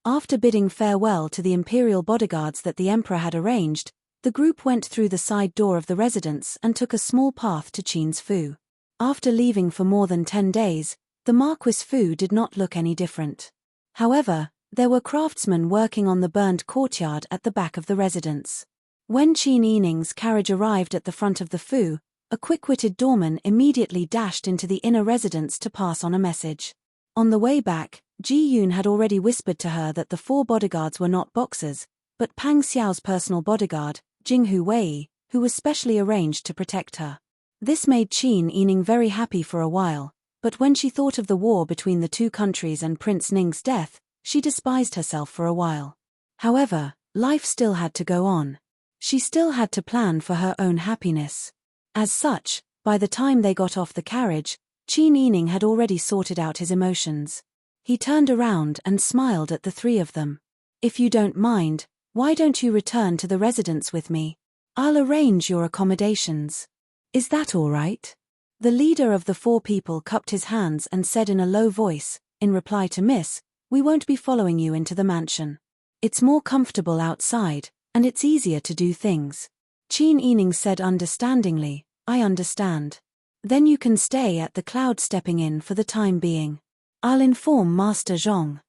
After bidding farewell to the imperial bodyguards that the emperor had arranged, the group went through the side door of the residence and took a small path to Qin's Fu. After leaving for more than 10 days, the Marquis Fu did not look any different. However, there were craftsmen working on the burned courtyard at the back of the residence. When Qin Yining's carriage arrived at the front of the Fu, a quick-witted doorman immediately dashed into the inner residence to pass on a message. On the way back, Ji Yun had already whispered to her that the 4 bodyguards were not boxers, but Pang Xiao's personal bodyguard, Jinghu Wei, who was specially arranged to protect her. This made Qin Yining very happy for a while, but when she thought of the war between the 2 countries and Prince Ning's death, she despised herself for a while. However, life still had to go on. She still had to plan for her own happiness. As such, by the time they got off the carriage, Qin Yining had already sorted out his emotions. He turned around and smiled at the 3 of them. If you don't mind, why don't you return to the residence with me? I'll arrange your accommodations. Is that all right? The leader of the 4 people cupped his hands and said in a low voice, in reply to Miss, we won't be following you into the mansion. It's more comfortable outside, and it's easier to do things. Qin Yining said understandingly, I understand. Then you can stay at the Cloud Stepping Inn for the time being. I'll inform Master Zhong.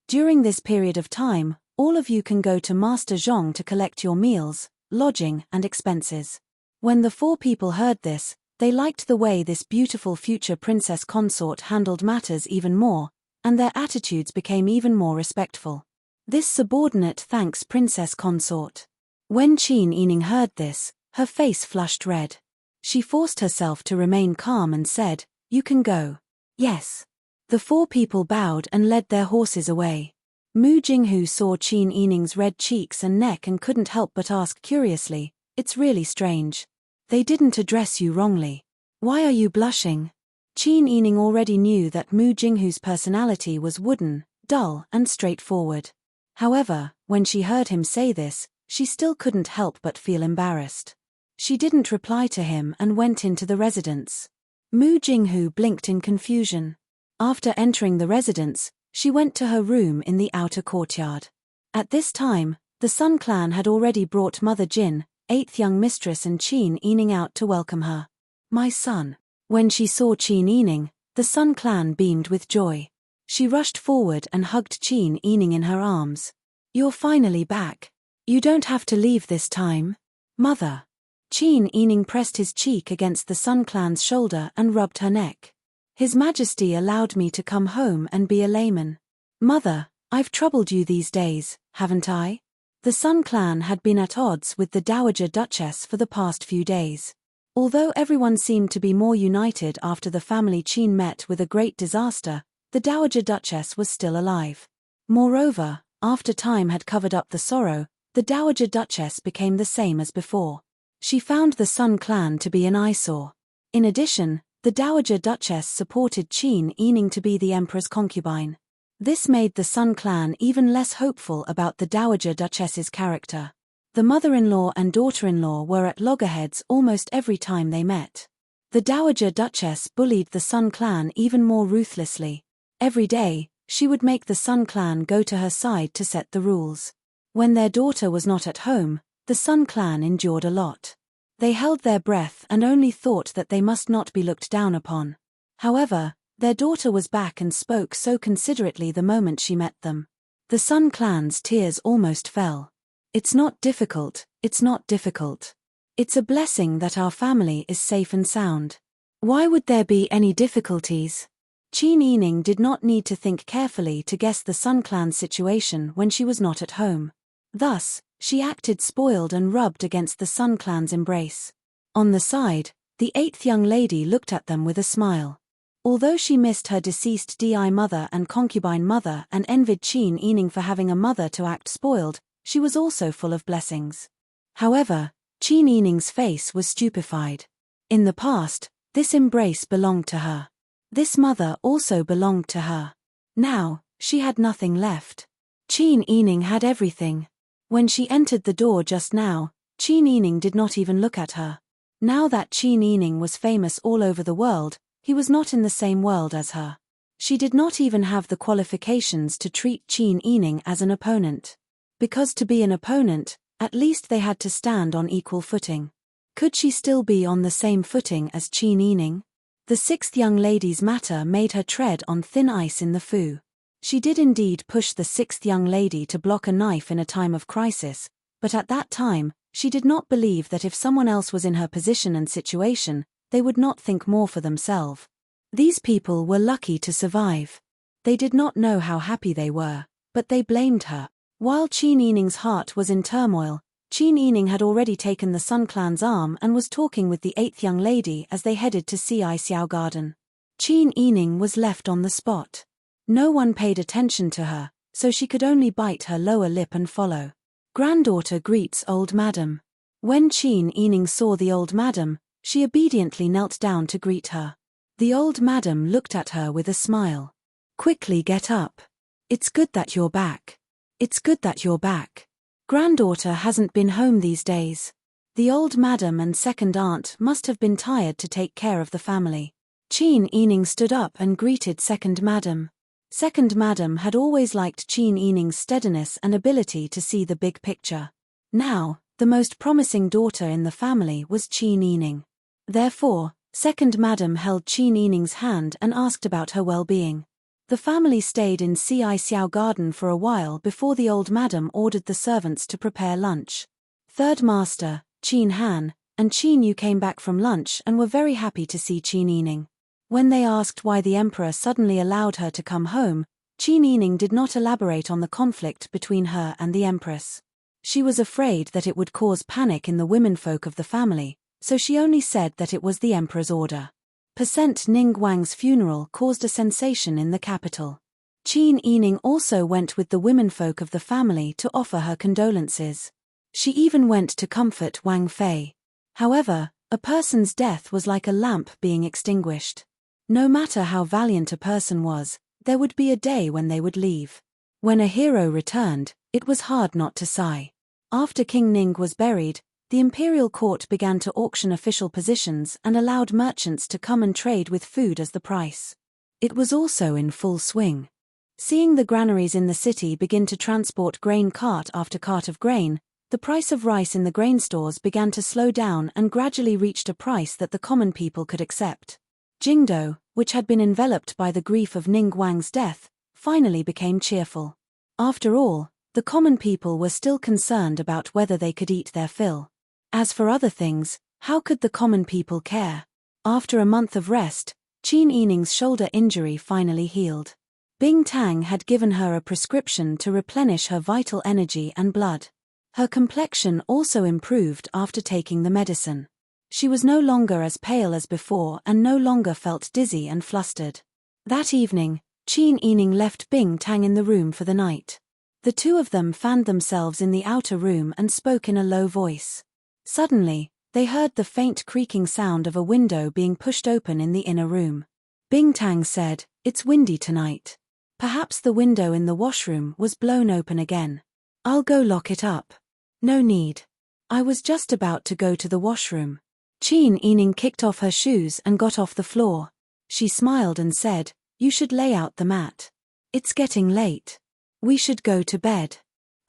During this period of time, all of you can go to Master Zhong to collect your meals, lodging, and expenses. When the 4 people heard this, they liked the way this beautiful future princess consort handled matters even more, and their attitudes became even more respectful. This subordinate thanks princess consort. When Qin Yining heard this, her face flushed red. She forced herself to remain calm and said, you can go. Yes. The 4 people bowed and led their horses away. Mu Jinghu saw Qin Yining's red cheeks and neck and couldn't help but ask curiously, it's really strange. They didn't address you wrongly. Why are you blushing? Qin Yining already knew that Mu Jinghu's personality was wooden, dull, and straightforward. However, when she heard him say this, she still couldn't help but feel embarrassed. She didn't reply to him and went into the residence. Mu Jinghu blinked in confusion. After entering the residence, she went to her room in the outer courtyard. At this time, the Sun clan had already brought Mother Jin, 8th young mistress, and Qin Yining out to welcome her. My son. When she saw Qin Yining, The Sun Clan beamed with joy. She rushed forward and hugged Qin Yining in her arms. "You're finally back. You don't have to leave this time, Mother." Qin Yining pressed his cheek against the Sun Clan's shoulder and rubbed her neck. "His Majesty allowed me to come home and be a layman. Mother, I've troubled you these days, haven't I?" The Sun Clan had been at odds with the Dowager Duchess for the past few days. Although everyone seemed to be more united after the family Qin met with a great disaster, the Dowager Duchess was still alive. Moreover, after time had covered up the sorrow, the Dowager Duchess became the same as before. She found the Sun Clan to be an eyesore. In addition, the Dowager Duchess supported Qin Yining to be the Emperor's concubine. This made the Sun Clan even less hopeful about the Dowager Duchess's character. The mother-in-law and daughter-in-law were at loggerheads almost every time they met. The Dowager Duchess bullied the Sun Clan even more ruthlessly. Every day, she would make the Sun Clan go to her side to set the rules. When their daughter was not at home, the Sun Clan endured a lot. They held their breath and only thought that they must not be looked down upon. However, their daughter was back and spoke so considerately the moment she met them. The Sun Clan's tears almost fell. "It's not difficult, it's not difficult. It's a blessing that our family is safe and sound. Why would there be any difficulties?" Qin Yining did not need to think carefully to guess the Sun Clan's situation when she was not at home. Thus, she acted spoiled and rubbed against the Sun Clan's embrace. On the side, the 8th young lady looked at them with a smile. Although she missed her deceased DI mother and concubine mother and envied Qin Yining for having a mother to act spoiled, she was also full of blessings. However, Qin Yining's face was stupefied. In the past, this embrace belonged to her. This mother also belonged to her. Now, she had nothing left. Qin Yining had everything. When she entered the door just now, Qin Yining did not even look at her. Now that Qin Yining was famous all over the world, he was not in the same world as her. She did not even have the qualifications to treat Qin Yining as an opponent. Because to be an opponent, at least they had to stand on equal footing. Could she still be on the same footing as Qin Yining? The 6th young lady's matter made her tread on thin ice in the Fu. She did indeed push the 6th young lady to block a knife in a time of crisis, but at that time, she did not believe that if someone else was in her position and situation, they would not think more for themselves. These people were lucky to survive. They did not know how happy they were, but they blamed her. While Qin Yining's heart was in turmoil, Qin Yining had already taken the Sun Clan's arm and was talking with the 8th young lady as they headed to Ci Xiao Garden. Qin Yining was left on the spot. No one paid attention to her, so she could only bite her lower lip and follow. Granddaughter greets old madam. When Qin Yining saw the old madam, she obediently knelt down to greet her. The old madam looked at her with a smile. "Quickly get up. It's good that you're back. It's good that you're back. Granddaughter hasn't been home these days." The old madam and second aunt must have been tired to take care of the family. Qin Yining stood up and greeted second madam. Second madam had always liked Qin Yining's steadiness and ability to see the big picture. Now, the most promising daughter in the family was Qin Yining. Therefore, second madam held Qin Yining's hand and asked about her well-being. The family stayed in Ci Xiao Garden for a while before the old madam ordered the servants to prepare lunch. Third master, Qin Han, and Qin Yu came back from lunch and were very happy to see Qin Yining. When they asked why the emperor suddenly allowed her to come home, Qin Yining did not elaborate on the conflict between her and the empress. She was afraid that it would cause panic in the womenfolk of the family, so she only said that it was the emperor's order. Ning Wang's funeral caused a sensation in the capital. Qin Yining also went with the womenfolk of the family to offer her condolences. She even went to comfort Wang Fei. However, a person's death was like a lamp being extinguished. No matter how valiant a person was, there would be a day when they would leave. When a hero returned, it was hard not to sigh. After King Ning was buried, the imperial court began to auction official positions and allowed merchants to come and trade with food as the price. It was also in full swing. Seeing the granaries in the city begin to transport grain cart after cart of grain, the price of rice in the grain stores began to slow down and gradually reached a price that the common people could accept. Jingdo, which had been enveloped by the grief of Ning Guang's death, finally became cheerful. After all, the common people were still concerned about whether they could eat their fill. As for other things, how could the common people care? After a month of rest, Qin Yining's shoulder injury finally healed. Bing Tang had given her a prescription to replenish her vital energy and blood. Her complexion also improved after taking the medicine. She was no longer as pale as before and no longer felt dizzy and flustered. That evening, Qin Yining left Bing Tang in the room for the night. The two of them fanned themselves in the outer room and spoke in a low voice. Suddenly, they heard the faint creaking sound of a window being pushed open in the inner room. Bing Tang said, "It's windy tonight. Perhaps the window in the washroom was blown open again. I'll go lock it up." "No need. I was just about to go to the washroom." Qin Yining kicked off her shoes and got off the floor. She smiled and said, "You should lay out the mat. It's getting late. We should go to bed."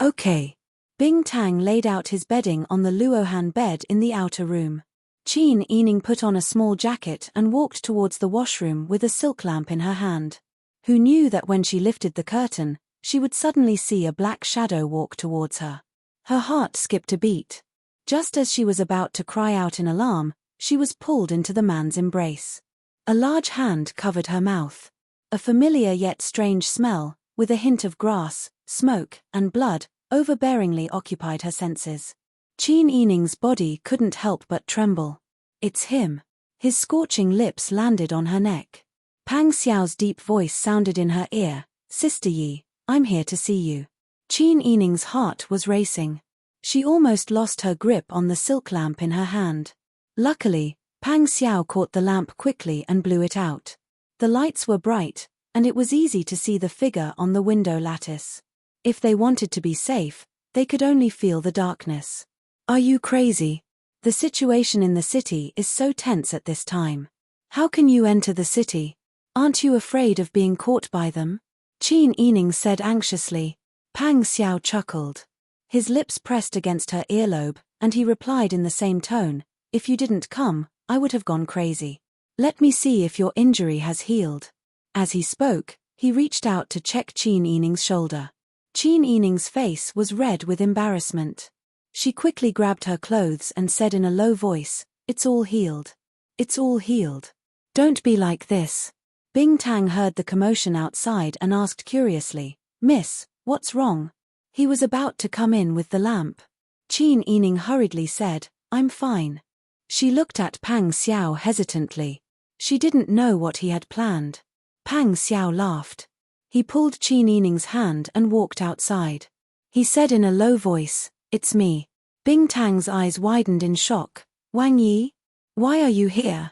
"Okay." Bing Tang laid out his bedding on the Luohan bed in the outer room. Qin Yining put on a small jacket and walked towards the washroom with a silk lamp in her hand. Who knew that when she lifted the curtain, she would suddenly see a black shadow walk towards her? Her heart skipped a beat. Just as she was about to cry out in alarm, she was pulled into the man's embrace. A large hand covered her mouth. A familiar yet strange smell, with a hint of grass, smoke, and blood, overbearingly occupied her senses. Qin Yining's body couldn't help but tremble. "It's him." His scorching lips landed on her neck. Pang Xiao's deep voice sounded in her ear, "Sister Yi, I'm here to see you." Qin Yining's heart was racing. She almost lost her grip on the silk lamp in her hand. Luckily, Pang Xiao caught the lamp quickly and blew it out. The lights were bright, and it was easy to see the figure on the window lattice. If they wanted to be safe, they could only feel the darkness. "Are you crazy? The situation in the city is so tense at this time. How can you enter the city? Aren't you afraid of being caught by them?" Qin Yining said anxiously. Pang Xiao chuckled. His lips pressed against her earlobe, and he replied in the same tone, "If you didn't come, I would have gone crazy. Let me see if your injury has healed." As he spoke, he reached out to check Qin Yining's shoulder. Qin Yining's face was red with embarrassment. She quickly grabbed her clothes and said in a low voice, "It's all healed. It's all healed. Don't be like this." Bing Tang heard the commotion outside and asked curiously, "Miss, what's wrong?" He was about to come in with the lamp. Qin Yining hurriedly said, "I'm fine." She looked at Pang Xiao hesitantly. She didn't know what he had planned. Pang Xiao laughed. He pulled Qin Yining's hand and walked outside. He said in a low voice, "It's me." Bing Tang's eyes widened in shock. "Wang Yi? Why are you here?"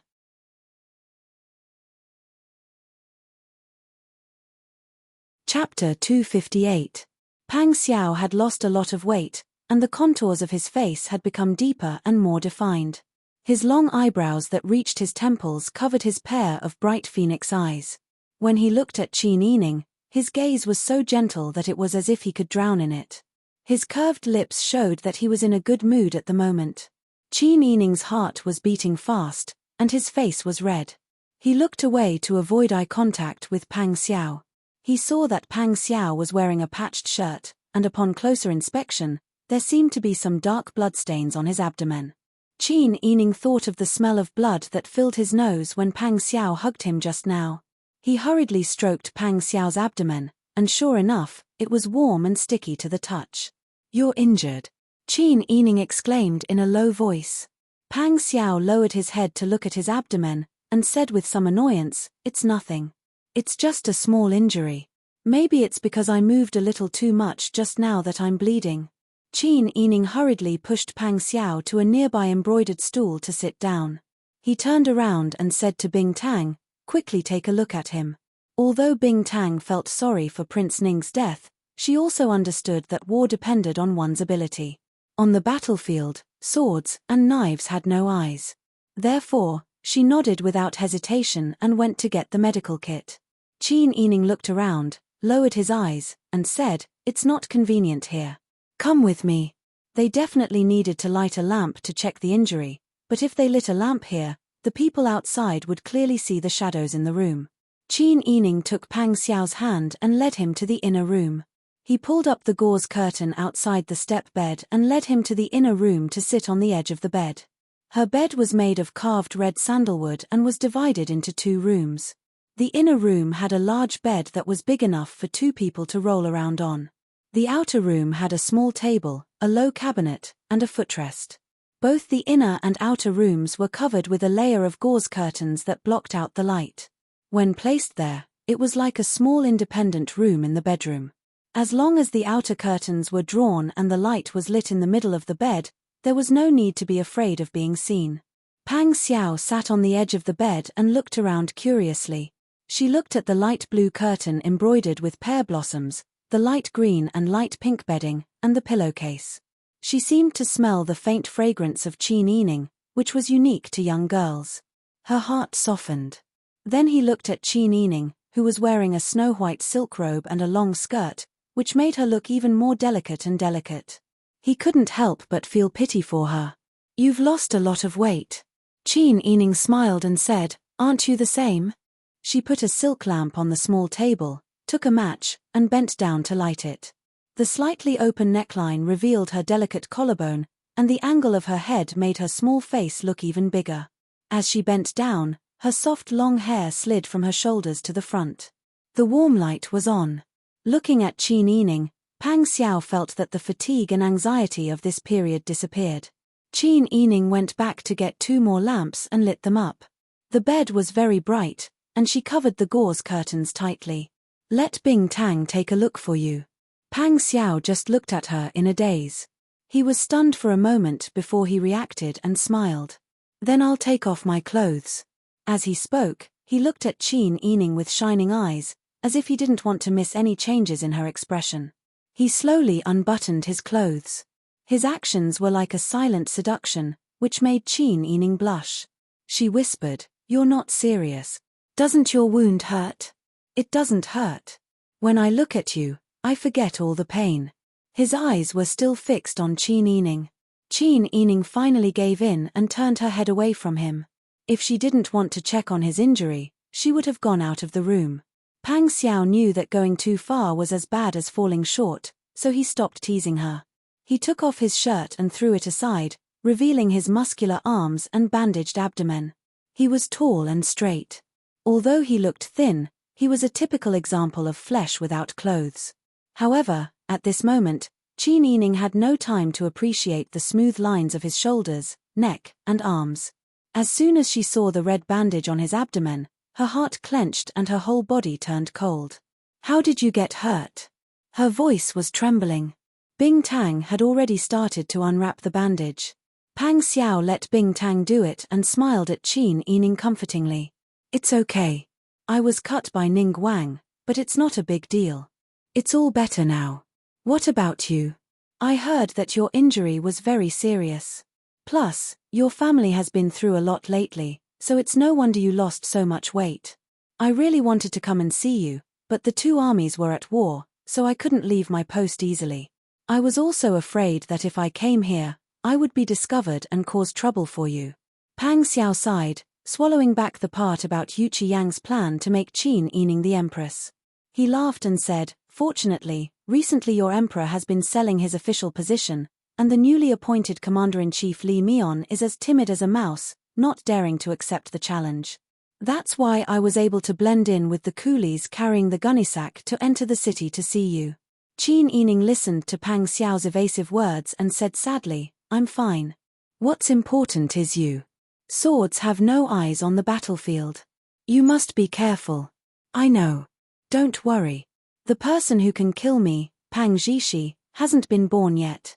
Chapter 258. Pang Xiao had lost a lot of weight, and the contours of his face had become deeper and more defined. His long eyebrows that reached his temples covered his pair of bright phoenix eyes. When he looked at Qin Yining, his gaze was so gentle that it was as if he could drown in it. His curved lips showed that he was in a good mood at the moment. Qin Yining's heart was beating fast, and his face was red. He looked away to avoid eye contact with Pang Xiao. He saw that Pang Xiao was wearing a patched shirt, and upon closer inspection, there seemed to be some dark bloodstains on his abdomen. Qin Yining thought of the smell of blood that filled his nose when Pang Xiao hugged him just now. He hurriedly stroked Pang Xiao's abdomen, and sure enough, it was warm and sticky to the touch. "You're injured," Qin Yining exclaimed in a low voice. Pang Xiao lowered his head to look at his abdomen, and said with some annoyance, "It's nothing. It's just a small injury. Maybe it's because I moved a little too much just now that I'm bleeding." Qin Yining hurriedly pushed Pang Xiao to a nearby embroidered stool to sit down. He turned around and said to Bing Tang, "Quickly take a look at him." Although Bing Tang felt sorry for Prince Ning's death, she also understood that war depended on one's ability. On the battlefield, swords and knives had no eyes. Therefore, she nodded without hesitation and went to get the medical kit. Qin Yining looked around, lowered his eyes, and said, "It's not convenient here. Come with me." They definitely needed to light a lamp to check the injury, but if they lit a lamp here, the people outside would clearly see the shadows in the room. Qin Yining took Pang Xiao's hand and led him to the inner room. He pulled up the gauze curtain outside the step bed and led him to the inner room to sit on the edge of the bed. Her bed was made of carved red sandalwood and was divided into 2 rooms. The inner room had a large bed that was big enough for 2 people to roll around on. The outer room had a small table, a low cabinet, and a footrest. Both the inner and outer rooms were covered with a layer of gauze curtains that blocked out the light. When placed there, it was like a small independent room in the bedroom. As long as the outer curtains were drawn and the light was lit in the middle of the bed, there was no need to be afraid of being seen. Pang Xiao sat on the edge of the bed and looked around curiously. She looked at the light blue curtain embroidered with pear blossoms, the light green and light pink bedding, and the pillowcase. She seemed to smell the faint fragrance of Qin Yining, which was unique to young girls. Her heart softened. Then he looked at Qin Yining, who was wearing a snow-white silk robe and a long skirt, which made her look even more delicate and delicate. He couldn't help but feel pity for her. "You've lost a lot of weight." Qin Yining smiled and said, "Aren't you the same?" She put a silk lamp on the small table, took a match, and bent down to light it. The slightly open neckline revealed her delicate collarbone, and the angle of her head made her small face look even bigger. As she bent down, her soft long hair slid from her shoulders to the front. The warm light was on. Looking at Qin Yining, Pang Xiao felt that the fatigue and anxiety of this period disappeared. Qin Yining went back to get 2 more lamps and lit them up. The bed was very bright, and she covered the gauze curtains tightly. "Let Bing Tang take a look for you." Pang Xiao just looked at her in a daze. He was stunned for a moment before he reacted and smiled. "Then I'll take off my clothes." As he spoke, he looked at Qin Yining with shining eyes, as if he didn't want to miss any changes in her expression. He slowly unbuttoned his clothes. His actions were like a silent seduction, which made Qin Yining blush. She whispered, "You're not serious. Doesn't your wound hurt?" "It doesn't hurt. When I look at you, I forget all the pain." His eyes were still fixed on Qin Yining. Qin Yining finally gave in and turned her head away from him. If she didn't want to check on his injury, she would have gone out of the room. Pang Xiao knew that going too far was as bad as falling short, so he stopped teasing her. He took off his shirt and threw it aside, revealing his muscular arms and bandaged abdomen. He was tall and straight. Although he looked thin, he was a typical example of flesh without clothes. However, at this moment, Qin Yining had no time to appreciate the smooth lines of his shoulders, neck, and arms. As soon as she saw the red bandage on his abdomen, her heart clenched and her whole body turned cold. "How did you get hurt?" Her voice was trembling. Bing Tang had already started to unwrap the bandage. Pang Xiao let Bing Tang do it and smiled at Qin Yining comfortingly. "It's okay. I was cut by Ning Wang, but it's not a big deal. It's all better now. What about you? I heard that your injury was very serious. Plus, your family has been through a lot lately, so it's no wonder you lost so much weight. I really wanted to come and see you, but the 2 armies were at war, so I couldn't leave my post easily. I was also afraid that if I came here, I would be discovered and cause trouble for you." Pang Xiao sighed, swallowing back the part about Yu Qiyang's plan to make Qin Yining the empress. He laughed and said, "Fortunately, recently your emperor has been selling his official position, and the newly appointed commander-in-chief Li Mian is as timid as a mouse, not daring to accept the challenge. That's why I was able to blend in with the coolies carrying the gunny sack to enter the city to see you." Qin Yining listened to Pang Xiao's evasive words and said sadly, "I'm fine. What's important is you. Swords have no eyes on the battlefield. You must be careful." "I know. Don't worry. The person who can kill me, Pang Zhishi, hasn't been born yet."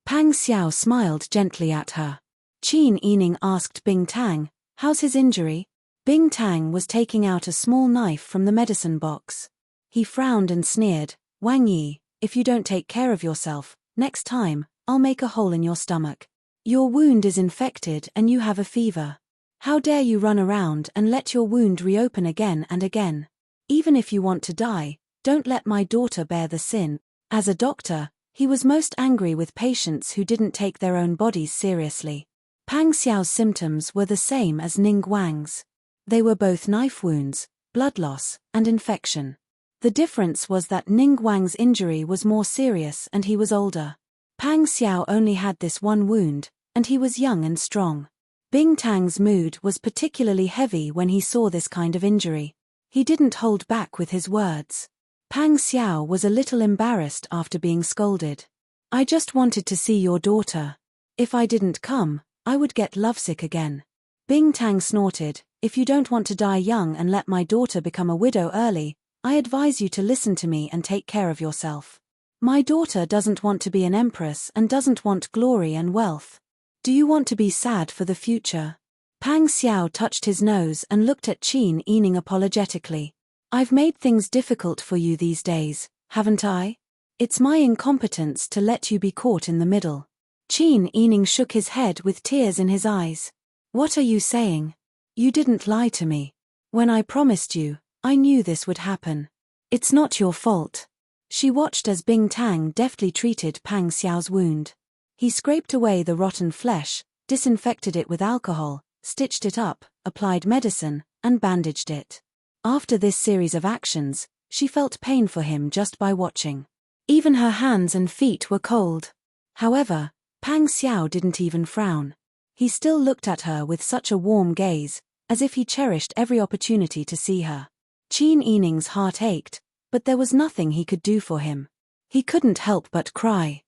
Pang Xiao smiled gently at her. Qin Yining asked Bing Tang, "How's his injury?" Bing Tang was taking out a small knife from the medicine box. He frowned and sneered, "Wang Yi, if you don't take care of yourself, next time, I'll make a hole in your stomach. Your wound is infected and you have a fever. How dare you run around and let your wound reopen again and again? Even if you want to die, don't let my daughter bear the sin." As a doctor, he was most angry with patients who didn't take their own bodies seriously. Pang Xiao's symptoms were the same as Ning Guang's. They were both knife wounds, blood loss, and infection. The difference was that Ning Guang's injury was more serious and he was older. Pang Xiao only had this one wound, and he was young and strong. Bing Tang's mood was particularly heavy when he saw this kind of injury. He didn't hold back with his words. Pang Xiao was a little embarrassed after being scolded. "I just wanted to see your daughter. If I didn't come, I would get lovesick again." Bing Tang snorted, "If you don't want to die young and let my daughter become a widow early, I advise you to listen to me and take care of yourself. My daughter doesn't want to be an empress and doesn't want glory and wealth. Do you want to be sad for the future?" Pang Xiao touched his nose and looked at Qin Yining apologetically. "I've made things difficult for you these days, haven't I? It's my incompetence to let you be caught in the middle." Qin Yining shook his head with tears in his eyes. "What are you saying? You didn't lie to me. When I promised you, I knew this would happen. It's not your fault." She watched as Bing Tang deftly treated Pang Xiao's wound. He scraped away the rotten flesh, disinfected it with alcohol, stitched it up, applied medicine, and bandaged it. After this series of actions, she felt pain for him just by watching. Even her hands and feet were cold. However, Pang Xiao didn't even frown. He still looked at her with such a warm gaze, as if he cherished every opportunity to see her. Qin Yining's heart ached, but there was nothing he could do for him. He couldn't help but cry.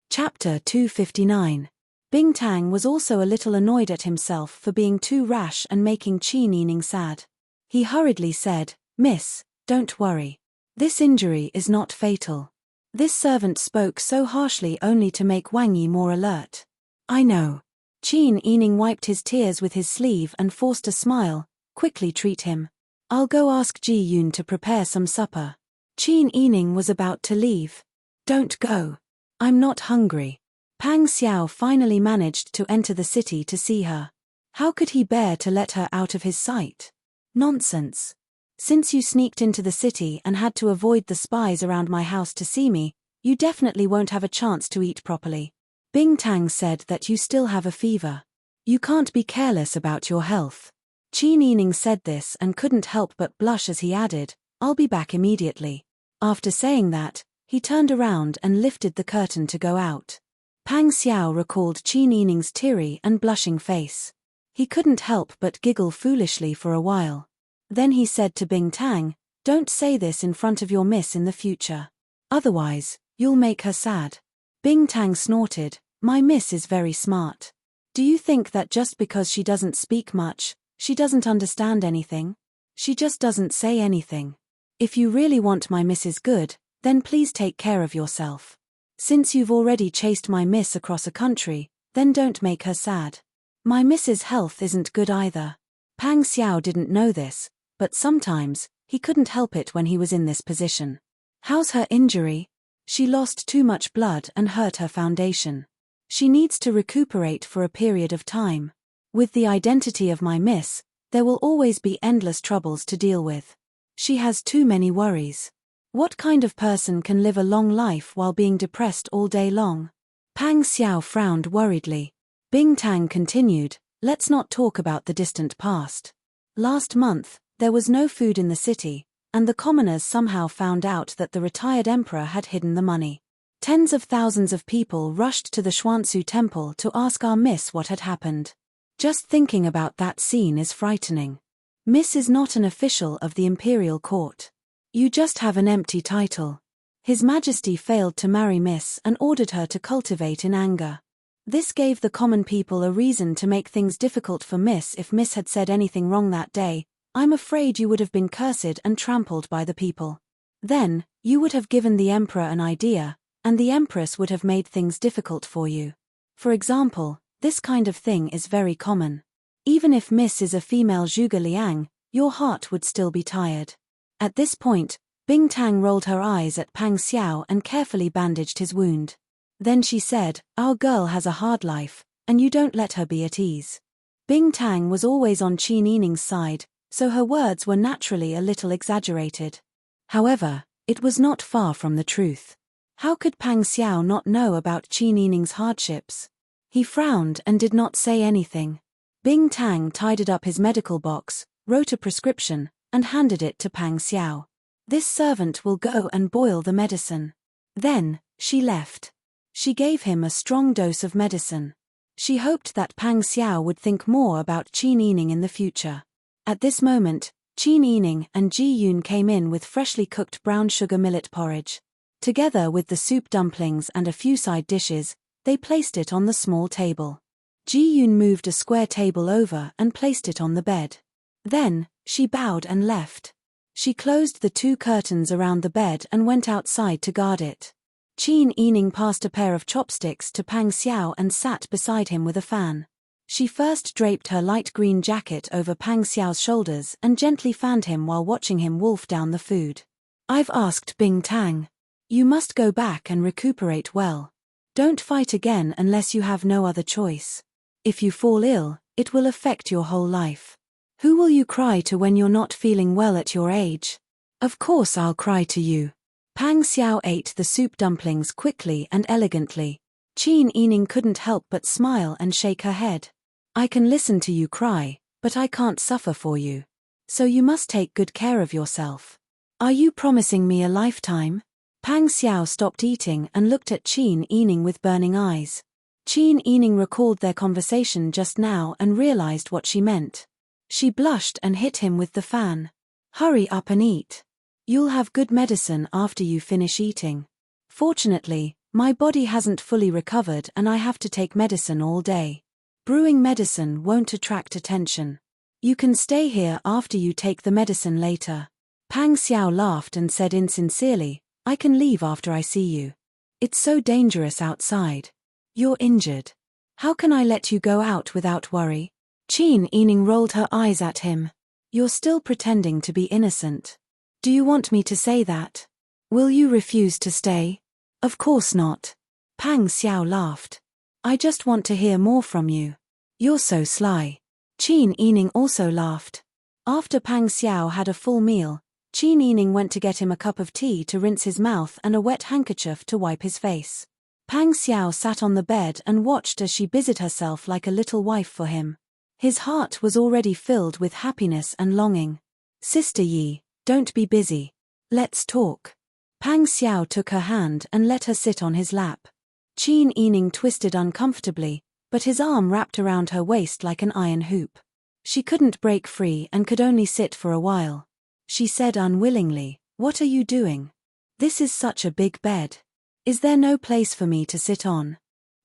Chapter 259. Bing Tang was also a little annoyed at himself for being too rash and making Qin Yining sad. He hurriedly said, "Miss, don't worry. This injury is not fatal." This servant spoke so harshly only to make Wang Yi more alert. "I know." Qin Yining wiped his tears with his sleeve and forced a smile. "Quickly treat him. I'll go ask Ji Yun to prepare some supper." Qin Yining was about to leave. "Don't go. I'm not hungry." Pang Xiao finally managed to enter the city to see her. How could he bear to let her out of his sight? Nonsense. Since you sneaked into the city and had to avoid the spies around my house to see me, you definitely won't have a chance to eat properly. Bing Tang said that you still have a fever. You can't be careless about your health. Qin Yining said this and couldn't help but blush as he added, "I'll be back immediately." After saying that, he turned around and lifted the curtain to go out. Pang Xiao recalled Qin Yining's teary and blushing face. He couldn't help but giggle foolishly for a while. Then he said to Bing Tang, "Don't say this in front of your miss in the future. Otherwise, you'll make her sad." Bing Tang snorted, "My miss is very smart. Do you think that just because she doesn't speak much, she doesn't understand anything? She just doesn't say anything. If you really want my miss's good, then please take care of yourself. Since you've already chased my miss across a country, then don't make her sad. My miss's health isn't good either." Pang Xiao didn't know this, but sometimes, he couldn't help it when he was in this position. "How's her injury?" "She lost too much blood and hurt her foundation. She needs to recuperate for a period of time. With the identity of my miss, there will always be endless troubles to deal with. She has too many worries. What kind of person can live a long life while being depressed all day long?" Pang Xiao frowned worriedly. Bing Tang continued, "Let's not talk about the distant past. Last month, there was no food in the city, and the commoners somehow found out that the retired emperor had hidden the money. Tens of thousands of people rushed to the Xuanzu temple to ask our miss what had happened. Just thinking about that scene is frightening. Miss is not an official of the imperial court. You just have an empty title. His Majesty failed to marry Miss and ordered her to cultivate in anger. This gave the common people a reason to make things difficult for Miss. If Miss had said anything wrong that day, I'm afraid you would have been cursed and trampled by the people. Then, you would have given the emperor an idea, and the empress would have made things difficult for you. For example, this kind of thing is very common. Even if Miss is a female Zhuge Liang, your heart would still be tired." At this point, Bing Tang rolled her eyes at Pang Xiao and carefully bandaged his wound. Then she said, "Our girl has a hard life, and you don't let her be at ease." Bing Tang was always on Qin Yining's side, so her words were naturally a little exaggerated. However, it was not far from the truth. How could Pang Xiao not know about Qin Yining's hardships? He frowned and did not say anything. Bing Tang tidied up his medical box, wrote a prescription, and handed it to Pang Xiao. This servant will go and boil the medicine. Then, she left. She gave him a strong dose of medicine. She hoped that Pang Xiao would think more about Qin Yining in the future. At this moment, Qin Yining and Ji Yun came in with freshly cooked brown sugar millet porridge. Together with the soup dumplings and a few side dishes, they placed it on the small table. Ji Yun moved a square table over and placed it on the bed. Then, she bowed and left. She closed the 2 curtains around the bed and went outside to guard it. Qin Yining passed a pair of chopsticks to Pang Xiao and sat beside him with a fan. She first draped her light green jacket over Pang Xiao's shoulders and gently fanned him while watching him wolf down the food. I've asked Bing Tang. You must go back and recuperate well. Don't fight again unless you have no other choice. If you fall ill, it will affect your whole life. Who will you cry to when you're not feeling well at your age? Of course I'll cry to you. Pang Xiao ate the soup dumplings quickly and elegantly. Qin Yining couldn't help but smile and shake her head. I can listen to you cry, but I can't suffer for you. So you must take good care of yourself. Are you promising me a lifetime? Pang Xiao stopped eating and looked at Qin Yining with burning eyes. Qin Yining recalled their conversation just now and realized what she meant. She blushed and hit him with the fan. Hurry up and eat. You'll have good medicine after you finish eating. Fortunately, my body hasn't fully recovered and I have to take medicine all day. Brewing medicine won't attract attention. You can stay here after you take the medicine later. Pang Xiao laughed and said insincerely, I can leave after I see you. It's so dangerous outside. You're injured. How can I let you go out without worry? Qin Yining rolled her eyes at him. You're still pretending to be innocent. Do you want me to say that? Will you refuse to stay? Of course not. Pang Xiao laughed. I just want to hear more from you. You're so sly. Qin Yining also laughed. After Pang Xiao had a full meal, Qin Yining went to get him a cup of tea to rinse his mouth and a wet handkerchief to wipe his face. Pang Xiao sat on the bed and watched as she busied herself like a little wife for him. His heart was already filled with happiness and longing. Sister Yi, don't be busy. Let's talk. Pang Xiao took her hand and let her sit on his lap. Qin Yining twisted uncomfortably, but his arm wrapped around her waist like an iron hoop. She couldn't break free and could only sit for a while. She said unwillingly, What are you doing? This is such a big bed. Is there no place for me to sit on?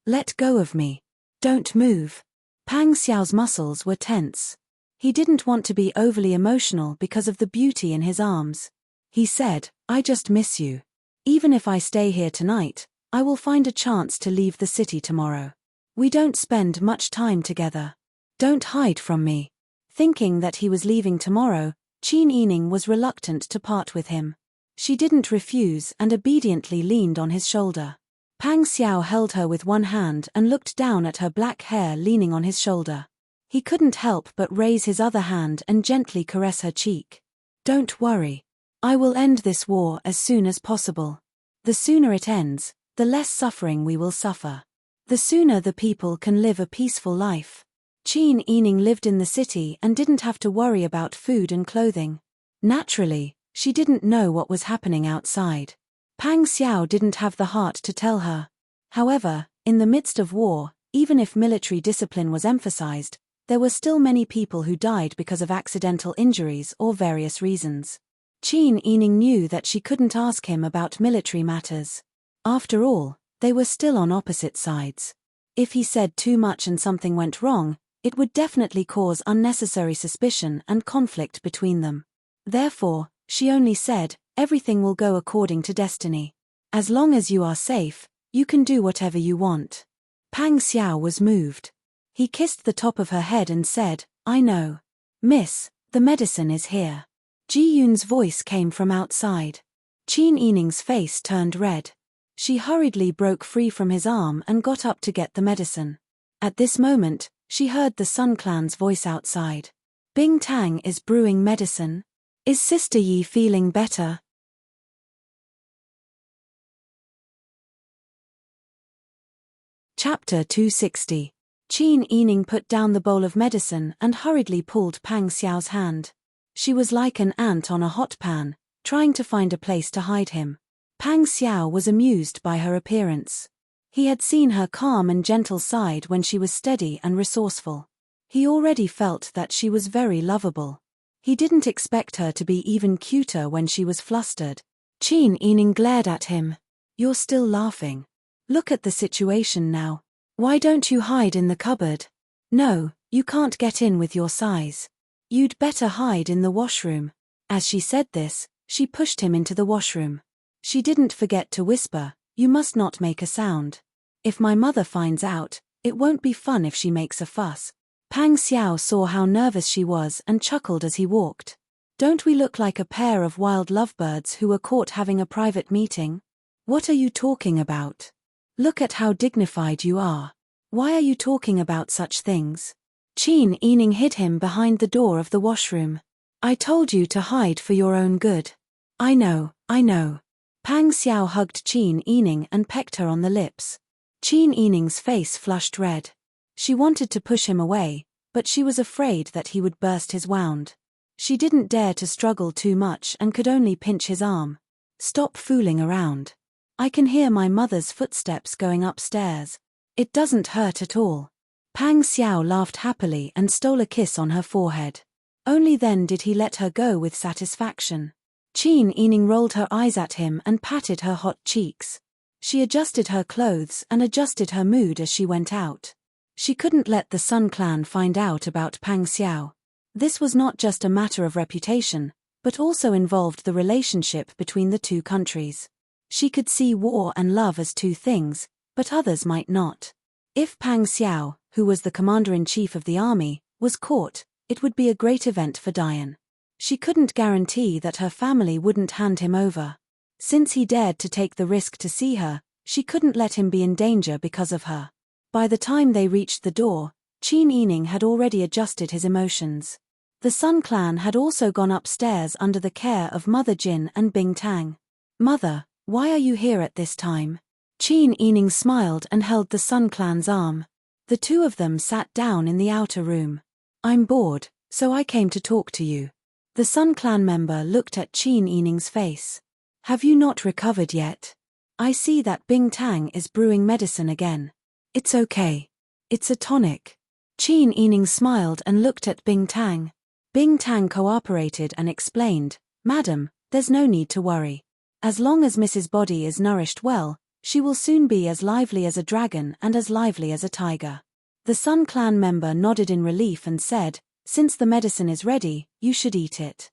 Let go of me. Don't move. Pang Xiao's muscles were tense. He didn't want to be overly emotional because of the beauty in his arms. He said, I just miss you. Even if I stay here tonight, I will find a chance to leave the city tomorrow. We don't spend much time together. Don't hide from me. Thinking that he was leaving tomorrow, Qin Yining was reluctant to part with him. She didn't refuse and obediently leaned on his shoulder. Pang Xiao held her with one hand and looked down at her black hair leaning on his shoulder. He couldn't help but raise his other hand and gently caress her cheek. Don't worry. I will end this war as soon as possible. The sooner it ends, the less suffering we will suffer. The sooner the people can live a peaceful life. Qin Yining lived in the city and didn't have to worry about food and clothing. Naturally, she didn't know what was happening outside. Pang Xiao didn't have the heart to tell her. However, in the midst of war, even if military discipline was emphasized, there were still many people who died because of accidental injuries or various reasons. Qin Yining knew that she couldn't ask him about military matters. After all, they were still on opposite sides. If he said too much and something went wrong, it would definitely cause unnecessary suspicion and conflict between them. Therefore, she only said, everything will go according to destiny. As long as you are safe, you can do whatever you want. Pang Xiao was moved. He kissed the top of her head and said, I know. Miss, the medicine is here. Ji Yun's voice came from outside. Qin Yining's face turned red. She hurriedly broke free from his arm and got up to get the medicine. At this moment, she heard the Sun Clan's voice outside. Bing Tang is brewing medicine. Is Sister Yi feeling better? Chapter 260. Qin Yining put down the bowl of medicine and hurriedly pulled Pang Xiao's hand. She was like an ant on a hot pan, trying to find a place to hide him. Pang Xiao was amused by her appearance. He had seen her calm and gentle side when she was steady and resourceful. He already felt that she was very lovable. He didn't expect her to be even cuter when she was flustered. Qin Yining glared at him. "You're still laughing. Look at the situation now. Why don't you hide in the cupboard? No, you can't get in with your size. You'd better hide in the washroom." As she said this, she pushed him into the washroom. She didn't forget to whisper, "You must not make a sound. If my mother finds out, it won't be fun if she makes a fuss." Pang Xiao saw how nervous she was and chuckled as he walked. "Don't we look like a pair of wild lovebirds who were caught having a private meeting? What are you talking about? Look at how dignified you are. Why are you talking about such things?" Qin Yining hid him behind the door of the washroom. "I told you to hide for your own good." I know. Pang Xiao hugged Qin Yining and pecked her on the lips. Qin Yining's face flushed red. She wanted to push him away, but she was afraid that he would burst his wound. She didn't dare to struggle too much and could only pinch his arm. "Stop fooling around. I can hear my mother's footsteps going upstairs. It doesn't hurt at all." Pang Xiao laughed happily and stole a kiss on her forehead. Only then did he let her go with satisfaction. Qin Yining rolled her eyes at him and patted her hot cheeks. She adjusted her clothes and adjusted her mood as she went out. She couldn't let the Sun Clan find out about Pang Xiao. This was not just a matter of reputation, but also involved the relationship between the two countries. She could see war and love as two things, but others might not. If Pang Xiao, who was the commander-in-chief of the army, was caught, it would be a great event for Dian. She couldn't guarantee that her family wouldn't hand him over. Since he dared to take the risk to see her, she couldn't let him be in danger because of her. By the time they reached the door, Qin Yining had already adjusted his emotions. The Sun Clan had also gone upstairs under the care of Mother Jin and Bing Tang. "Mother, why are you here at this time?" Qin Yining smiled and held the Sun Clan's arm. The two of them sat down in the outer room. "I'm bored, so I came to talk to you." The Sun Clan member looked at Qin Yining's face. "Have you not recovered yet? I see that Bing Tang is brewing medicine again." "It's okay. It's a tonic." Qin Yining smiled and looked at Bing Tang. Bing Tang cooperated and explained, "Madam, there's no need to worry. As long as Mrs. Body is nourished well, she will soon be as lively as a dragon and as lively as a tiger." The Sun Clan member nodded in relief and said, "Since the medicine is ready, you should eat it."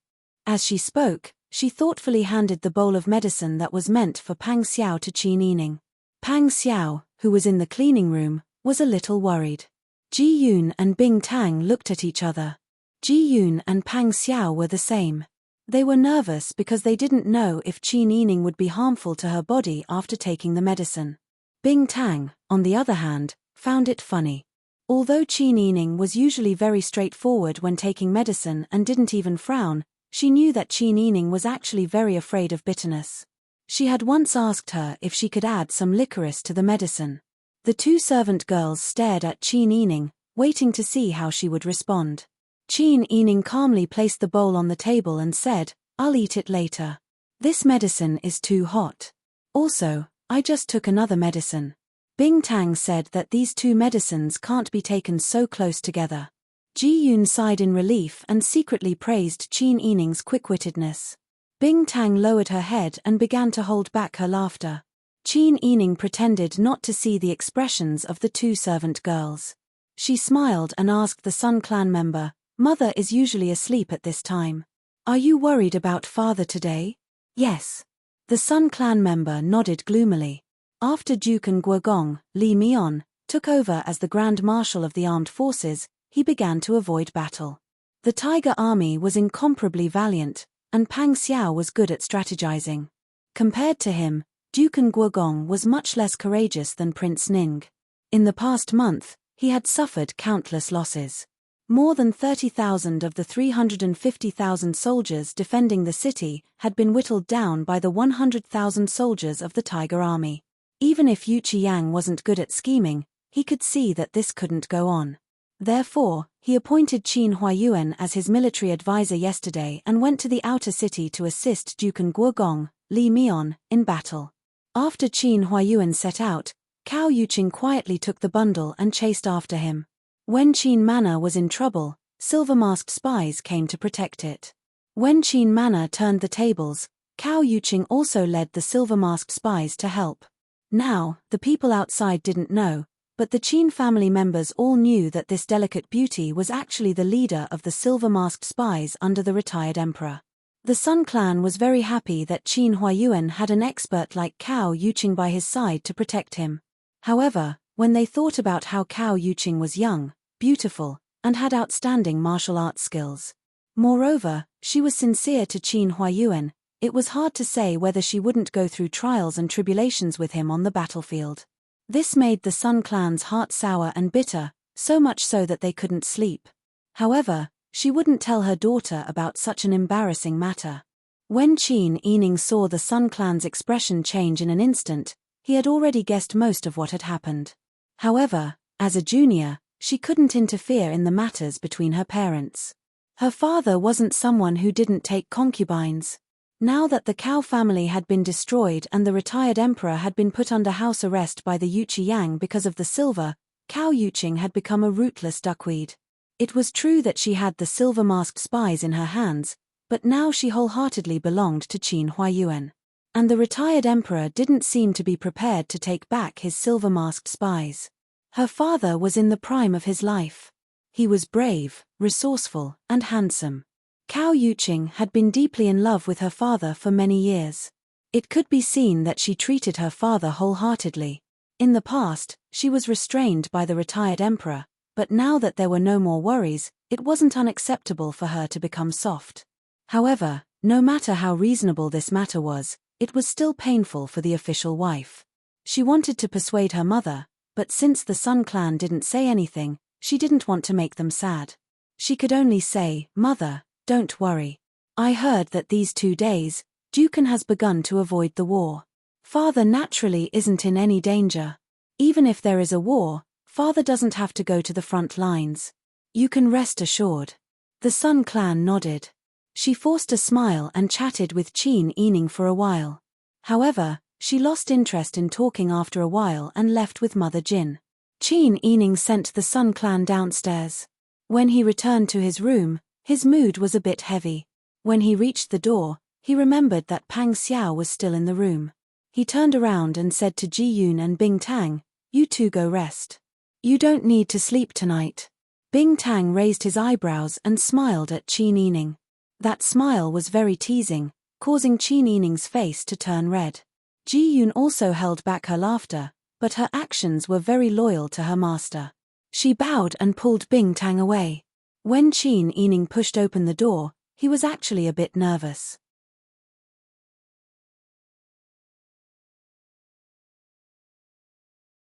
As she spoke, she thoughtfully handed the bowl of medicine that was meant for Pang Xiao to Qin Yining. Pang Xiao, who was in the cleaning room, was a little worried. Ji Yun and Bing Tang looked at each other. Ji Yun and Pang Xiao were the same. They were nervous because they didn't know if Qin Yining would be harmful to her body after taking the medicine. Bing Tang, on the other hand, found it funny. Although Qin Yining was usually very straightforward when taking medicine and didn't even frown, she knew that Qin Yining was actually very afraid of bitterness. She had once asked her if she could add some licorice to the medicine. The two servant girls stared at Qin Yining, waiting to see how she would respond. Qin Yining calmly placed the bowl on the table and said, "I'll eat it later. This medicine is too hot. Also, I just took another medicine." Bing Tang said that these two medicines can't be taken so close together. Ji Yun sighed in relief and secretly praised Qin Yining's quick-wittedness. Bing Tang lowered her head and began to hold back her laughter. Qin Yining pretended not to see the expressions of the two servant girls. She smiled and asked the Sun Clan member, "Mother is usually asleep at this time. Are you worried about father today?" "Yes." The Sun Clan member nodded gloomily. After Dukan Guogong, Li Mian, took over as the Grand Marshal of the Armed Forces, he began to avoid battle. The Tiger Army was incomparably valiant, and Pang Xiao was good at strategizing. Compared to him, Dukan Guogong was much less courageous than Prince Ning. In the past month, he had suffered countless losses. More than 30,000 of the 350,000 soldiers defending the city had been whittled down by the 100,000 soldiers of the Tiger Army. Even if Yu Qiyang wasn't good at scheming, He could see that this couldn't go on. Therefore, he appointed Qin Huayuan as his military advisor yesterday and went to the outer city to assist Dukan Guogong, Li Mian, in battle. After Qin Huayuan set out, Cao Yuqing quietly took the bundle and chased after him. When Qin Manor was in trouble, silver-masked spies came to protect it. When Qin Manor turned the tables, Cao Yuqing also led the silver-masked spies to help. Now, the people outside didn't know, but the Qin family members all knew that this delicate beauty was actually the leader of the silver-masked spies under the retired emperor. The Sun clan was very happy that Qin Huayuan had an expert like Cao Yuqing by his side to protect him. However, when they thought about how Cao Yuqing was young, beautiful, and had outstanding martial arts skills. Moreover, she was sincere to Qin Huayuan. It was hard to say whether she wouldn't go through trials and tribulations with him on the battlefield. This made the Sun clan's heart sour and bitter, so much so that they couldn't sleep. However, she wouldn't tell her daughter about such an embarrassing matter. When Qin Yining saw the Sun clan's expression change in an instant, he had already guessed most of what had happened. However, as a junior, she couldn't interfere in the matters between her parents. Her father wasn't someone who didn't take concubines. Now that the Cao family had been destroyed and the retired emperor had been put under house arrest by the Yuchi Yang because of the silver, Cao Yuqing had become a rootless duckweed. It was true that she had the silver-masked spies in her hands, but now she wholeheartedly belonged to Qin Huayuan. And the retired emperor didn't seem to be prepared to take back his silver-masked spies. Her father was in the prime of his life. He was brave, resourceful, and handsome. Cao Yuqing had been deeply in love with her father for many years. It could be seen that she treated her father wholeheartedly. In the past, she was restrained by the retired emperor, but now that there were no more worries, it wasn't unacceptable for her to become soft. However, no matter how reasonable this matter was, it was still painful for the official wife. She wanted to persuade her mother, but since the Sun clan didn't say anything, she didn't want to make them sad. She could only say, "Mother, don't worry. I heard that these 2 days, Dukan has begun to avoid the war. Father naturally isn't in any danger. Even if there is a war, Father doesn't have to go to the front lines. You can rest assured." The Sun clan nodded. She forced a smile and chatted with Qin Yining for a while. However, she lost interest in talking after a while and left with Mother Jin. Qin Yining sent the Sun clan downstairs. When he returned to his room, his mood was a bit heavy. When he reached the door, he remembered that Pang Xiao was still in the room. He turned around and said to Ji Yun and Bing Tang, "You two go rest. You don't need to sleep tonight." Bing Tang raised his eyebrows and smiled at Qin Yining. That smile was very teasing, causing Qin Yining's face to turn red. Ji Yun also held back her laughter, but her actions were very loyal to her master. She bowed and pulled Bing Tang away. When Qin Yining pushed open the door, he was actually a bit nervous.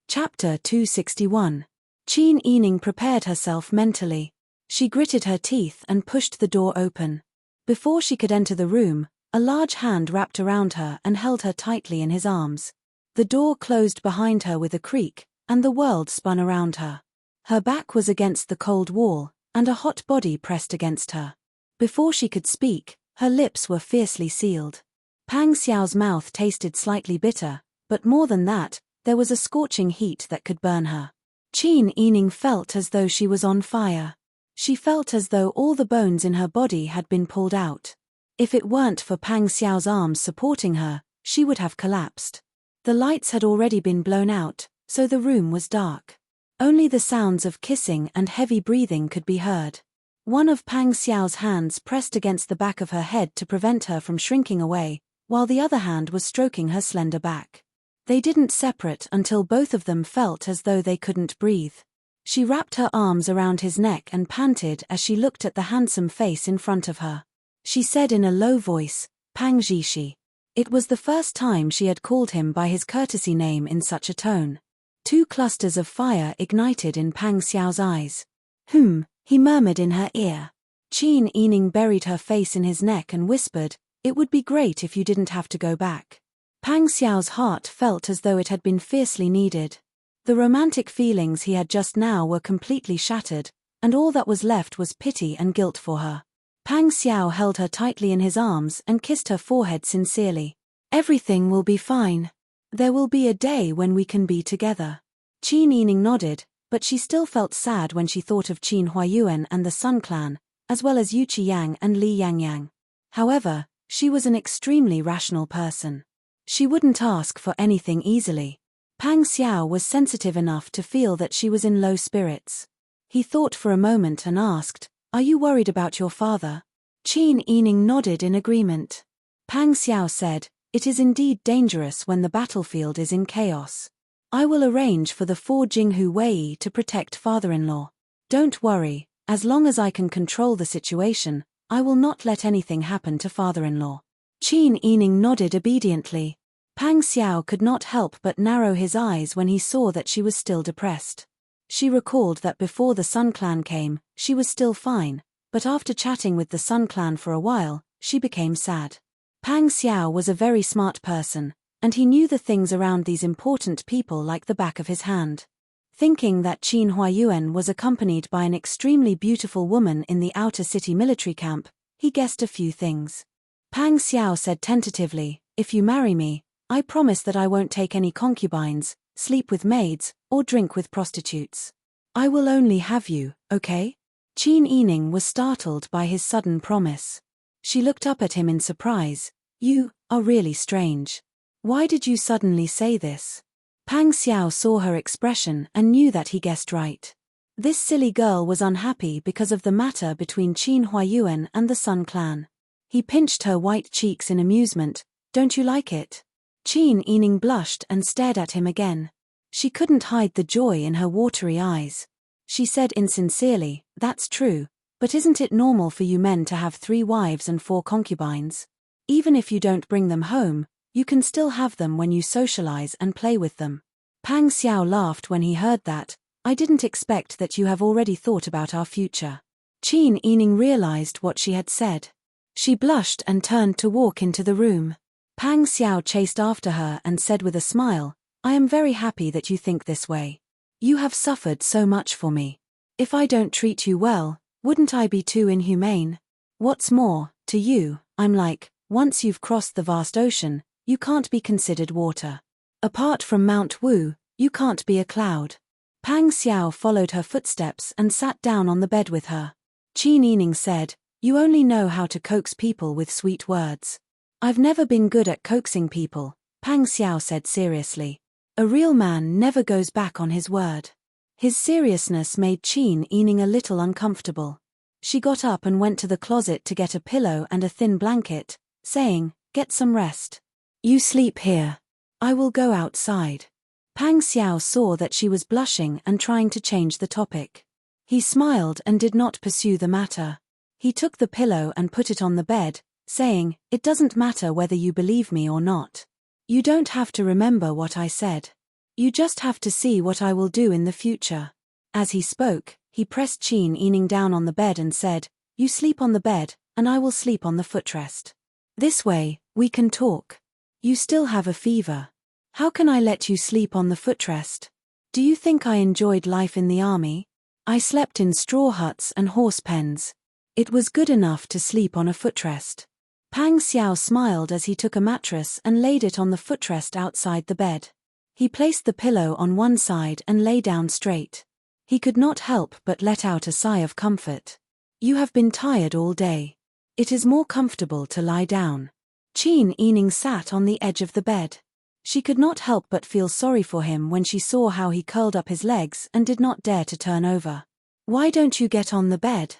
Chapter 261. Qin Yining prepared herself mentally. She gritted her teeth and pushed the door open. Before she could enter the room, a large hand wrapped around her and held her tightly in his arms. The door closed behind her with a creak, and the world spun around her. Her back was against the cold wall, and a hot body pressed against her. Before she could speak, her lips were fiercely sealed. Pang Xiao's mouth tasted slightly bitter, but more than that, there was a scorching heat that could burn her. Qin Yining felt as though she was on fire. She felt as though all the bones in her body had been pulled out. If it weren't for Pang Xiao's arms supporting her, she would have collapsed. The lights had already been blown out, so the room was dark. Only the sounds of kissing and heavy breathing could be heard. One of Pang Xiao's hands pressed against the back of her head to prevent her from shrinking away, while the other hand was stroking her slender back. They didn't separate until both of them felt as though they couldn't breathe. She wrapped her arms around his neck and panted as she looked at the handsome face in front of her. She said in a low voice, "Pang Zhishi." It was the first time she had called him by his courtesy name in such a tone. 2 clusters of fire ignited in Pang Xiao's eyes. He murmured in her ear. Qin Yining buried her face in his neck and whispered, "It would be great if you didn't have to go back." Pang Xiao's heart felt as though it had been fiercely kneaded. The romantic feelings he had just now were completely shattered, and all that was left was pity and guilt for her. Pang Xiao held her tightly in his arms and kissed her forehead sincerely. Everything will be fine. There will be a day when we can be together. Qin Yining nodded, but she still felt sad when she thought of Qin Huayuan and the Sun Clan, as well as Yu Qiyang and Li Yangyang. However, she was an extremely rational person. She wouldn't ask for anything easily. Pang Xiao was sensitive enough to feel that she was in low spirits. He thought for a moment and asked, "Are you worried about your father?" Qin Yining nodded in agreement. Pang Xiao said, "It is indeed dangerous when the battlefield is in chaos. I will arrange for the 4 Jinghu Wei to protect father-in-law. Don't worry, as long as I can control the situation, I will not let anything happen to father-in-law." Qin Yining nodded obediently. Pang Xiao could not help but narrow his eyes when he saw that she was still depressed. She recalled that before the Sun Clan came, she was still fine, but after chatting with the Sun Clan for a while, she became sad. Pang Xiao was a very smart person, and he knew the things around these important people like the back of his hand. Thinking that Qin Huayuan was accompanied by an extremely beautiful woman in the outer city military camp, he guessed a few things. Pang Xiao said tentatively, "If you marry me, I promise that I won't take any concubines, sleep with maids, or drink with prostitutes. I will only have you, okay?" Qin Yining was startled by his sudden promise. She looked up at him in surprise. "You are really strange. Why did you suddenly say this?" Pang Xiao saw her expression and knew that he guessed right. This silly girl was unhappy because of the matter between Qin Huayuan and the Sun Clan. He pinched her white cheeks in amusement. "Don't you like it?" Qin Yining blushed and stared at him again. She couldn't hide the joy in her watery eyes. She said insincerely, "That's true, but isn't it normal for you men to have 3 wives and 4 concubines? Even if you don't bring them home, you can still have them when you socialize and play with them." Pang Xiao laughed when he heard that. "I didn't expect that you have already thought about our future." Qin Yining realized what she had said. She blushed and turned to walk into the room. Pang Xiao chased after her and said with a smile, "I am very happy that you think this way. You have suffered so much for me. If I don't treat you well, wouldn't I be too inhumane? What's more, to you, I'm like, once you've crossed the vast ocean, you can't be considered water. Apart from Mount Wu, you can't be a cloud." Pang Xiao followed her footsteps and sat down on the bed with her. Qin Yining said, "You only know how to coax people with sweet words." "I've never been good at coaxing people," Pang Xiao said seriously. "A real man never goes back on his word." His seriousness made Qin Yining a little uncomfortable. She got up and went to the closet to get a pillow and a thin blanket, saying, "Get some rest. You sleep here. I will go outside." Pang Xiao saw that she was blushing and trying to change the topic. He smiled and did not pursue the matter. He took the pillow and put it on the bed, saying, "It doesn't matter whether you believe me or not. You don't have to remember what I said. You just have to see what I will do in the future." As he spoke, he pressed Qin Yining down on the bed and said, "You sleep on the bed, and I will sleep on the footrest. This way, we can talk. You still have a fever. How can I let you sleep on the footrest? Do you think I enjoyed life in the army? I slept in straw huts and horse pens. It was good enough to sleep on a footrest." Pang Xiao smiled as he took a mattress and laid it on the footrest outside the bed. He placed the pillow on one side and lay down straight. He could not help but let out a sigh of comfort. "You have been tired all day. It is more comfortable to lie down." Qin Yining sat on the edge of the bed. She could not help but feel sorry for him when she saw how he curled up his legs and did not dare to turn over. "Why don't you get on the bed?"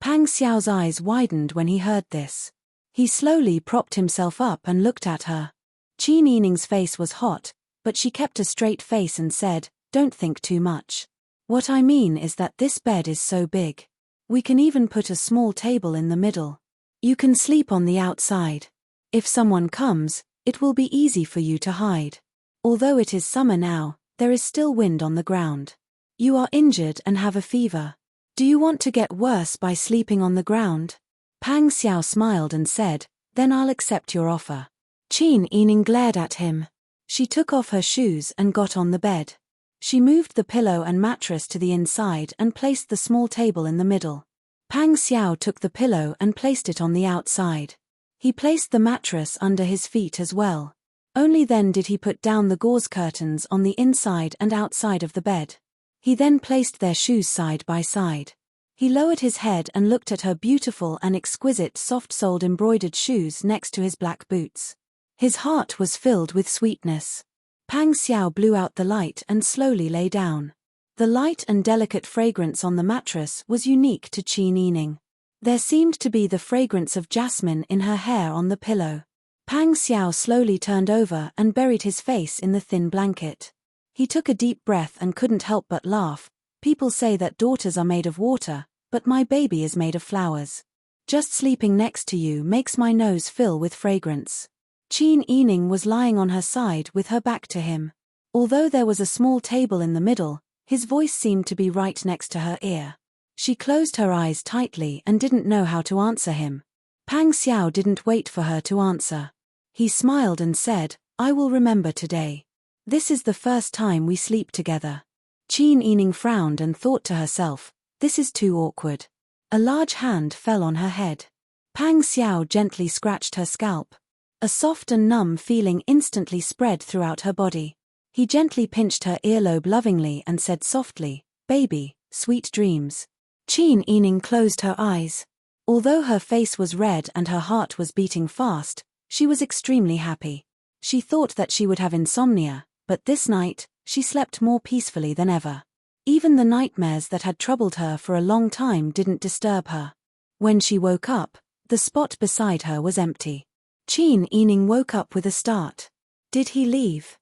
Pang Xiao's eyes widened when he heard this. He slowly propped himself up and looked at her. Qin Yining's face was hot, but she kept a straight face and said, "Don't think too much. What I mean is that this bed is so big. We can even put a small table in the middle. You can sleep on the outside. If someone comes, it will be easy for you to hide. Although it is summer now, there is still wind on the ground. You are injured and have a fever. Do you want to get worse by sleeping on the ground?" Pang Xiao smiled and said, "Then I'll accept your offer." Qin Yining glared at him. She took off her shoes and got on the bed. She moved the pillow and mattress to the inside and placed the small table in the middle. Pang Xiao took the pillow and placed it on the outside. He placed the mattress under his feet as well. Only then did he put down the gauze curtains on the inside and outside of the bed. He then placed their shoes side by side. He lowered his head and looked at her beautiful and exquisite soft-soled embroidered shoes next to his black boots. His heart was filled with sweetness. Pang Xiao blew out the light and slowly lay down. The light and delicate fragrance on the mattress was unique to Qin Yining. There seemed to be the fragrance of jasmine in her hair on the pillow. Pang Xiao slowly turned over and buried his face in the thin blanket. He took a deep breath and couldn't help but laugh. People say that daughters are made of water, but my baby is made of flowers. Just sleeping next to you makes my nose fill with fragrance. Qin Yining was lying on her side with her back to him. Although there was a small table in the middle, his voice seemed to be right next to her ear. She closed her eyes tightly and didn't know how to answer him. Pang Xiao didn't wait for her to answer. He smiled and said, "I will remember today. This is the first time we sleep together." Qin Yining frowned and thought to herself, "This is too awkward." A large hand fell on her head. Pang Xiao gently scratched her scalp. A soft and numb feeling instantly spread throughout her body. He gently pinched her earlobe lovingly and said softly, "Baby, sweet dreams." Qin Yining closed her eyes. Although her face was red and her heart was beating fast, she was extremely happy. She thought that she would have insomnia, but this night, she slept more peacefully than ever. Even the nightmares that had troubled her for a long time didn't disturb her. When she woke up, the spot beside her was empty. Qin Yining woke up with a start. Did he leave?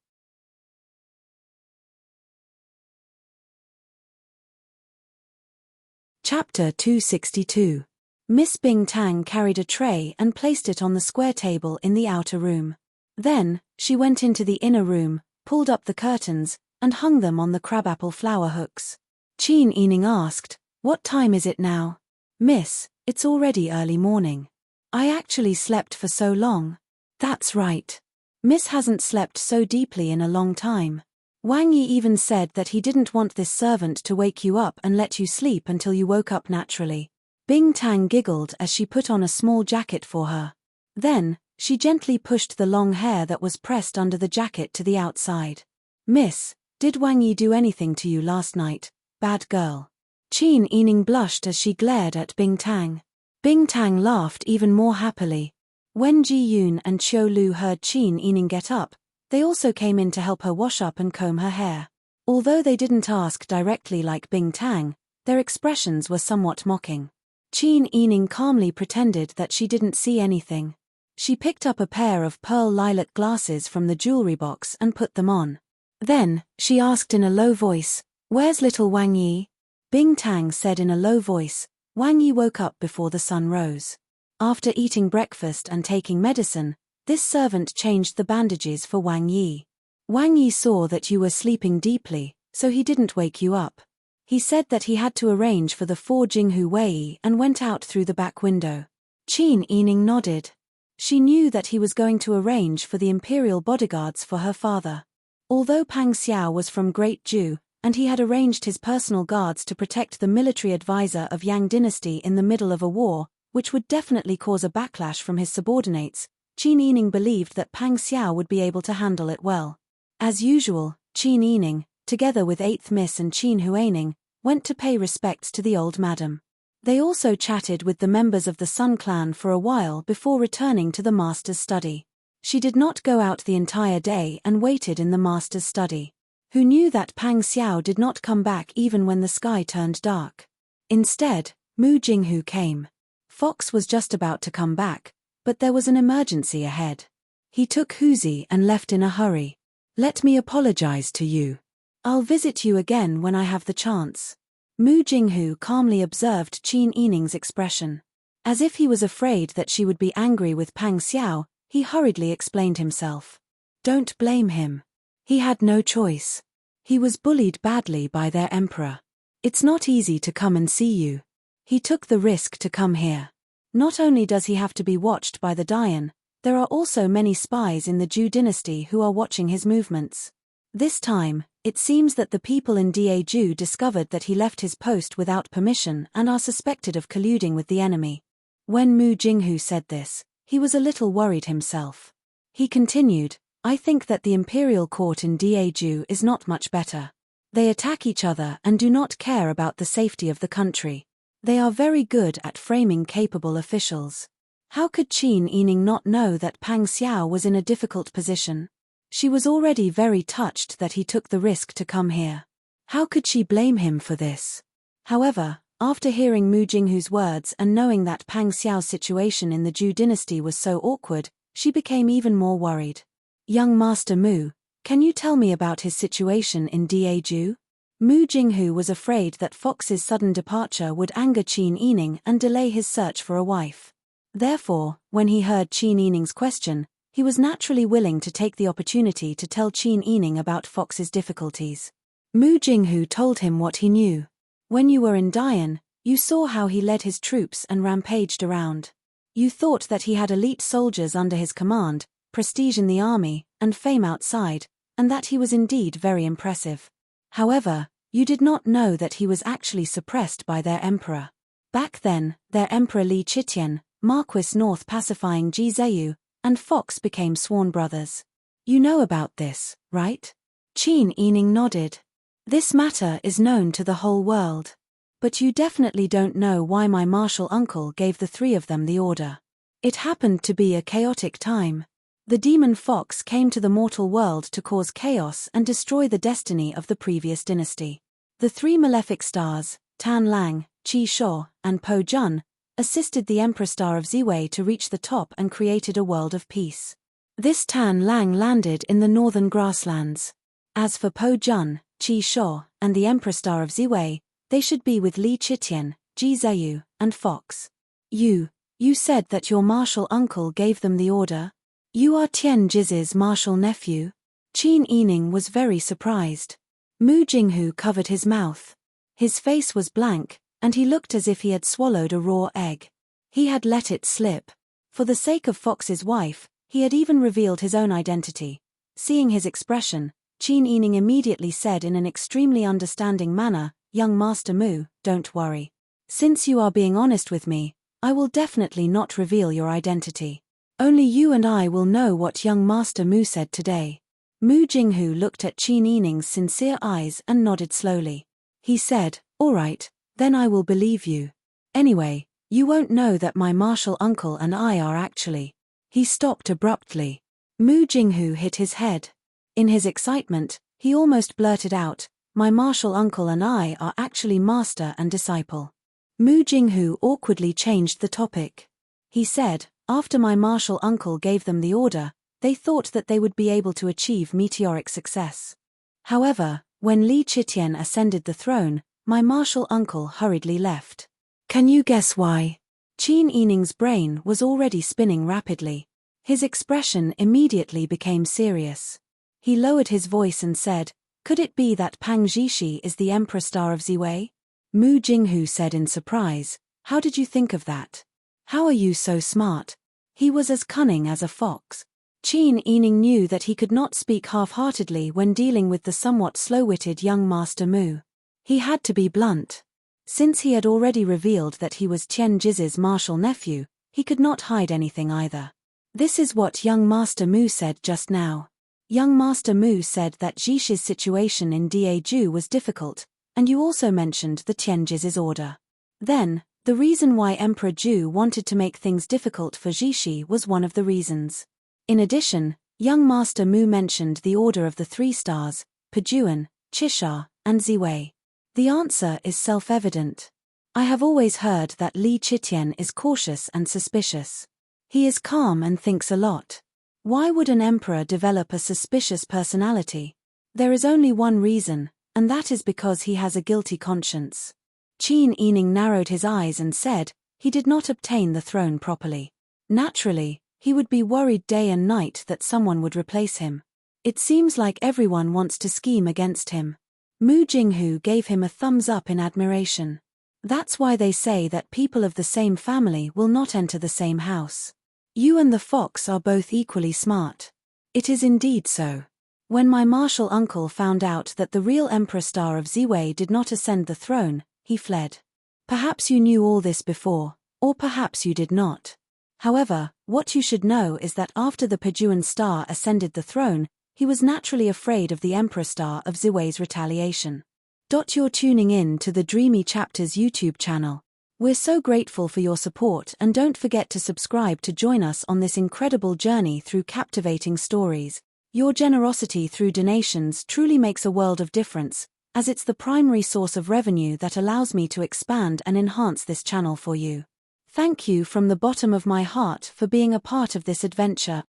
Chapter 262. Miss Bing Tang carried a tray and placed it on the square table in the outer room. Then, she went into the inner room, pulled up the curtains, and hung them on the crabapple flower hooks. Qin Yining asked, "What time is it now?" "Miss, it's already early morning. I actually slept for so long." "That's right. Miss hasn't slept so deeply in a long time. Wang Yi even said that he didn't want this servant to wake you up and let you sleep until you woke up naturally." Bing Tang giggled as she put on a small jacket for her. Then, she gently pushed the long hair that was pressed under the jacket to the outside. "Miss, did Wang Yi do anything to you last night, bad girl?" Qin Yining blushed as she glared at Bing Tang. Bing Tang laughed even more happily. When Ji Yun and Qiu Lu heard Qin Yining get up, they also came in to help her wash up and comb her hair. Although they didn't ask directly like Bing Tang, their expressions were somewhat mocking. Qin Yining calmly pretended that she didn't see anything. She picked up a pair of pearl lilac glasses from the jewelry box and put them on. Then, she asked in a low voice, "Where's little Wang Yi?" Bing Tang said in a low voice, "Wang Yi woke up before the sun rose. After eating breakfast and taking medicine, this servant changed the bandages for Wang Yi. Wang Yi saw that you were sleeping deeply, so he didn't wake you up. He said that he had to arrange for the 4 Jinghu Wei and went out through the back window." Qin Yining nodded. She knew that he was going to arrange for the imperial bodyguards for her father. Although Pang Xiao was from Great Ju, and he had arranged his personal guards to protect the military advisor of Yang dynasty in the middle of a war, which would definitely cause a backlash from his subordinates, Qin Yining believed that Pang Xiao would be able to handle it well. As usual, Qin Yining, together with 8th Miss and Qin Huaining, went to pay respects to the old madam. They also chatted with the members of the Sun clan for a while before returning to the master's study. She did not go out the entire day and waited in the master's study. Who knew that Pang Xiao did not come back even when the sky turned dark? Instead, Mu Jinghu came. Fox was just about to come back, but there was an emergency ahead. He took Huzi and left in a hurry. "Let me apologize to you. I'll visit you again when I have the chance." Mu Jinghu calmly observed Qin Yining's expression. As if he was afraid that she would be angry with Pang Xiao, he hurriedly explained himself. Don't blame him. He had no choice. He was bullied badly by their emperor. It's not easy to come and see you. He took the risk to come here. Not only does he have to be watched by the Dayan, there are also many spies in the Zhou dynasty who are watching his movements. This time, it seems that the people in Daju discovered that he left his post without permission and are suspected of colluding with the enemy. When Mu Jinghu said this, he was a little worried himself. He continued, I think that the imperial court in Daju is not much better. They attack each other and do not care about the safety of the country. They are very good at framing capable officials. How could Qin Yining not know that Pang Xiao was in a difficult position? She was already very touched that he took the risk to come here. How could she blame him for this? However, after hearing Mu Jinghu's words and knowing that Pang Xiao's situation in the Zhou dynasty was so awkward, she became even more worried. Young Master Mu, can you tell me about his situation in Daju? Mu Jinghu was afraid that Fox's sudden departure would anger Qin Yining and delay his search for a wife. Therefore, when he heard Qin Yining's question, he was naturally willing to take the opportunity to tell Qin Yining about Fox's difficulties. Mu Jinghu told him what he knew. When you were in Dian, you saw how he led his troops and rampaged around. You thought that he had elite soldiers under his command, prestige in the army, and fame outside, and that he was indeed very impressive. However, you did not know that he was actually suppressed by their emperor. Back then, their emperor Li Chitian, Marquis North pacifying Ji Zheyu, and Fox became sworn brothers. You know about this, right? Qin Yining nodded. This matter is known to the whole world. But you definitely don't know why my martial uncle gave the three of them the order. It happened to be a chaotic time. The demon Fox came to the mortal world to cause chaos and destroy the destiny of the previous dynasty. The three malefic stars, Tan Lang, Qi Shuo, and Po Jun, assisted the Emperor Star of Ziwei to reach the top and created a world of peace. This Tan Lang landed in the northern grasslands. As for Po Jun, Qi Shuo, and the Emperor Star of Ziwei, they should be with Li Chitian, Ji Zheyu, and Fox. You said that your martial uncle gave them the order? You are Tian Jiz's martial nephew? Qin Yining was very surprised. Mu Jinghu covered his mouth. His face was blank, and he looked as if he had swallowed a raw egg. He had let it slip. For the sake of Fox's wife, he had even revealed his own identity. Seeing his expression, Qin Yining immediately said in an extremely understanding manner, Young Master Mu, don't worry. Since you are being honest with me, I will definitely not reveal your identity. Only you and I will know what young Master Mu said today. Mu Jinghu looked at Qin Yining's sincere eyes and nodded slowly. He said, all right, then I will believe you. Anyway, you won't know that my martial uncle and I are actually. He stopped abruptly. Mu Jinghu hit his head. In his excitement, he almost blurted out, my martial uncle and I are actually master and disciple. Mu Jinghu awkwardly changed the topic. He said, after my martial uncle gave them the order, they thought that they would be able to achieve meteoric success. However, when Li Chitian ascended the throne, my martial uncle hurriedly left. Can you guess why? Qin Yining's brain was already spinning rapidly. His expression immediately became serious. He lowered his voice and said, could it be that Pang Zhishi is the Emperor Star of Ziwei? Mu Jinghu said in surprise, how did you think of that? How are you so smart? He was as cunning as a fox. Qin Yining knew that he could not speak half-heartedly when dealing with the somewhat slow-witted young Master Mu. He had to be blunt. Since he had already revealed that he was Tian Jiz's martial nephew, he could not hide anything either. This is what young Master Mu said just now. Young Master Mu said that Zhishi's situation in Daju was difficult, and you also mentioned the Tian Jiz's order. Then, the reason why Emperor Zhu wanted to make things difficult for Zhishi was one of the reasons. In addition, young Master Mu mentioned the order of the three stars, Pejuan, Chisha, and Ziwei. The answer is self-evident. I have always heard that Li Chitian is cautious and suspicious. He is calm and thinks a lot. Why would an emperor develop a suspicious personality? There is only one reason, and that is because he has a guilty conscience. Qin Yining narrowed his eyes and said, he did not obtain the throne properly. Naturally, he would be worried day and night that someone would replace him. It seems like everyone wants to scheme against him. Mu Jinghu gave him a thumbs up in admiration. That's why they say that people of the same family will not enter the same house. You and the fox are both equally smart. It is indeed so. When my martial uncle found out that the real Emperor Star of Ziwei did not ascend the throne, he fled. Perhaps you knew all this before, or perhaps you did not. However, what you should know is that after the Pajuan star ascended the throne, he was naturally afraid of the Emperor Star of Ziwei's retaliation. You're tuning in to the Dreamy Chapters YouTube channel. We're so grateful for your support, and don't forget to subscribe to join us on this incredible journey through captivating stories. Your generosity through donations truly makes a world of difference, as it's the primary source of revenue that allows me to expand and enhance this channel for you. Thank you from the bottom of my heart for being a part of this adventure.